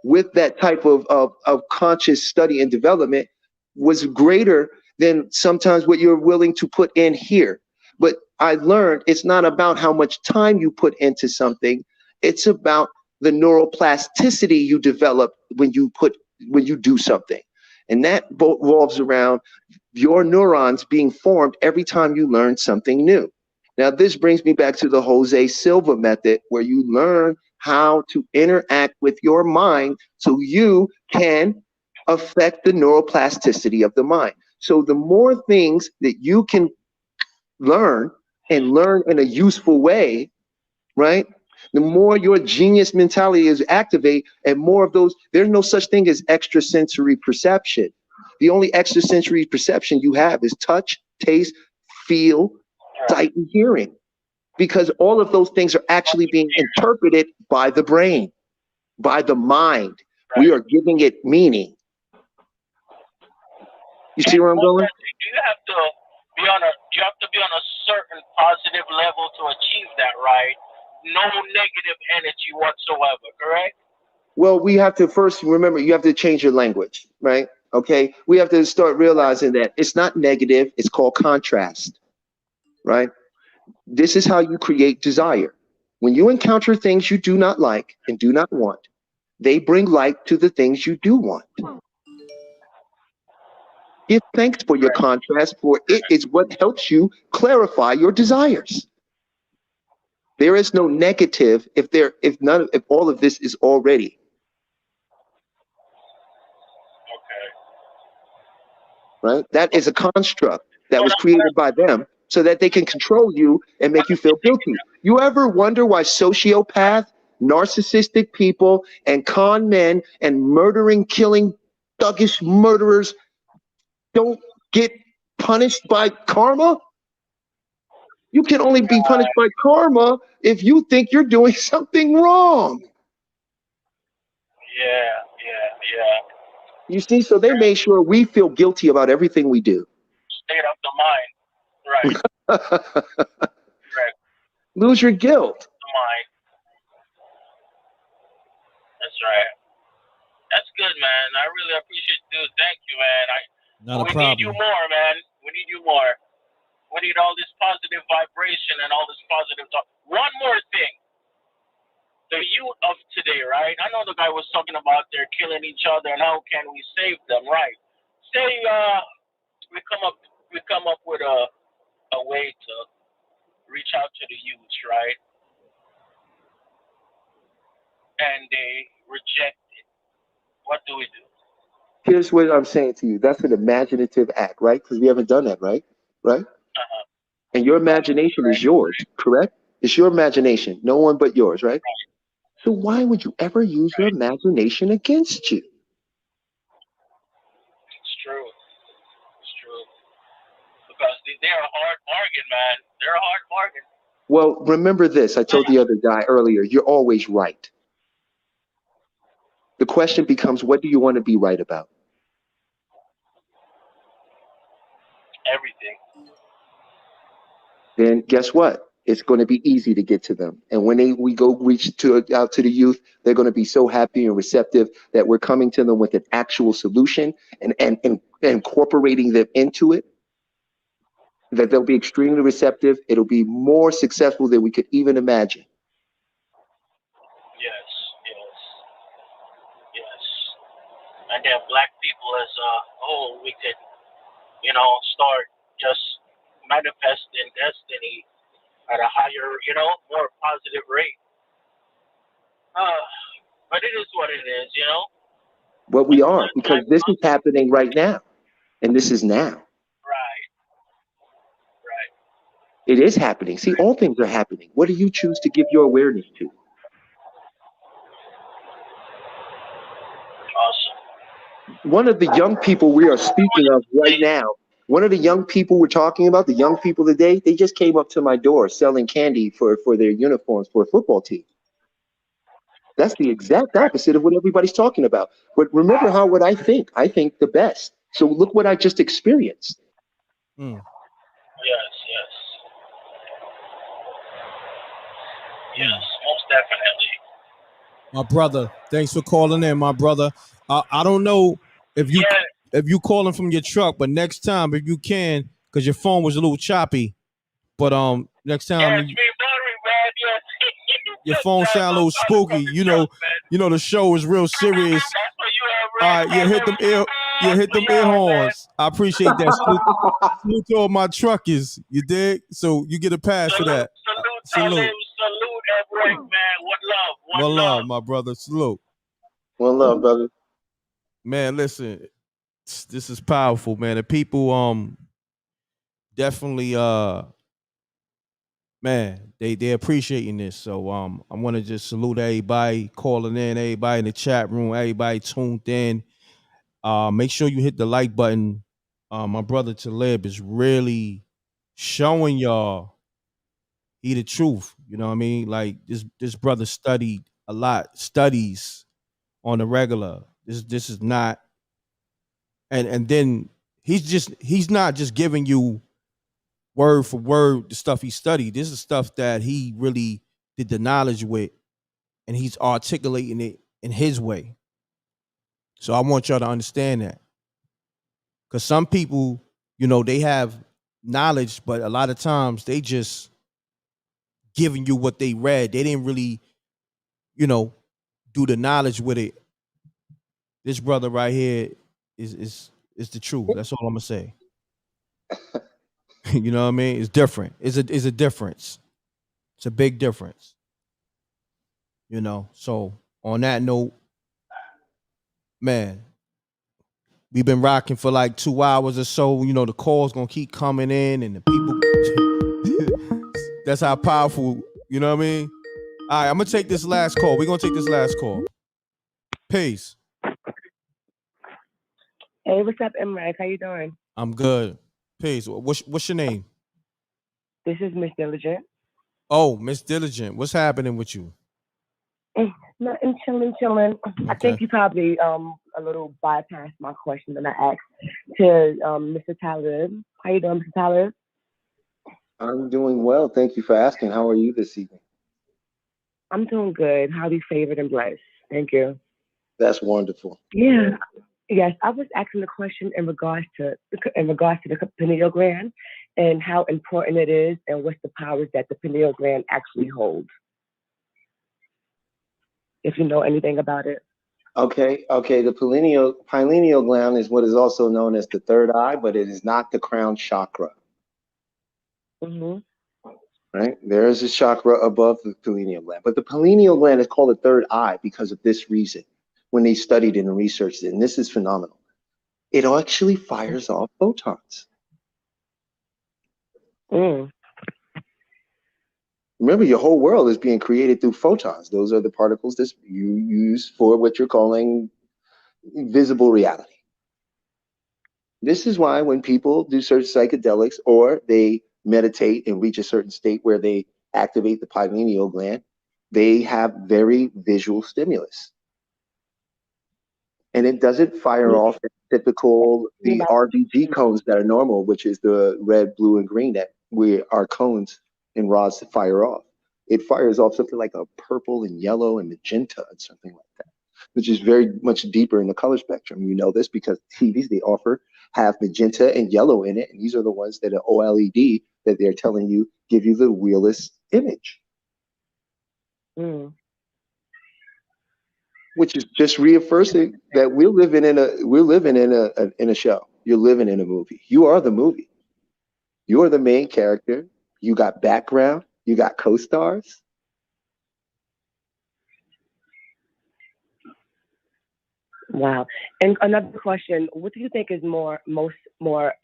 with that type of conscious study and development was greater than sometimes what you're willing to put in here. But I learned it's not about how much time you put into something. It's about the neuroplasticity you develop when you do something. And that revolves around your neurons being formed every time you learn something new. Now, this brings me back to the Jose Silva method, where you learn how to interact with your mind so you can affect the neuroplasticity of the mind. So the more things that you can learn and learn in a useful way, right? The more your genius mentality is activate, and more of those, there's no such thing as extrasensory perception. The only extrasensory perception you have is touch, taste, feel, sight, and hearing, because all of those things are actually being interpreted by the brain, by the mind. We are giving it meaning. You see where I'm going? You have to be on a certain positive level to achieve that, right? No negative energy whatsoever, correct? Well, we have to first remember, you have to change your language, right? Okay. We have to start realizing that it's not negative, it's called contrast, right? This is how you create desire. When you encounter things you do not like and do not want, they bring light to the things you do want. Give thanks for your contrast, for it is what helps you clarify your desires. There is no negative if all of this is already. Right? That is a construct that was created by them so that they can control you and make you feel guilty. You ever wonder why sociopath, narcissistic people, and con men and murdering, killing, thuggish murderers don't get punished by karma? You can only be punished by karma if you think you're doing something wrong. Yeah. You see, so they made sure we feel guilty about everything we do. State of the mind, right? Lose your guilt. The mind. That's right. That's good, man. I really appreciate you. Thank you, man. We need you more, man. We need you more. We need all this positive vibration and all this positive talk. One more thing. The youth of today, right? I know the guy was talking about they're killing each other and how can we save them, right? Say we come up with a way to reach out to the youth, right? And they reject it. What do we do? Here's what I'm saying to you. That's an imaginative act, right? Because we haven't done that, right? Right? And your imagination is yours, correct? It's your imagination, no one but yours, right? So why would you ever use your imagination against you? It's true. It's true. Because they're a hard bargain, man. They're a hard bargain. Well, remember this. I told the other guy earlier, you're always right. The question becomes, what do you want to be right about? Everything. Then guess what? It's going to be easy to get to them. And when we go out to the youth, they're going to be so happy and receptive that we're coming to them with an actual solution and incorporating them into it, that they'll be extremely receptive. It'll be more successful than we could even imagine. Yes. And then black people as a whole, we could, start just manifesting destiny at a higher, more positive rate. But it is what it is, What we are, because this is happening right now. And this is now. Right. It is happening. See, all things are happening. What do you choose to give your awareness to? Awesome. One of the young people we are speaking of right now, one of the young people we're talking about, the young people today, they just came up to my door selling candy for their uniforms for a football team. That's the exact opposite of what everybody's talking about. But remember what I think. I think the best. So look what I just experienced. Yes. Yes, most definitely. My brother, thanks for calling in, my brother. I don't know if you calling from your truck, but next time if you can, because your phone was a little choppy. But next time your phone sound a little spooky. You know the show is real serious. All right, hit them ear horns. I appreciate that. Salute to all my truckers. You dig? So you get a pass for that. Salute. Salute, M.Reck, man. One love, my brother. Salute. One love, brother. Man, listen, this is powerful, man. The people definitely man, they appreciating this. So I want to just salute everybody calling in, everybody in the chat room, everybody tuned in. Make sure you hit the like button. My brother Talib is really showing y'all he the truth. You know what I mean? Like this brother studied a lot, studies on the regular. This is not, and then he's not just giving you word for word the stuff he studied. This is stuff that he really did the knowledge with, and he's articulating it in his way. So I want y'all to understand that. Because some people, you know, they have knowledge, but a lot of times they just giving you what they read. They didn't really, you know, do the knowledge with it. This brother right here is the truth. That's all I'm gonna say. You know what I mean? It's different. It's a difference. It's a big difference. You know. So on that note, man, we've been rocking for like 2 hours or so. You know, the calls gonna keep coming in, and the people. That's how powerful. You know what I mean? All right, I'm gonna take this last call. We're gonna take this last call. Peace. Hey, what's up, M.Reck? How you doing? I'm good. Peace. What's your name? This is Miss Diligent. Oh, Miss Diligent. What's happening with you? Nothing, chilling. I think you probably a little bypassed my question that I asked to Mr. Talib. How you doing, Mr. Talib? I'm doing well. Thank you for asking. How are you this evening? I'm doing good. Highly favored and blessed. Thank you. That's wonderful. Yeah. Yes, I was asking the question in regards to the pineal gland and how important it is and what's the powers that the pineal gland actually holds. If you know anything about it. Okay. The pineal gland is what is also known as the third eye, but it is not the crown chakra. Mm-hmm. Right? There is a chakra above the pineal gland, but the pineal gland is called the third eye because of this reason. When they studied it and researched it, and this is phenomenal, it actually fires off photons. Mm. Remember, your whole world is being created through photons. Those are the particles that you use for what you're calling visible reality. This is why when people do certain psychedelics or they meditate and reach a certain state where they activate the pineal gland, they have very visual stimulus. And it doesn't fire off the RBG cones that are normal, which is the red, blue, and green that are cones and rods to fire off. It fires off something like a purple and yellow and magenta and something like that, which is very much deeper in the color spectrum. You know this because TVs they offer have magenta and yellow in it, and these are the ones that are OLED that they're telling you give you the realest image. Mm. Which is just reinforcing that we're living in a show. You're living in a movie. You are the movie. You are the main character. You got background. You got co-stars. Wow. And another question, what do you think is more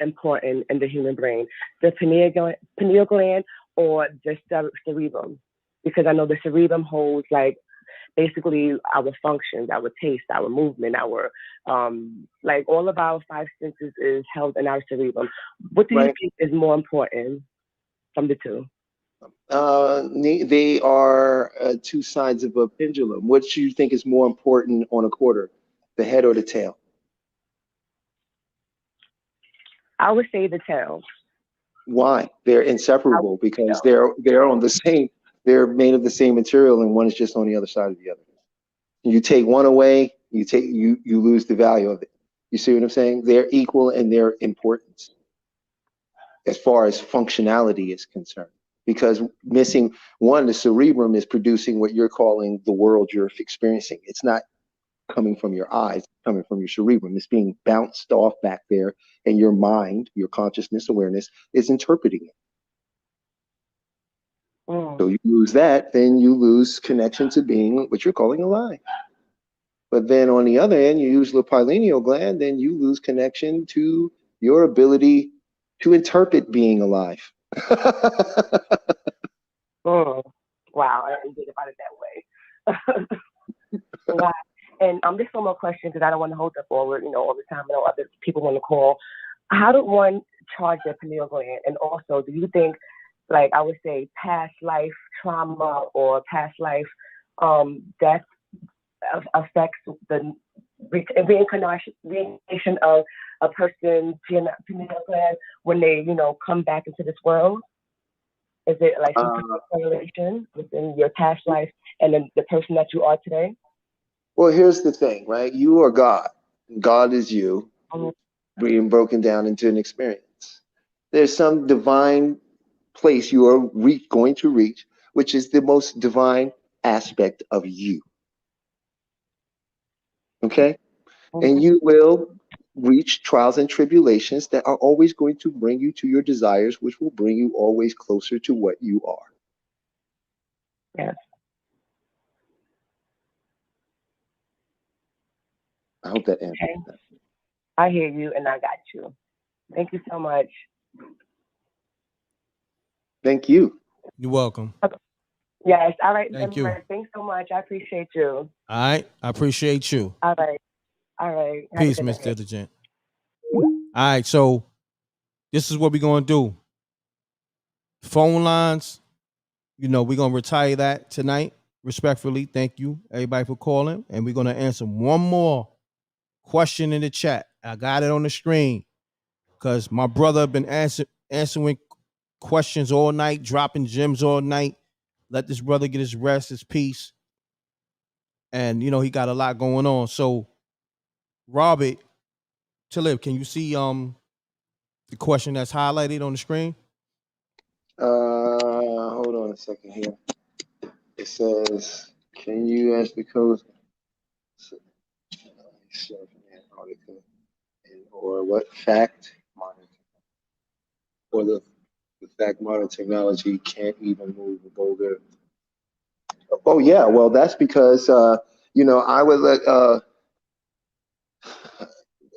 important in the human brain? The pineal gland or the cerebrum? Because I know the cerebrum holds like basically our functions, our taste, our movement, our like all of our five senses is held in our cerebrum. What do you think is more important from the two? They are two sides of a pendulum. What do you think is more important on a quarter, the head or the tail? I would say the tail. Why? They're inseparable because they're on the same. They're made of the same material, and one is just on the other side of the other. You take one away, you lose the value of it. You see what I'm saying? They're equal in their importance as far as functionality is concerned. Because missing one, the cerebrum is producing what you're calling the world you're experiencing. It's not coming from your eyes, it's coming from your cerebrum. It's being bounced off back there, and your mind, your consciousness, awareness is interpreting it. So you lose that, then you lose connection to being what you're calling alive. But then on the other end, you use the pineal gland, then you lose connection to your ability to interpret being alive. Wow, I didn't think about it that way. Wow. And just one more question, because I don't want to hold up all the time. I know other people want to call. How do one charge their pineal gland? And also, do you think, like I would say, past life trauma or past life death affects the reincarnation of a person's pineal gland when they, come back into this world? Is it like some correlation within your past life and then the person that you are today? Well, here's the thing, right? You are God. God is you, being broken down into an experience. There's some divine place you are going to reach, which is the most divine aspect of you. Okay? And you will reach trials and tribulations that are always going to bring you to your desires, which will bring you always closer to what you are. Yes. I hope that answers that. I hear you and I got you. Thank you so much. Thank you. You're welcome. Okay. Yes. All right. Thank you. Thanks so much. I appreciate you. All right. I appreciate you. All right. All right. Peace, Mr. Diligent. All right. So this is what we're going to do. Phone lines, we're going to retire that tonight. Respectfully. Thank you, everybody, for calling. And we're going to answer one more question in the chat. I got it on the screen because my brother been answering questions all night, dropping gems all night. Let this brother get his rest, his peace. And, he got a lot going on. So, Robert Talib, can you see the question that's highlighted on the screen? Hold on a second here. It says, can you ask the code? Or what fact or the fact modern technology can't even move a boulder? Oh yeah, well that's because I would let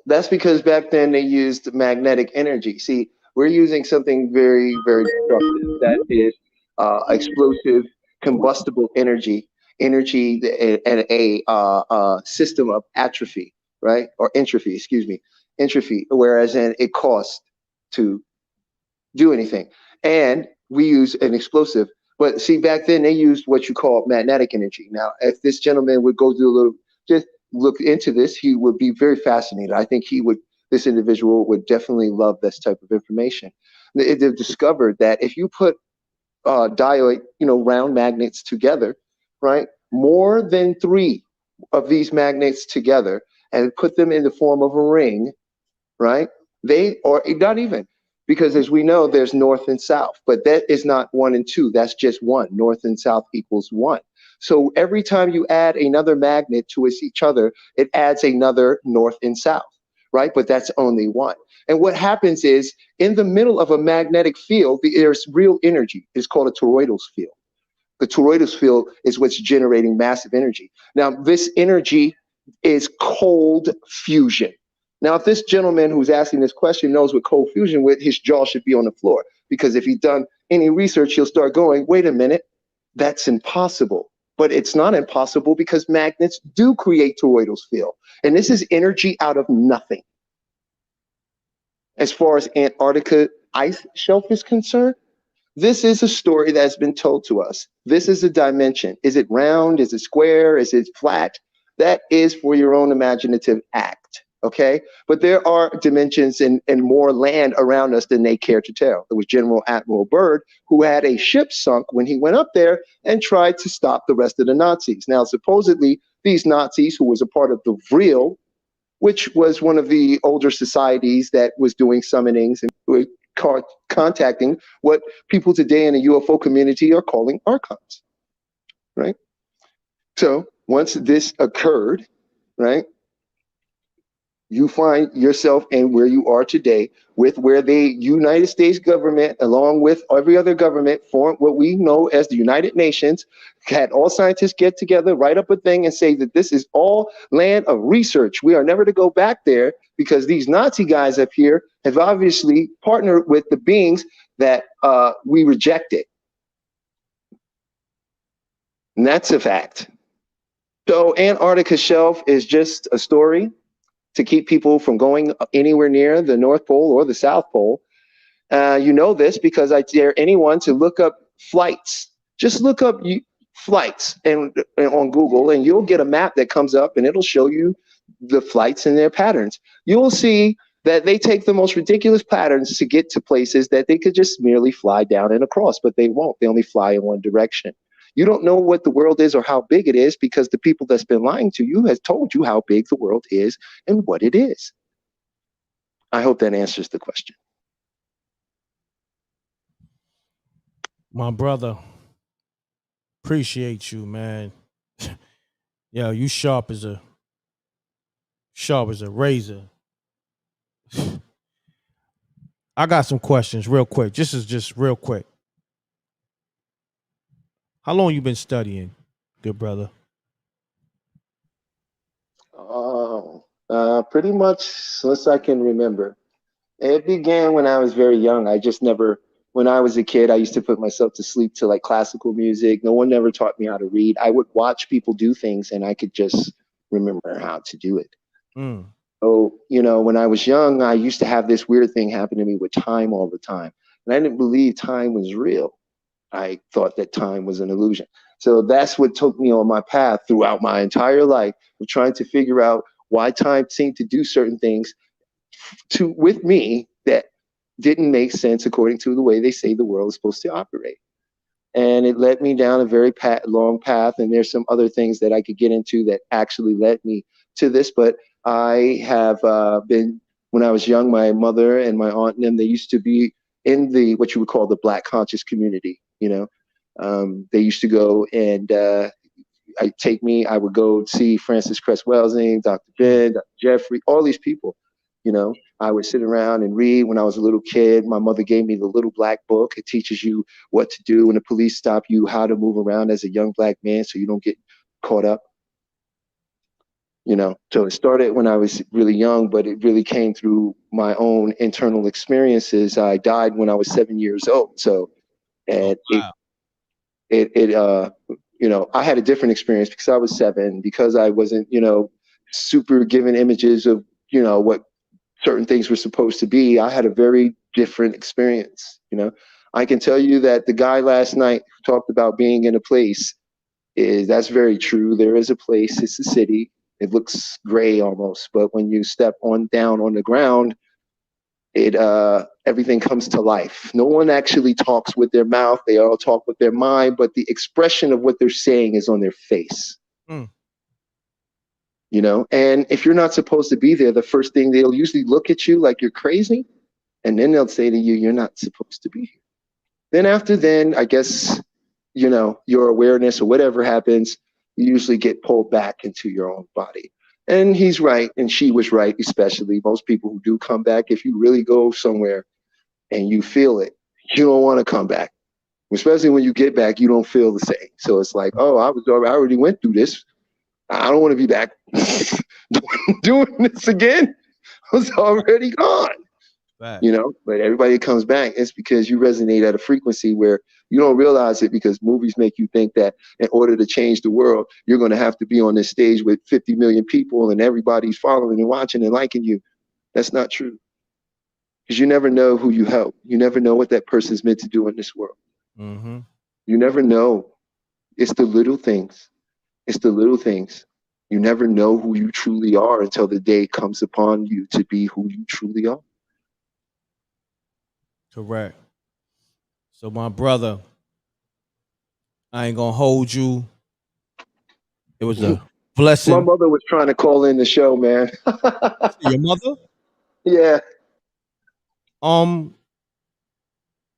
that's because back then they used magnetic energy. See, we're using something very, very destructive that is explosive, combustible energy and a system of atrophy, right? Or entropy, excuse me, entropy, whereas it costs to do anything. And we use an explosive. But see, back then they used what you call magnetic energy. Now, if this gentleman would go do a little, just look into this, he would be very fascinated. I think this individual would definitely love this type of information. They've discovered that if you put dioid, round magnets together, right? More than 3 of these magnets together and put them in the form of a ring, right? Or not even, because as we know, there's north and south, but that is not 1 and 2. That's just 1. North and south equals 1. So every time you add another magnet to each other, it adds another north and south, right? But that's only 1. And what happens is in the middle of a magnetic field, there's real energy. It's called a toroidal field. The toroidal field is what's generating massive energy. Now, this energy is cold fusion. Now, if this gentleman who's asking this question knows what cold fusion is, his jaw should be on the floor, because if he's done any research, he'll start going, wait a minute, that's impossible. But it's not impossible because magnets do create toroidal field. And this is energy out of nothing. As far as Antarctica ice shelf is concerned, this is a story that's been told to us. This is a dimension. Is it round? Is it square? Is it flat? That is for your own imaginative act, okay? But there are dimensions and more land around us than they care to tell. There was General Admiral Byrd, who had a ship sunk when he went up there and tried to stop the rest of the Nazis. Now, supposedly, these Nazis, who was a part of the Vril, which was one of the older societies that was doing summonings and contacting what people today in the UFO community are calling archons, right? So once this occurred, right, you find yourself in where you are today, with where the United States government, along with every other government, formed what we know as the United Nations, had all scientists get together, write up a thing and say that this is all land of research. We are never to go back there because these Nazi guys up here have obviously partnered with the beings that we rejected. And that's a fact. So Antarctica shelf is just a story to keep people from going anywhere near the North Pole or the South Pole. You know this because I dare anyone to look up flights. Just look up flights and on Google, and you'll get a map that comes up, and it'll show you the flights and their patterns. You will see that they take the most ridiculous patterns to get to places that they could just merely fly down and across, but they won't. They only fly in one direction. You don't know what the world is or how big it is because the people that's been lying to you has told you how big the world is and what it is. I hope that answers the question. My brother, appreciate you, man. Yo, you sharp as a razor. I got some questions real quick. This is just real quick. How long you been studying, good brother? Pretty much since I can remember. It began when I was very young. When I was a kid, I used to put myself to sleep to like classical music. No one ever taught me how to read. I would watch people do things and I could just remember how to do it. So, when I was young, I used to have this weird thing happen to me with time all the time. And I didn't believe time was real. I thought that time was an illusion. So that's what took me on my path throughout my entire life of trying to figure out why time seemed to do certain things with me that didn't make sense according to the way they say the world is supposed to operate. And it led me down a very long path. And there's some other things that I could get into that actually led me to this. But I have been, when I was young, my mother and my aunt and them, they used to be in the, what you would call the Black conscious community. They used to go and I would go see Francis Cress Welsing, Dr. Ben, Dr. Jeffrey, all these people. I would sit around and read when I was a little kid. My mother gave me the little black book. It teaches you what to do when the police stop you, how to move around as a young black man so you don't get caught up. So it started when I was really young, but it really came through my own internal experiences. I died when I was 7 years old. So, and I had a different experience because I was 7, because I wasn't, super given images of, what certain things were supposed to be. I had a very different experience. I can tell you that the guy last night who talked about being in a place that's very true. There is a place, it's a city. It looks gray almost, but when you step down on the ground, everything comes to life. No one actually talks with their mouth. They all talk with their mind, but the expression of what they're saying is on their face. And if you're not supposed to be there, the first thing, they'll usually look at you like you're crazy. And then they'll say to you, you're not supposed to be here. Then I guess, your awareness or whatever happens, you usually get pulled back into your own body. And he's right, and she was right, especially most people who do come back. If you really go somewhere and you feel it, you don't want to come back. Especially when you get back, you don't feel the same. So it's like, oh, I already went through this. I don't want to be back doing this again. I was already gone. Right. But everybody that comes back, it's because you resonate at a frequency where you don't realize it, because movies make you think that in order to change the world, you're going to have to be on this stage with 50 million people and everybody's following and watching and liking you. That's not true. Because you never know who you help. You never know what that person's meant to do in this world. Mm-hmm. You never know. It's the little things. It's the little things. You never know who you truly are until the day comes upon you to be who you truly are. Correct. So my brother, I ain't gonna hold you. It was a blessing. My mother was trying to call in the show, man. Your mother? Yeah.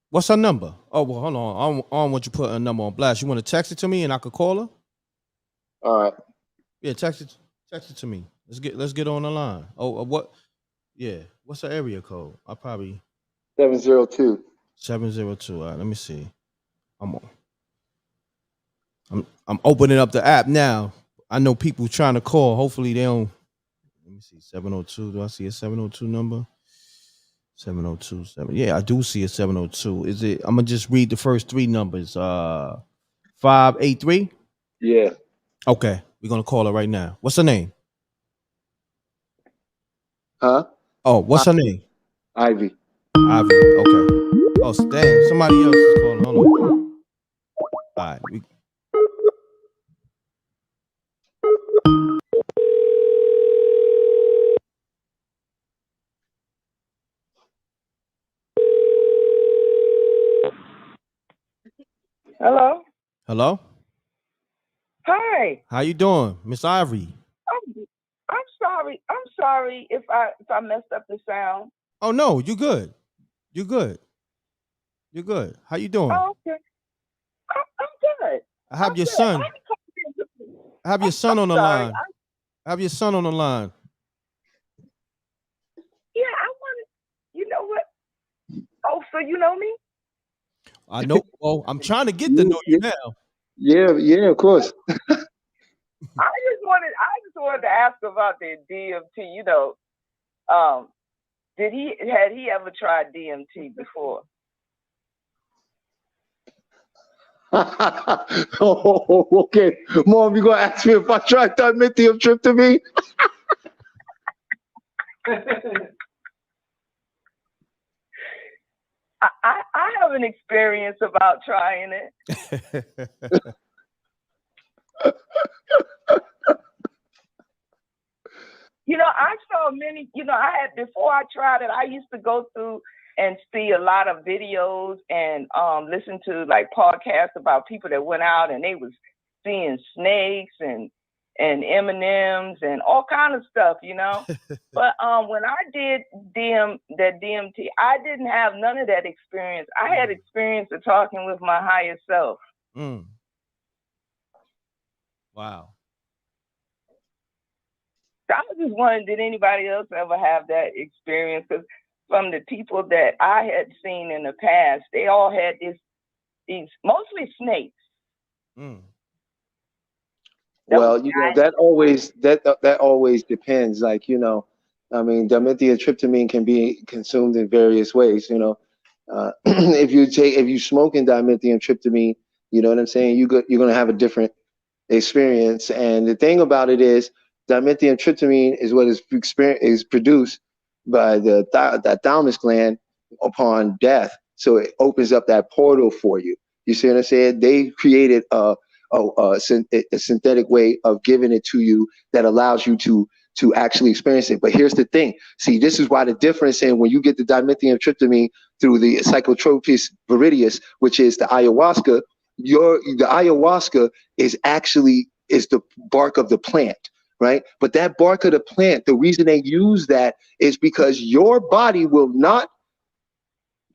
What's her number? Oh, well, hold on. I don't want you to put a number on blast. You want to text it to me and I could call her? All right. Yeah, text it to me. Let's get on the line. Oh, what? Yeah. What's the area code? I probably 702. 702. All right, let me see. I'm opening up the app now. I know people trying to call. Hopefully they don't. Let me see. 702. Do I see a 702 number? 702. Yeah, I do see a 702. Is it? I'm gonna just read the first 3 numbers. 583. Yeah. Okay, we're gonna call her right now. What's her name? Huh? Oh, what's her name? Ivy. Ivy. Okay. Oh, damn. Somebody else is calling. Hold on. All right. Hello. Hello. Hi. How you doing, Miss Ivory? I'm sorry. I'm sorry if I messed up the sound. Oh no, you good. You good. You're good. How you doing? Oh, okay. I'm good. I have your son. I have your son on the sorry. line. I have your son on the line. Yeah, I wanted. You know what? Oh, so you know me? I know. Well, I'm trying to get to know you now. Yeah, of course. I just wanted to ask about the DMT. You know, had he ever tried DMT before? Oh, okay. Mom, you gonna ask me if I tried dimethyl tryptamine? I have an experience about trying it. You know, I saw many, before I tried it, I used to go through and see a lot of videos and listen to like podcasts about people that went out and they was seeing snakes and M&Ms and all kind of stuff, But when I did that DMT, I didn't have none of that experience. I had experience of talking with my higher self. Wow. I was just wondering, did anybody else ever have that experience? Because from the people that I had seen in the past, they all had these mostly snakes. Well, that always depends. Like, I mean, dimethyltryptamine can be consumed in various ways. If you smoking dimethyltryptamine, you know what I'm saying. You're gonna have a different experience. And the thing about it is, dimethyltryptamine is what is produced by the thalamus gland upon death. So it opens up that portal for you. You see what I'm saying? They created a synthetic way of giving it to you that allows you to actually experience it. But here's the thing. See, this is why the difference in when you get the dimethyltryptamine through the Psychotropis viridis, which is the ayahuasca, the ayahuasca is the bark of the plant, right? But that bark of the plant, the reason they use that is because your body will not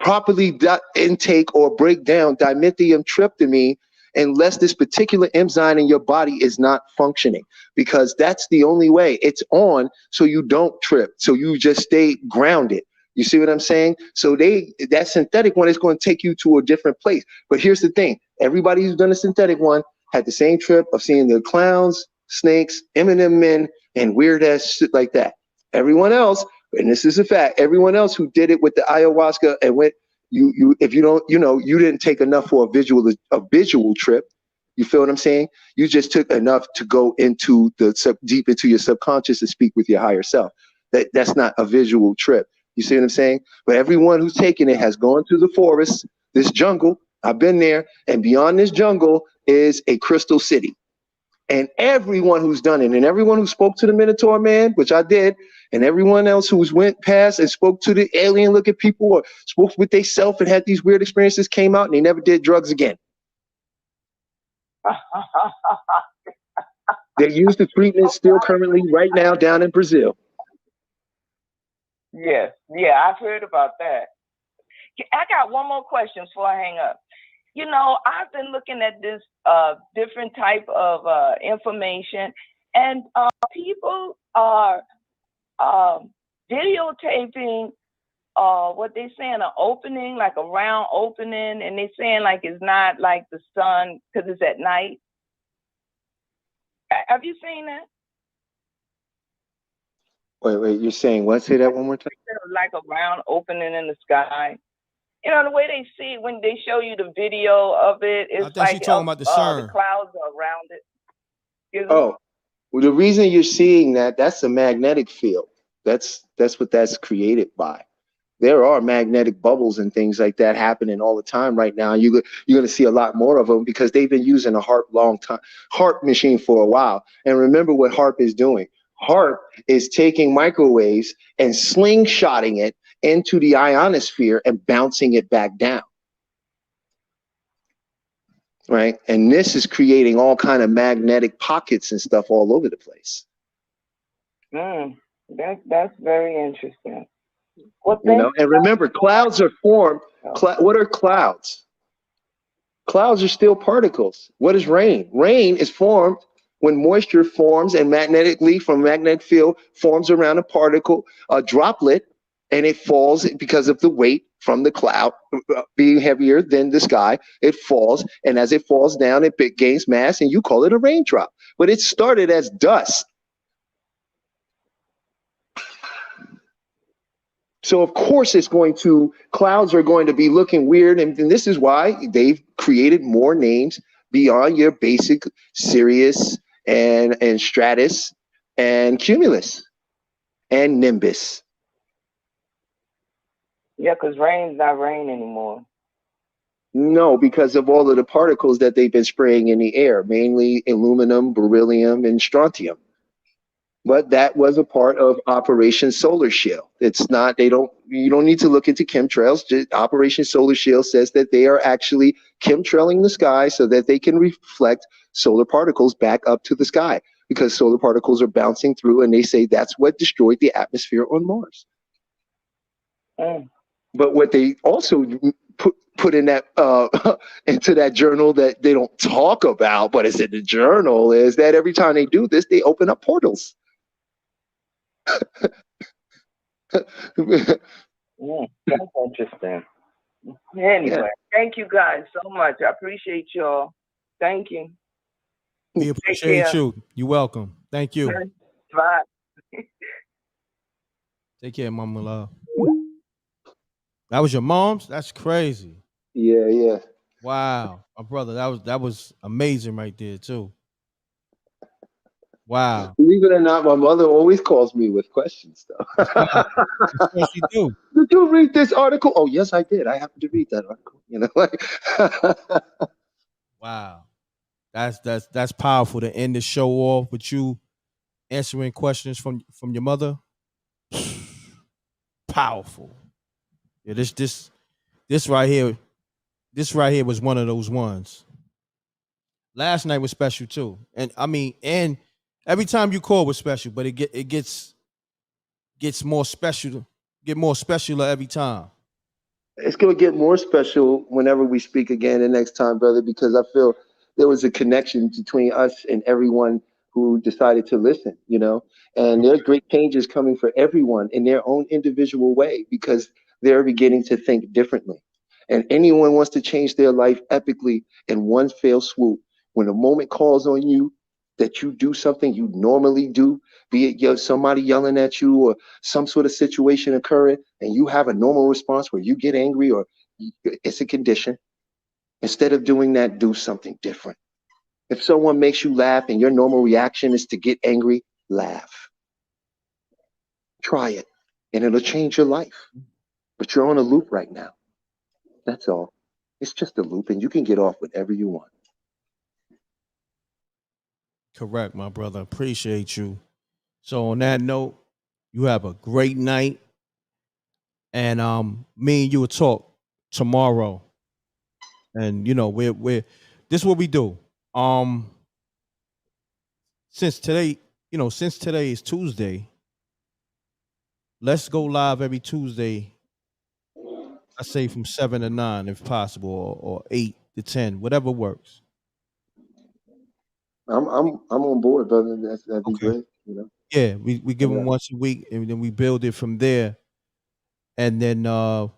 properly intake or break down dimethyltryptamine unless this particular enzyme in your body is not functioning, because that's the only way. It's on so you don't trip, so you just stay grounded. You see what I'm saying? So that synthetic one is going to take you to a different place. But here's the thing. Everybody who's done a synthetic one had the same trip of seeing the clowns, snakes, M&M men, and weird ass shit like that. Everyone else, and this is a fact, everyone else who did it with the ayahuasca and went, if you don't, you didn't take enough for a visual trip. You feel what I'm saying? You just took enough to go into deep into your subconscious and speak with your higher self. That's not a visual trip. You see what I'm saying? But everyone who's taken it has gone to the forest, this jungle. I've been there, and beyond this jungle is a crystal city. And everyone who's done it, and everyone who spoke to the Minotaur man, which I did, and everyone else who's went past and spoke to the alien-looking people or spoke with they self and had these weird experiences came out and they never did drugs again. They use the treatment still currently right now down in Brazil. Yes, yeah, I've heard about that. I got one more question before I hang up. I've been looking at this different type of information, and people are videotaping what they saying, an opening, like a round opening, and they saying like it's not like the sun because it's at night. Have you seen that? Wait, you're saying what? Say that one more time. Like a round opening in the sky. The way they see it when they show you the video of it, it's I think she's talking about the CERN. The clouds are around it. Oh, well, the reason you're seeing that's a magnetic field. That's what that's created by. There are magnetic bubbles and things like that happening all the time right now. You're going to see a lot more of them because they've been using a HARP machine for a while. And remember what HARP is doing. HARP is taking microwaves and slingshotting it into the ionosphere and bouncing it back down. Right? And this is creating all kind of magnetic pockets and stuff all over the place. That's very interesting. Well, And remember, clouds are formed. What are clouds? Clouds are still particles. What is rain? Rain is formed when moisture forms and magnetically from magnetic field forms around a particle, a droplet, and it falls because of the weight from the cloud being heavier than the sky. It falls, and as it falls down, it gains mass, and you call it a raindrop. But it started as dust. So of course clouds are going to be looking weird. And this is why they've created more names beyond your basic Sirius and Stratus and Cumulus and Nimbus. Yeah, because rain's not rain anymore. No, because of all of the particles that they've been spraying in the air, mainly aluminum, beryllium, and strontium. But that was a part of Operation Solar Shield. It's not, you don't need to look into chemtrails. Just Operation Solar Shield says that they are actually chemtrailing the sky so that they can reflect solar particles back up to the sky because solar particles are bouncing through, and they say that's what destroyed the atmosphere on Mars. But what they also put in that into that journal that they don't talk about, but it's in the journal, is that every time they do this, they open up portals. That's interesting. Anyway, Thank you guys so much. I appreciate y'all. Thank you. We appreciate you. You're welcome. Thank you. Bye. Take care, mama love. That was your mom's? That's crazy. Yeah. Wow, my brother, that was amazing right there too. Wow. Believe it or not, my mother always calls me with questions, though. Of course you do. Did you read this article? Oh, yes, I did. I happened to read that article. Wow. That's powerful to end the show off with you answering questions from your mother. Powerful. Yeah, this right here was one of those ones. Last night was special too. And I mean, and every time you call was special, but it gets more special, get more special every time. It's going to get more special whenever we speak again the next time, brother, because I feel there was a connection between us and everyone who decided to listen, and there's great changes coming for everyone in their own individual way because they're beginning to think differently. And anyone wants to change their life epically in one fell swoop. When a moment calls on you that you do something you normally do, be it somebody yelling at you or some sort of situation occurring, and you have a normal response where you get angry or it's a condition. Instead of doing that, do something different. If someone makes you laugh and your normal reaction is to get angry, laugh. Try it, and it'll change your life. But you're on a loop right now. That's all. It's just a loop, and you can get off whenever you want. Correct, my brother. Appreciate you. So on that note, you have a great night. And me and you will talk tomorrow. And we're this is what we do. Since today is Tuesday, let's go live every Tuesday. I say from 7 to 9 if possible, or 8 to 10, whatever works. I'm on board, brother. That'd be great. Yeah, we give them once a week, and then we build it from there. And then I'm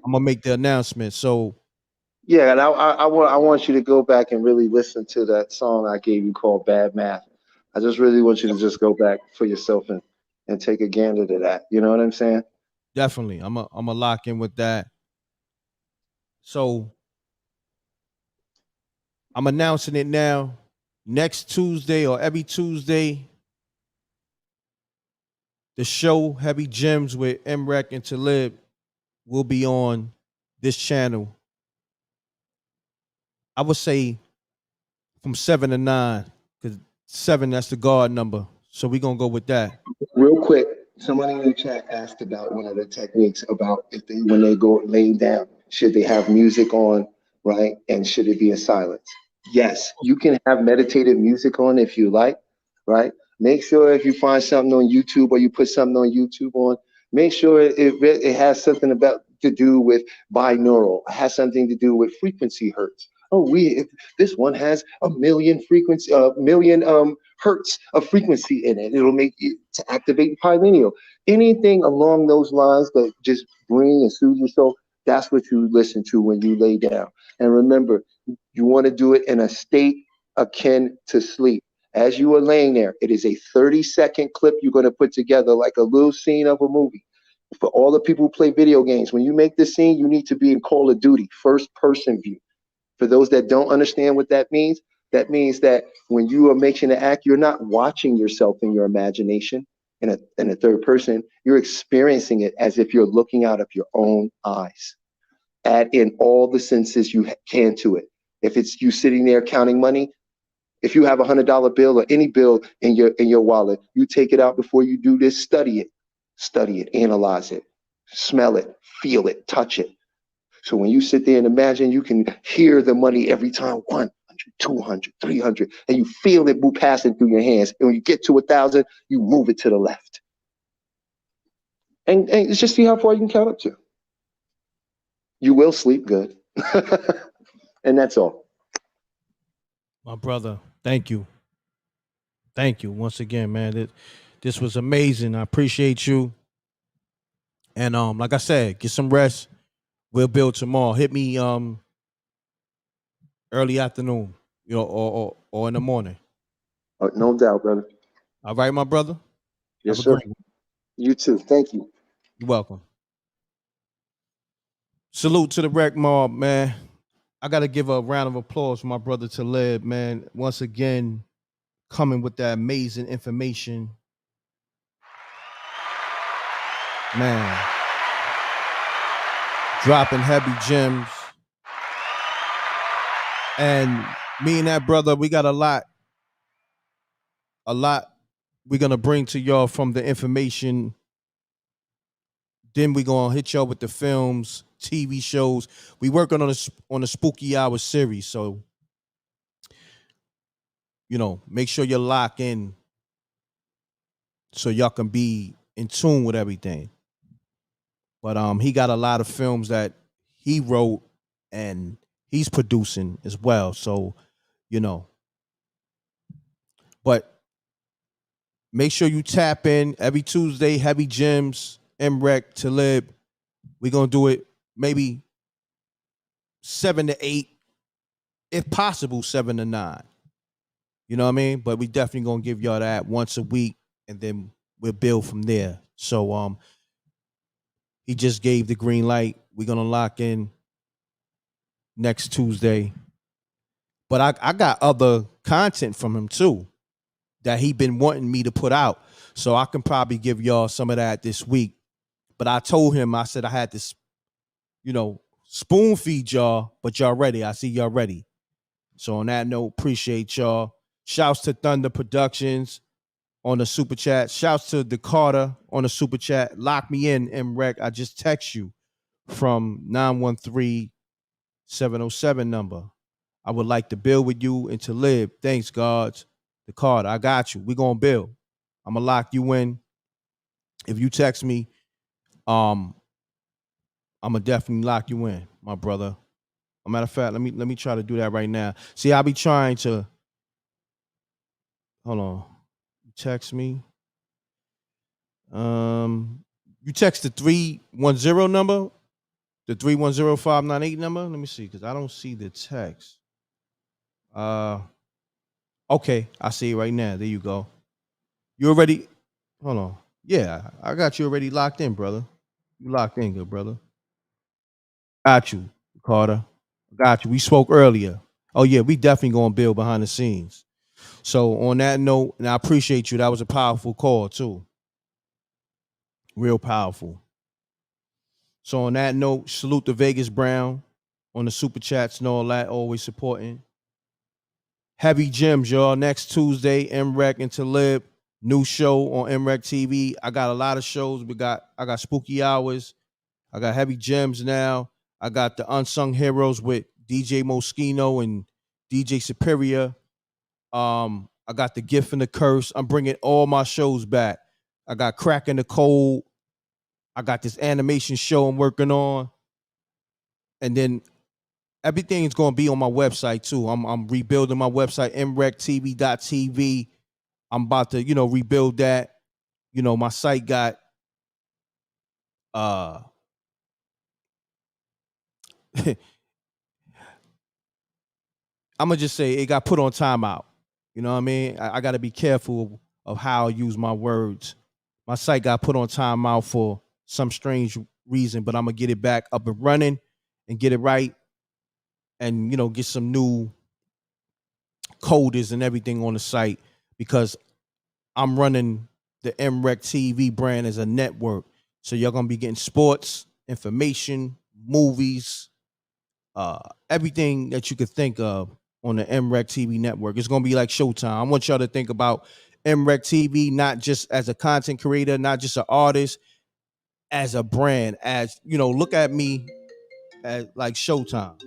gonna make the announcement. So yeah, and I want you to go back and really listen to that song I gave you called "Bad Math." I just really want you to just go back for yourself and take a gander to that. You know what I'm saying? Definitely, I'm a lock in with that. So I'm announcing it now. next Tuesday or every Tuesday, the show Heavy Gems with M.Reck and Talib will be on this channel. I would say from 7 to 9, because 7, that's the guard number. So we're going to go with that. Real quick, somebody in the chat asked about one of the techniques about if they, when they go laying down, should they have music on, right? And should it be in silence? Yes, you can have meditative music on if you like, right? Make sure if you find something on YouTube or you put something on YouTube on, make sure it has something about to do with binaural, it has something to do with frequency hertz. Oh, this one has a million frequency, hertz of frequency in it. It'll make you to activate pineal. Anything along those lines that just bring and soothe your soul, that's what you listen to when you lay down. And remember, you want to do it in a state akin to sleep. As you are laying there, it is a 30-second clip you're going to put together like a little scene of a movie. For all the people who play video games, when you make this scene, you need to be in Call of Duty, first person view. For those that don't understand what that means that when you are making an act, you're not watching yourself in your imagination in a third person. You're experiencing it as if you're looking out of your own eyes. Add in all the senses you can to it. If it's you sitting there counting money, if you have $100 bill or any bill in your wallet, you take it out before you do this. Study it, analyze it, smell it, feel it, touch it. So when you sit there and imagine, you can hear the money every time, 100, 200, 300, and you feel it move passing through your hands. And when you get to 1,000, you move it to the left. And just see how far you can count up to. You will sleep good. And that's all. My brother, thank you. Thank you once again, man. This was amazing. I appreciate you. And like I said, get some rest. We'll build tomorrow. Hit me early afternoon, or in the morning. No doubt, brother. All right, my brother. Yes, sir. You too. Thank you. You're welcome. Salute to the Rec Mob, man. I got to give a round of applause for my brother Talib, man. Once again, coming with that amazing information. Man. Dropping heavy gems. And me and that brother, we got a lot we're going to bring to y'all from the information. Then we're going to hit y'all with the films, TV shows. We working on a Spooky Hour series. So, make sure you lock in so y'all can be in tune with everything. But he got a lot of films that he wrote and he's producing as well. So, but make sure you tap in every Tuesday, Heavy Gems, M.Reck Talib. We're going to do it maybe 7 to 8, if possible, 7 to 9. You know what I mean? But we definitely going to give y'all that once a week, and then we'll build from there. So he just gave the green light. We're going to lock in next Tuesday. But I got other content from him too that he been wanting me to put out. So I can probably give y'all some of that this week. But I told him, I said I had this, spoon feed y'all, but y'all ready. I see y'all ready. So on that note, appreciate y'all. Shouts to Thunder Productions on the super chat. Shouts to Dakota on the super chat. Lock me in, M.Reck. I just text you from 913-707 number. I would like to build with you and to live. Thanks, gods. Dakota, I got you. We're going to build. I'm going to lock you in. If you text me, I'm going to definitely lock you in, my brother. As a matter of fact, let me try to do that right now. See, I'll be trying to. Hold on. You text me. You text the 310 number, the 310-598 number. Let me see, because I don't see the text. Okay, I see it right now. There you go. You already. Hold on. Yeah, I got you already locked in, brother. You locked in, good brother. Got you, Carter. Got you. We spoke earlier. Oh yeah, we definitely gonna build behind the scenes. So on that note, and I appreciate you. That was a powerful call too. Real powerful. So on that note, salute to Vegas Brown on the super chats and all that, always supporting. Heavy Gems, y'all. Next Tuesday, M.Reck and Talib, new show on MRecktv. I got a lot of shows. I got Spooky Hours. I got Heavy Gems now. I got the Unsung Heroes with DJ Moschino and DJ Superior. I got the Gift and the Curse. I'm bringing all my shows back. I got Crack in the Cold. I got this animation show I'm working on. And then everything is going to be on my website too. I'm rebuilding my website, MRecktv.tv. I'm about to, rebuild that. My site got I'm gonna just say it got put on timeout. You know what I mean? I got to be careful of how I use my words. My site got put on timeout for some strange reason, but I'm gonna get it back up and running and get it right, and get some new coders and everything on the site, because I'm running the MRecktv brand as a network. So you're gonna be getting sports, information, movies, everything that you could think of on the MRecktv network. It's gonna be like Showtime. I want y'all to think about MRecktv not just as a content creator, not just an artist, as a brand. As look at me as like Showtime.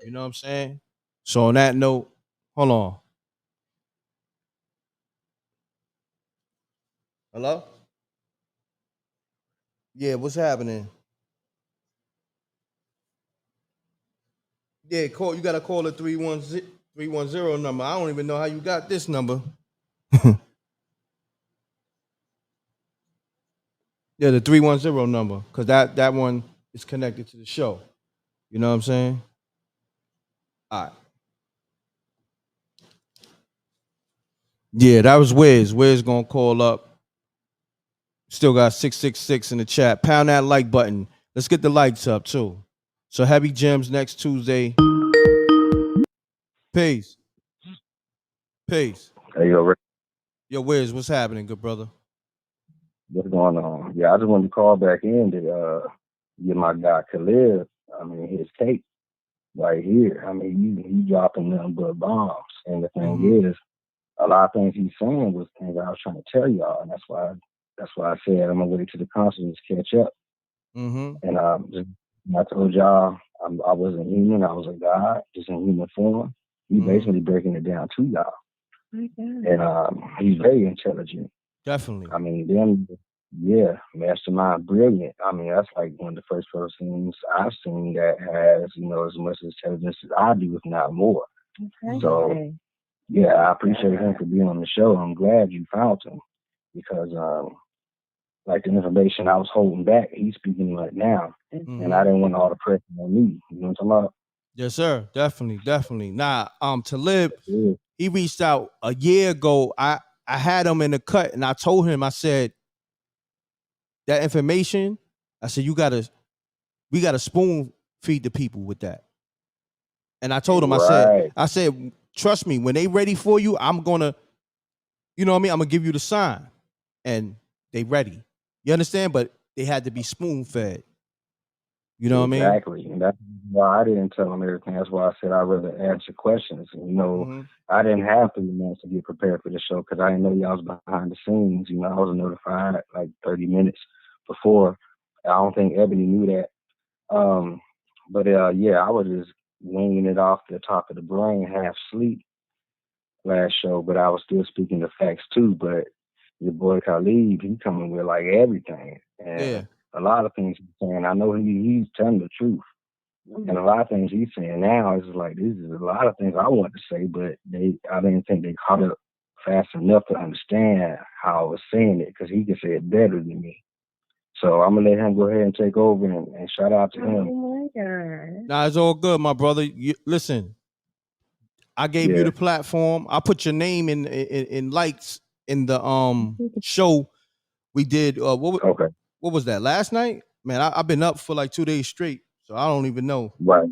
You know what I'm saying? So on that note, hold on. Hello? Yeah, what's happening? Yeah, call. You gotta call the 310 number. I don't even know how you got this number. Yeah, the 310 number, because that one is connected to the show. You know what I'm saying? All right. Yeah, that was Wiz. Wiz gonna call up. Still got 666 in the chat. Pound that like button. Let's get the likes up too. So Heavy Gems next Tuesday. Peace. Peace. Hey, yo, Rick, Yo, Wiz, what's happening, good brother? what's going on? Yeah, I just wanted to call back in to get my guy Khalid. I mean, his tape right here. I mean, you dropping nothing but bombs. And the thing is, a lot of things he's saying was things I was trying to tell y'all, and that's why I said I'm gonna wait till the concerts catch up. And I told y'all I wasn't human. I was a god, just in human form. He's basically breaking it down to y'all. And he's very intelligent. Definitely. I mean, mastermind, brilliant. I mean, that's like one of the first persons I've seen that has, as much intelligence as I do, if not more. So, yeah, I appreciate him for being on the show. I'm glad you found him, because, like, the information I was holding back, he's speaking right now, and I didn't want all the pressure on me. You know what I'm talking about? Yes, sir. Definitely. Nah, Talib, he reached out a year ago. I had him in the cut, and I told him, I said, that information, I said, we gotta spoon feed the people with that. And I told him, I said, trust me, when they ready for you, I'm gonna, I'm gonna give you the sign. And they ready. You understand? But they had to be spoon fed. You know what I mean? Exactly. And that's why I didn't tell him everything. That's why I said I'd rather answer questions. And, I didn't have 3 months to get prepared for the show, because I didn't know y'all was behind the scenes. I was notified like 30 minutes before. I don't think Ebony knew that. But I was just winging it off the top of the brain, half sleep last show, but I was still speaking the facts too. But your boy Talib, he coming with like everything. And a lot of things he's saying, I know he's telling the truth. And a lot of things he's saying now is like, this is a lot of things I want to say, but I didn't think they caught up fast enough to understand how I was saying it, because he can say it better than me. So I'm gonna let him go ahead and take over, and shout out to him. Oh my God. Nah, it's all good, my brother. Listen, I gave you the platform. I put your name in lights in the show we did. What was that, last night? Man, I've been up for like 2 days straight, so I don't even know. Right.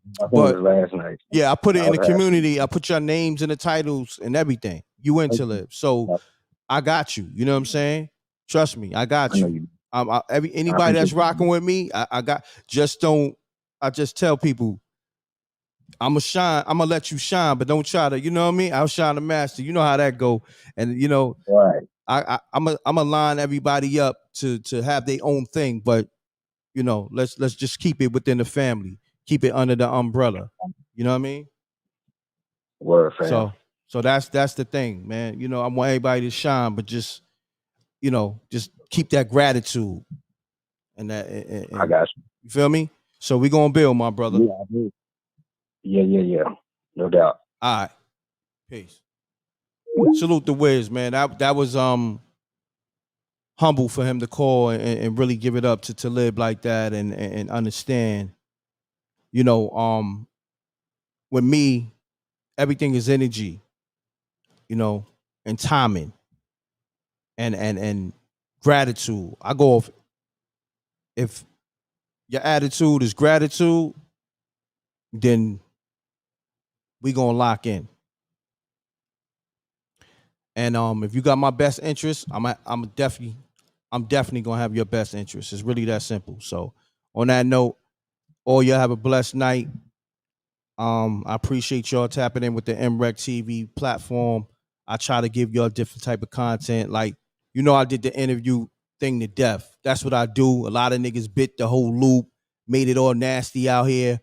I think it But was last night. yeah, I put it I in the was happy. community. I put your names in the titles and everything. You in Talib. So I got you. You know what I'm saying? Trust me, I got I know you. you. Anybody that's appreciate you. rocking with me, I got. Just don't. I just tell people I'm gonna let you shine, but don't try to. You know what I mean? I'll shine the master. You know how that go. And you know, Right. I'm a line everybody up to have their own thing, but you know, let's just keep it within the family. Keep it under the umbrella. You know what I mean? Word, fam. So that's the thing, man. You know, I want everybody to shine, but just just keep that gratitude and that. I got you. You feel me? So we gonna build, my brother. Yeah, I do. Yeah. No doubt. All right. Peace. Salute the Wiz, man. That was humble for him to call and really give it up to Talib like that and understand. You know, with me, everything is energy. You know, and timing and gratitude. I go off if your attitude is gratitude, then we gonna lock in. And if you got my best interest, I'm definitely gonna have your best interest. It's really that simple. So on that note, all y'all have a blessed night. I appreciate y'all tapping in with the MRecktv platform. I try to give y'all different type of content. Like, I did the interview thing to death. That's what I do. A lot of niggas bit the whole loop, made it all nasty out here.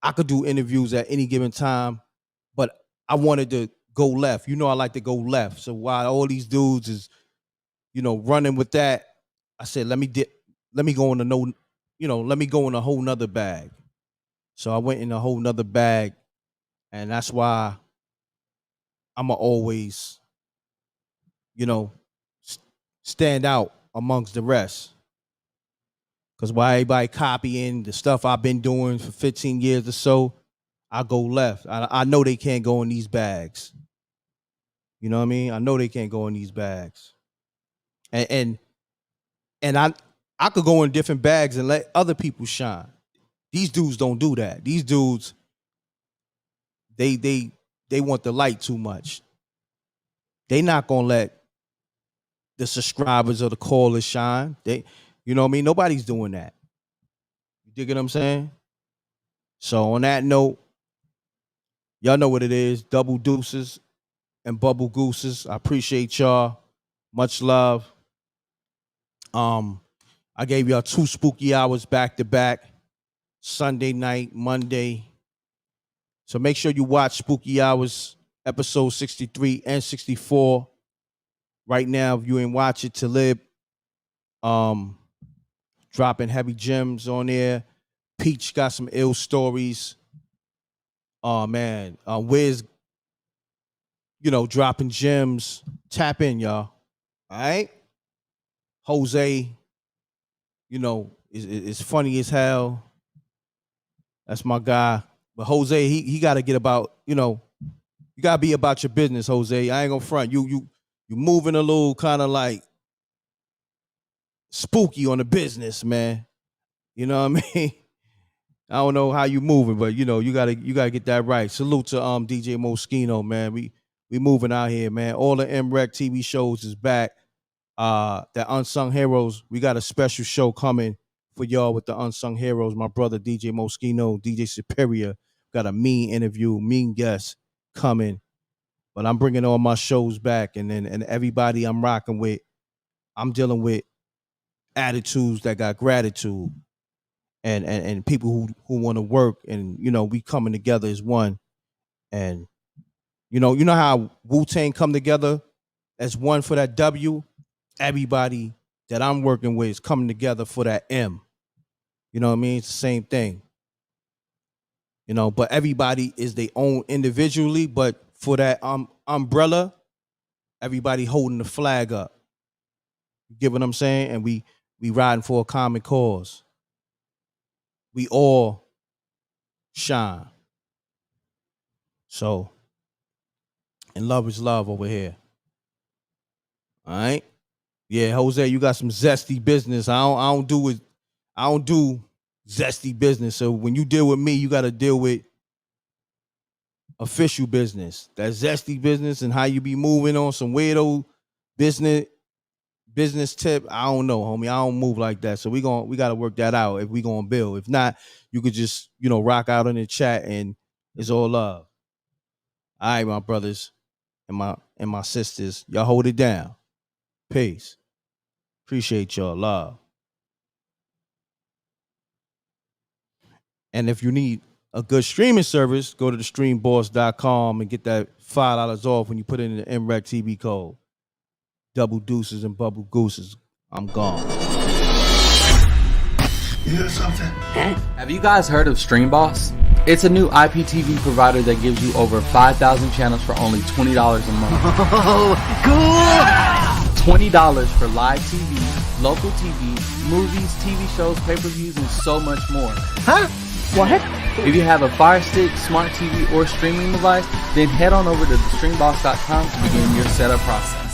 I could do interviews at any given time, but I wanted to go left. I like to go left. So while all these dudes is, running with that, I said, let me go in let me go in a whole nother bag. So I went in a whole nother bag, and that's why I'ma always, stand out amongst the rest. Cause while everybody copying the stuff I've been doing for 15 years or so, I go left. I know they can't go in these bags. You know what I mean? I know they can't go in these bags. And I could go in different bags and let other people shine. These dudes don't do that. These dudes, they want the light too much. They not gonna let the subscribers or the callers shine. You know what I mean? Nobody's doing that. You dig what I'm saying? So on that note, y'all know what it is. Double deuces and bubble gooses. I appreciate y'all. Much love. I gave y'all 2 spooky hours back to back. Sunday night, Monday. So make sure you watch Spooky Hours, episode 63 and 64. Right now, if you ain't watch it, Talib, dropping heavy gems on there. Peach got some ill stories. Oh man, Wiz, dropping gems. Tap in, y'all. All right. Jose, is funny as hell. That's my guy. But Jose, he got to get about, you got to be about your business, Jose. I ain't gonna front. You moving a little kind of like spooky on the business, man. You know what I mean? I don't know how you moving, but you gotta get that right. Salute to DJ Moschino, man. We moving out here, man. All the MRECK TV shows is back. That Unsung Heroes, we got a special show coming for y'all with the Unsung Heroes. My brother DJ Moschino, DJ Superior, got a mean interview, mean guest coming. But I'm bringing all my shows back, and everybody I'm rocking with, I'm dealing with attitudes that got gratitude, and people who want to work, and we coming together as one. And you know how Wu-Tang come together as one for that W. Everybody that I'm working with is coming together for that M. You know what I mean? It's the same thing. But everybody is their own individually, but for that umbrella, everybody holding the flag up. You get what I'm saying? And we riding for a common cause. We all shine. So, and love is love over here. All right? Yeah, Jose, you got some zesty business. I don't do zesty business. So when you deal with me, you got to deal with official business. That zesty business and how you be moving on some weirdo business tip. I don't know, homie. I don't move like that. So we got to work that out if we going to build. If not, you could just, rock out in the chat and it's all love. All right, my brothers and my sisters, y'all hold it down. Peace. Appreciate y'all. Love. And if you need a good streaming service, go to thestreamboss.com and get that $5 off when you put in the MRecktv code. Double deuces and bubble gooses. I'm gone. You hear something? Have you guys heard of StreamBoss? It's a new IPTV provider that gives you over 5,000 channels for only $20 a month. Oh, cool! $20 for live TV, local TV, movies, TV shows, pay-per-views, and so much more. Huh? What? If you have a Fire Stick, smart TV, or streaming device, then head on over to thestreamboss.com to begin your setup process.